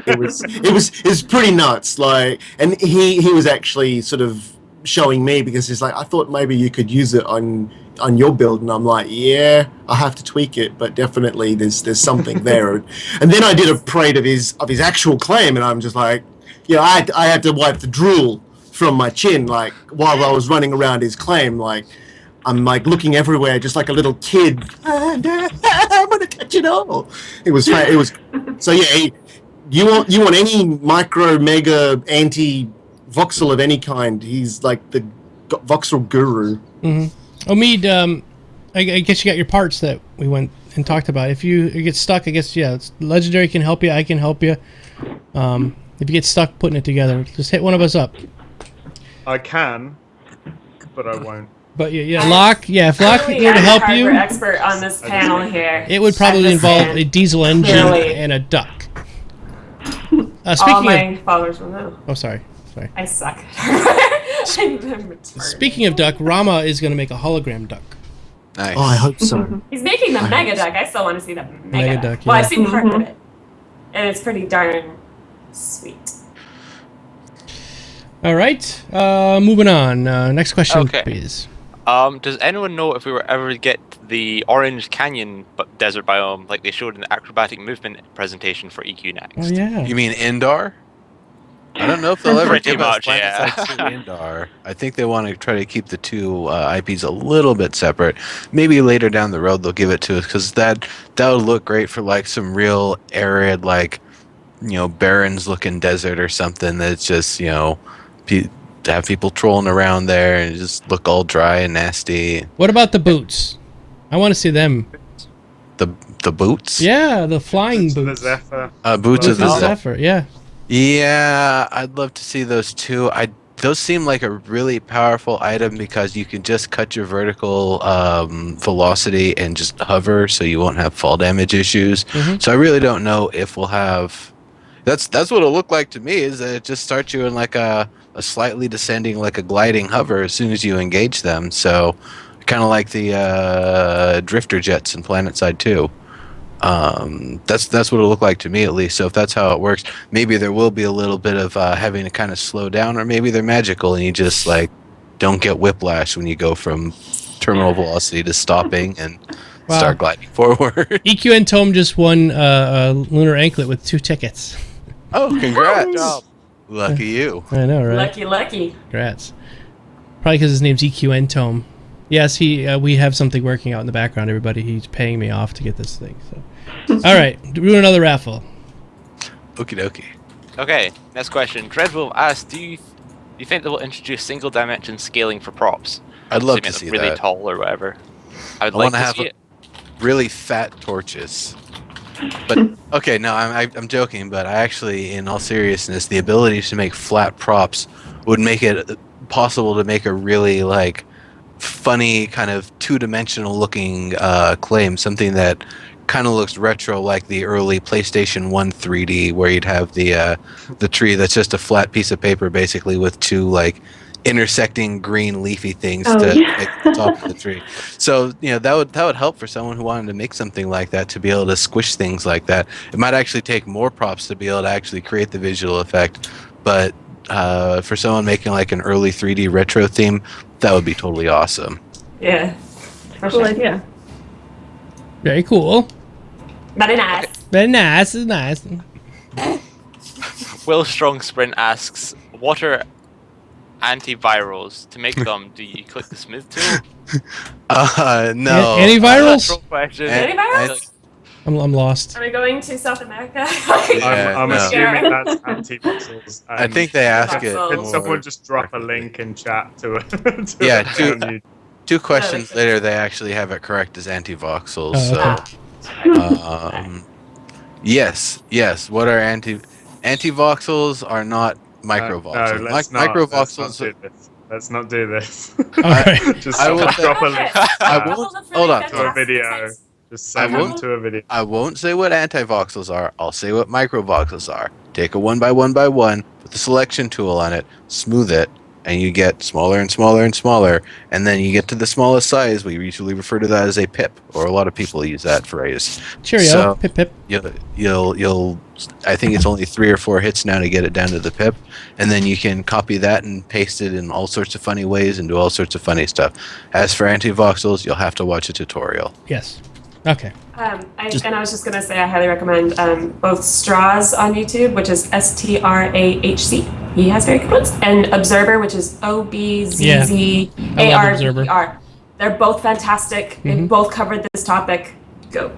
E: it was pretty nuts. Like, and he was actually sort of showing me because he's like, I thought maybe you could use it on your build, and I'm like, yeah, I have to tweak it, but definitely there's something there. And then I did a parade of his actual claim, and I'm just like, you know, I had to wipe the drool from my chin, like while I was running around his claim, like I'm like looking everywhere, just like a little kid. I'm gonna catch it all. It was so yeah. You want any micro mega anti voxel of any kind? He's like the voxel guru.
A: Mm-hmm. Omid, I guess you got your parts that we went and talked about. If you get stuck, I guess Legendary can help you. I can help you. If you get stuck putting it together, just hit one of us up.
C: I can, but I won't.
A: But Locke, if Locke
D: Really,
A: were to
D: I'm
A: help
D: the hardware
A: you,
D: expert on this panel here.
A: it would probably
D: I'm
A: involve
D: saying.
A: a diesel engine
D: Clearly.
A: and a duck.
D: All
A: Speaking
D: my followers will know.
A: oh, sorry.
D: I suck. I'm retarded.
A: Speaking of duck, Rama is going to make a hologram duck.
B: Nice.
E: Oh, I hope so.
D: He's making the Mega Duck. I still want to see the Mega
A: Duck,
D: Duck. Well,
A: yeah.
D: I've seen part of it, and it's pretty darn sweet.
A: All right, moving on. Next question,
G: Okay.
A: please.
G: Does anyone know if we were ever to get the Orange Canyon desert biome like they showed in the acrobatic movement presentation for EQ next?
A: Oh yeah.
B: You mean Indar? I don't know if they'll ever
G: Pretty
B: give us
G: much, yeah.
B: Planetside 2 Indar. I think they want to try to keep the two IPs a little bit separate. Maybe later down the road they'll give it to us because that would look great for like some real arid, like barrens looking desert or something that's just to have people trolling around there and just look all dry and nasty.
A: What about the boots? I want to see them.
B: The boots?
A: Yeah, the flying
C: To the
A: boots.
C: Zephyr.
B: Boots of the
A: Boots of
B: Zephyr.
A: Zephyr, yeah.
B: Yeah, I'd love to see those too. Those seem like a really powerful item because you can just cut your vertical velocity and just hover, so you won't have fall damage issues.
A: Mhm.
B: So I really don't know if we'll have. That's what it'll look like to me. Is that it just starts you in like a slightly descending, like a gliding hover as soon as you engage them. So kind of like the drifter jets in PlanetSide 2. That's what it'll look like to me, at least. So if that's how it works, maybe there will be a little bit of having to kind of slow down, or maybe they're magical and you just like don't get whiplash when you go from terminal velocity to stopping and
A: Wow.
B: start gliding forward.
A: EQN Tome just won a lunar anklet with 2 tickets.
B: Oh, congrats!
G: Good job.
B: Lucky you.
A: I know, right?
D: Lucky.
A: Congrats. Probably because his name's EQN Tome. Yes, we have something working out in the background, everybody. He's paying me off to get this thing. So, all right, do another raffle.
B: Okie dokie.
G: Okay, next question. Dreadwolf asks, do you think they will introduce single dimension scaling for props?
B: I'd love
G: Assuming
B: to see
G: they're really
B: that.
G: tall or whatever. I would
B: I
G: like
B: wanna
G: to
B: have
G: see
B: a-
G: it.
B: Really fat torches. But okay, no, I'm joking. But I actually, in all seriousness, the ability to make flat props would make it possible to make a really like funny kind of two-dimensional looking claim, something that kind of looks retro, like the early PlayStation 1 3D, where you'd have the tree that's just a flat piece of paper, basically with two like intersecting green leafy things to make the top of the tree. So that would help for someone who wanted to make something like that, to be able to squish things like that. It might actually take more props to be able to actually create the visual effect, but for someone making like an early 3D retro theme, that would be totally awesome.
D: Yeah. For
F: Cool
D: sure.
F: idea.
A: Very cool.
D: Very nice.
A: Very nice. It's nice.
G: Will Strong Sprint asks, what are antivirals? To make them, do you click the smooth tool?
B: No.
A: Antivirals?
G: Troll question.
D: Antivirals?
A: I'm lost.
D: Are we going to South America?
B: Yeah,
C: I'm
B: no.
C: assuming that's anti-voxels.
B: I think they ask it.
D: Voxels.
C: Can
B: more
C: someone just drop a
B: correctly.
C: link in chat to it?
B: Yeah,
C: to
B: two questions later, they actually have it correct as anti-voxels.
A: Oh,
B: Yes. What are anti-voxels? Are not microvoxels.
C: No, let's
B: Microvoxels.
C: Let's not do this.
A: Alright.
C: Just
B: I will
C: drop a link
B: I won't. Hold on.
C: to a video. Just send
B: I
C: them
B: won't-
C: to a video.
B: I won't say what anti-voxels are. I'll say what microvoxels are. Take a 1x1x1, put the selection tool on it, smooth it, and you get smaller and smaller and smaller. And then you get to the smallest size. We usually refer to that as a pip, or a lot of people use that phrase.
A: Cheerio.
B: So,
A: Pip pip.
B: You'll. I think it's only 3 or 4 hits now to get it down to the pip, and then you can copy that and paste it in all sorts of funny ways and do all sorts of funny stuff. As for anti-voxels, you'll have to watch a tutorial.
A: Yes. Okay.
D: I was just gonna say I highly recommend both Straws on YouTube, which is STRAHC. He has very good ones, and Observer, which is OBZZARVER. They're both fantastic. They both covered this topic. Go.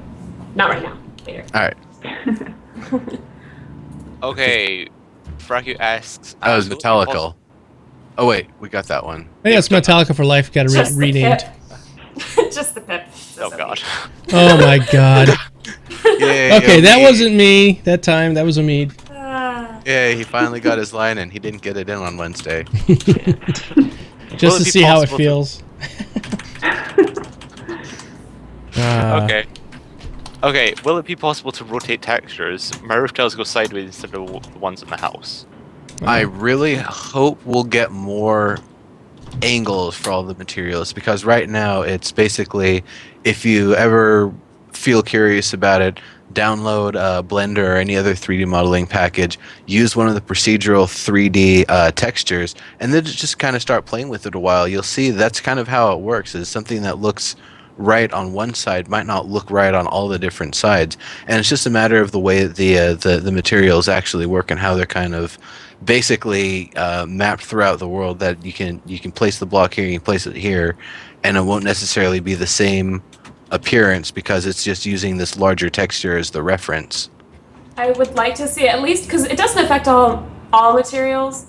D: Not right now. Later.
B: All right.
G: Okay. Fraku asks.
B: That was Metallica. Oh wait, we got that one.
A: I think it's Metallica for life. Got
D: Just the
A: renamed.
D: pip. Just the pip.
G: Oh god.
A: Oh my god.
B: Yeah.
A: Okay, that wasn't me that time. That was Omid.
B: Yeah, he finally got his line and he didn't get it in on Wednesday.
A: Just to
G: be
A: see how it
G: possible
A: feels.
G: Okay, will it be possible to rotate textures? My roof tiles go sideways instead of the ones in the house.
B: I really hope we'll get more angles for all the materials, because right now it's basically, if you ever feel curious about it, download Blender or any other 3D modeling package, use one of the procedural 3D textures, and then just kind of start playing with it a while. You'll see that's kind of how it works, is something that looks right on one side might not look right on all the different sides, and it's just a matter of the way the materials actually work and how they're kind of basically mapped throughout the world, that you can place the block here, you can place it here, and it won't necessarily be the same appearance because it's just using this larger texture as the reference.
D: I would like to see at least, because it doesn't affect all materials,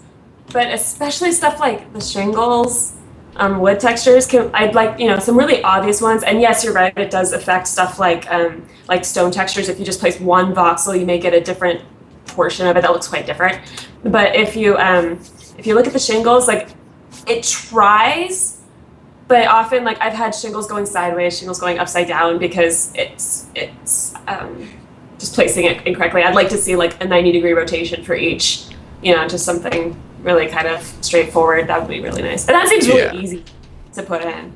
D: but especially stuff like the shingles, wood textures. I'd like some really obvious ones. And yes, you're right, it does affect stuff like stone textures. If you just place one voxel, you may get a different portion of it that looks quite different. But if you look at the shingles, like, it tries, but often, like, I've had shingles going sideways, shingles going upside down, because it's just placing it incorrectly. I'd like to see like a 90-degree rotation for each, just something really kind of straightforward. That would be really nice. And that seems really easy to put in.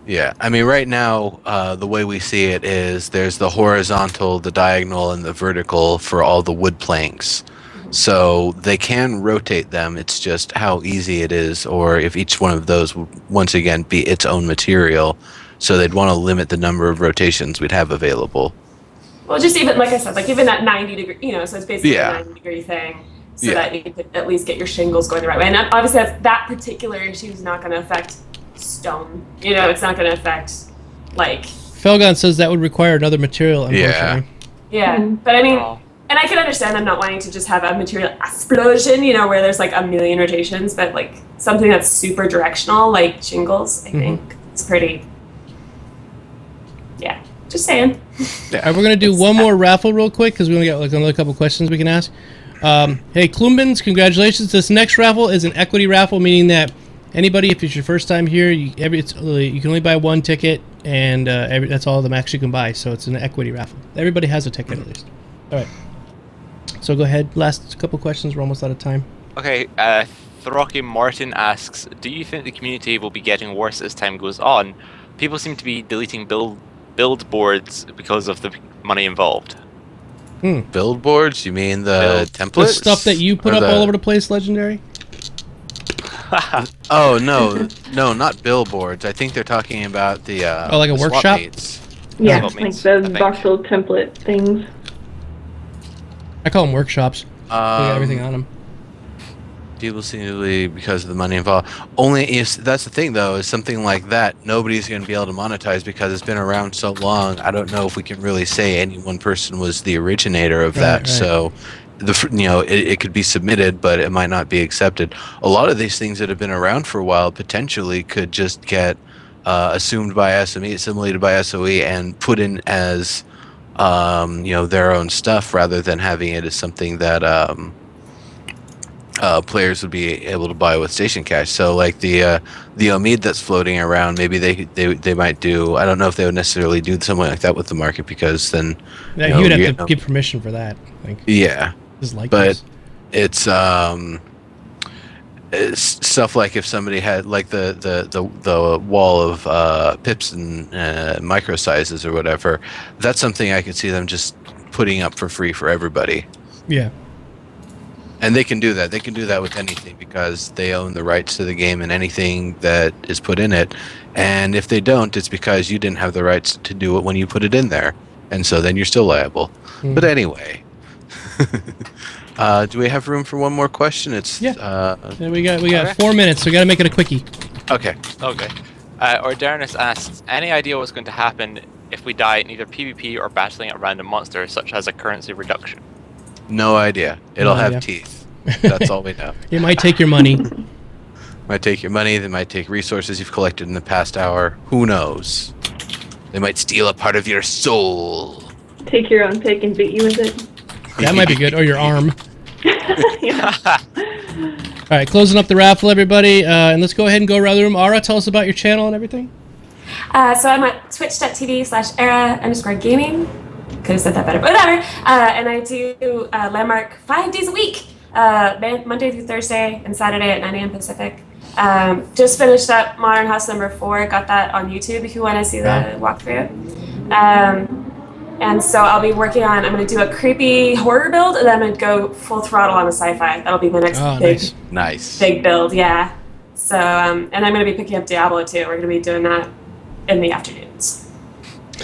B: Yeah, I mean, right now, the way we see it is there's the horizontal, the diagonal, and the vertical for all the wood planks. So they can rotate them. It's just how easy it is, or if each one of those would once again be its own material. So they'd want to limit the number of rotations we'd have available.
D: Well, just even, like I said, like even that 90-degree, so it's basically a 90-degree thing, so that you could at least get your shingles going the right way. And obviously that particular issue is not going to affect stone. It's not going to affect, like...
A: Felgon says that would require another material, unfortunately.
D: Yeah, but I mean... And I can understand them not wanting to just have a material explosion, where there's like a million rotations, but like something that's super directional, like shingles, I think it's pretty. Yeah, just saying.
A: We're gonna do one more raffle real quick because we only got like another couple questions we can ask. Hey, Klumbins, congratulations! This next raffle is an equity raffle, meaning that anybody, if it's your first time here, you can only buy one ticket, and that's all the max you can buy. So it's an equity raffle. Everybody has a ticket at least. All right. So go ahead. Last couple questions. We're almost out of time.
G: Okay. Throcky Martin asks, do you think the community will be getting worse as time goes on? People seem to be deleting build boards because of the money involved.
B: Build boards? You mean the templates?
A: The stuff that you put up all over the place, Legendary?
B: Oh, no, not billboards. I think they're talking about the
A: like a
B: the
A: workshop?
B: swap meets.
H: Yeah,
G: what it
H: like
G: means,
H: the
G: I think.
H: voxel template things.
A: I call them workshops. We got everything
B: Um,
A: on them.
B: People seem to believe because of the money involved. Only if that's the thing, though, is something like that nobody's going to be able to monetize because it's been around so long. I don't know if we can really say any one person was the originator of that.
A: Right.
B: So, it could be submitted, but it might not be accepted. A lot of these things that have been around for a while potentially could just get assumed by SME, assimilated by SOE, and put in as their own stuff rather than having it as something that players would be able to buy with station cash. So like the Omid that's floating around, maybe they might do. I don't know if they would necessarily do something like that with the market because then
A: Yeah, he would have to give permission for that. I think.
B: Yeah,
A: His likeness.
B: but it's stuff like if somebody had like the wall of pips and micro sizes or whatever. That's something I could see them just putting up for free for everybody.
A: Yeah.
B: And they can do that. They can do that with anything because they own the rights to the game and anything that is put in it. And if they don't, it's because you didn't have the rights to do it when you put it in there. And so then you're still liable. But anyway. Do we have room for one more question? It's
A: Yeah, we got 4 minutes, so we got to make it a quickie.
B: Okay.
G: Okay. Ordernis asks, any idea what's going to happen if we die in either PvP or battling a random monster, such as a currency reduction?
B: No idea. It'll
A: No
B: have
A: idea.
B: teeth. That's all we know.
A: It might take your money.
B: Might take your money. They might take resources you've collected in the past hour. Who knows? They might steal a part of your soul.
H: Take your own pick and beat you with it.
A: That might be good. Or your arm.
H: Yeah.
A: All right, closing up the raffle, everybody. And let's go ahead and go around the room. Aura, tell us about your channel and everything.
D: So I'm at twitch.tv/era_gaming. Could have said that better, but whatever. And I do Landmark 5 days a week, Monday through Thursday and Saturday at 9 a.m. Pacific. Just finished up Modern House number 4. Got that on YouTube if you want to see the walkthrough. And so I'll be working on, I'm going to do a creepy horror build, and then I'm going to go full throttle on a sci-fi. That'll be my next
B: Nice.
D: big build, yeah. So, and I'm going to be picking up Diablo too. We're going to be doing that in the afternoons.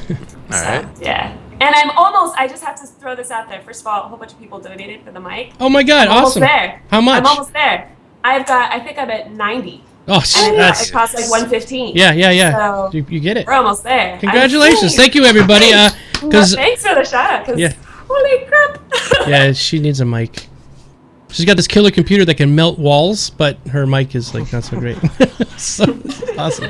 B: All right.
D: Yeah. And I just have to throw this out there. First of all, a whole bunch of people donated for the mic.
A: Oh my God,
D: I'm
A: awesome.
D: Almost there.
A: How much?
D: I'm almost there. I think I'm at 90.
A: Oh,
D: And
A: that's...
D: it costs like 115.
A: Yeah.
D: So
A: You get it.
D: we're almost there.
A: Congratulations. Thank you, everybody.
D: Thanks for the shout out.
A: Yeah.
D: Holy crap.
A: Yeah, she needs a mic. She's got this killer computer that can melt walls, but her mic is like not so great. So awesome.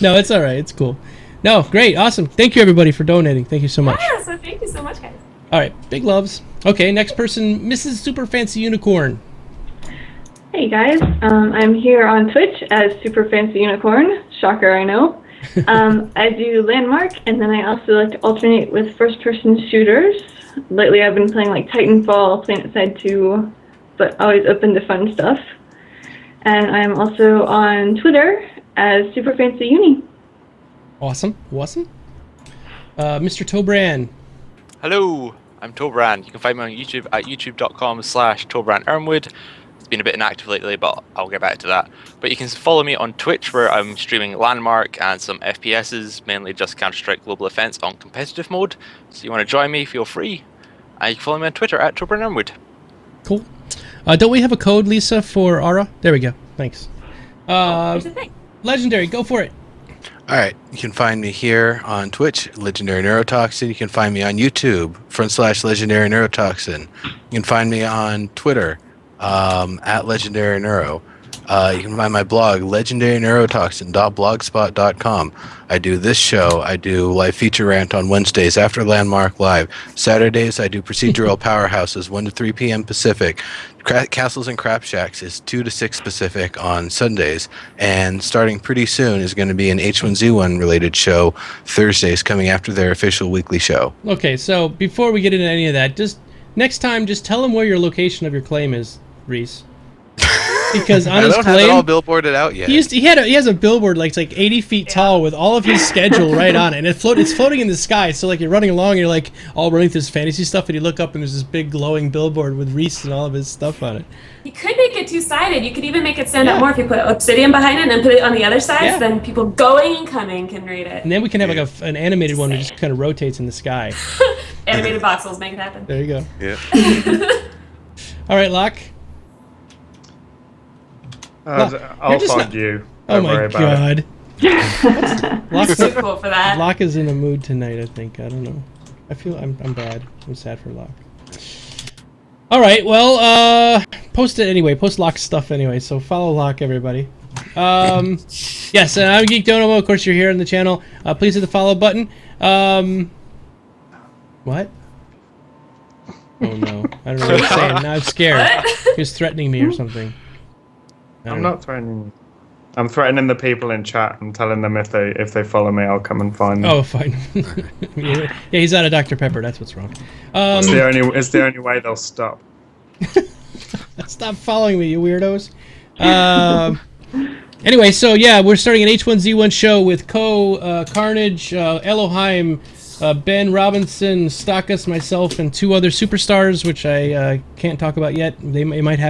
A: No, it's all right. It's cool. No, great, awesome. Thank you, everybody, for donating. Thank you so much.
D: Yeah, so thank you so much, guys.
A: All right, big loves. Okay, next person, Mrs. Super Fancy Unicorn.
H: Hey guys, I'm here on Twitch as Super Fancy Unicorn. Shocker, I know. I do Landmark, and then I also like to alternate with first-person shooters. Lately, I've been playing like Titanfall, PlanetSide 2, but always open to fun stuff. And I'm also on Twitter as Super Fancy Uni.
A: Awesome. Mr. Tobran.
G: Hello, I'm Tobran. You can find me on YouTube at youtube.com/TobranErmwood. It's been a bit inactive lately, but I'll get back to that. But you can follow me on Twitch, where I'm streaming Landmark and some FPSs, mainly just Counter-Strike Global Offense on competitive mode. So you want to join me, feel free. And you can follow me on Twitter at TobranErmwood.
A: Cool. Don't we have a code, Lisa, for Aura? There we go. Thanks.
D: Here's the thing.
A: Legendary, go for it.
B: All right. You can find me here on Twitch, Legendary Neurotoxin. You can find me on YouTube, /Legendary Neurotoxin. You can find me on Twitter, at Legendary Neuro. You can find my blog, legendaryneurotoxin.blogspot.com. I do this show. I do live feature rant on Wednesdays after Landmark Live. Saturdays, I do procedural powerhouses, 1 to 3 p.m. Pacific. Castles and Crap Shacks is 2 to 6 Pacific on Sundays. And starting pretty soon is going to be an H1Z1 related show Thursdays coming after their official weekly show.
A: Okay, so before we get into any of that, just next time, just tell them where your location of your claim is, Reese. because on
B: I
A: his
B: don't have it all
A: claim,
B: billboarded out yet.
A: he has a billboard like it's like 80 feet tall with all of his schedule right on it, and it's floating in the sky. So like you're running along, and you're like all running through this fantasy stuff, and you look up and there's this big glowing billboard with Reese and all of his stuff on it.
D: You could make it two-sided. You could even make it stand
A: Yeah.
D: out more if you put obsidian behind it and then put it on the other side.
A: Yeah.
D: So then people going and coming can read it.
A: And then we can have like an animated one that just kind of rotates in the sky.
D: Animated voxels, make it happen.
A: There you go.
B: Yeah.
A: All right, Locke.
C: I'll
A: just
C: find
A: not-
C: you.
A: Oh
C: Don't
A: my
C: worry about it.
A: god. Locke's,
D: Too cool for that.
A: Locke is in a mood tonight, I think. I don't know. I feel I'm bad. I'm sad for Locke. All right, well, post it anyway. Post Locke's stuff anyway. So follow Locke, everybody. Yes, I'm Geekdomo. Of course, you're here on the channel. Please hit the follow button. What? Oh no, I don't know what he's saying. Now I'm scared.
D: What?
A: He was threatening me or something. I
C: I'm
A: don't know.
C: not threatening you. I'm threatening the people in chat. I'm telling them if they follow me, I'll come and find them.
A: Oh, fine. Yeah, he's out of Dr. Pepper. That's what's wrong.
C: It's the only way they'll stop.
A: Stop following me, you weirdos. Anyway, so yeah, we're starting an H1Z1 show with Carnage, Elohim, Ben Robinson, Stockus, myself, and 2 other superstars, which I can't talk about yet. They might have.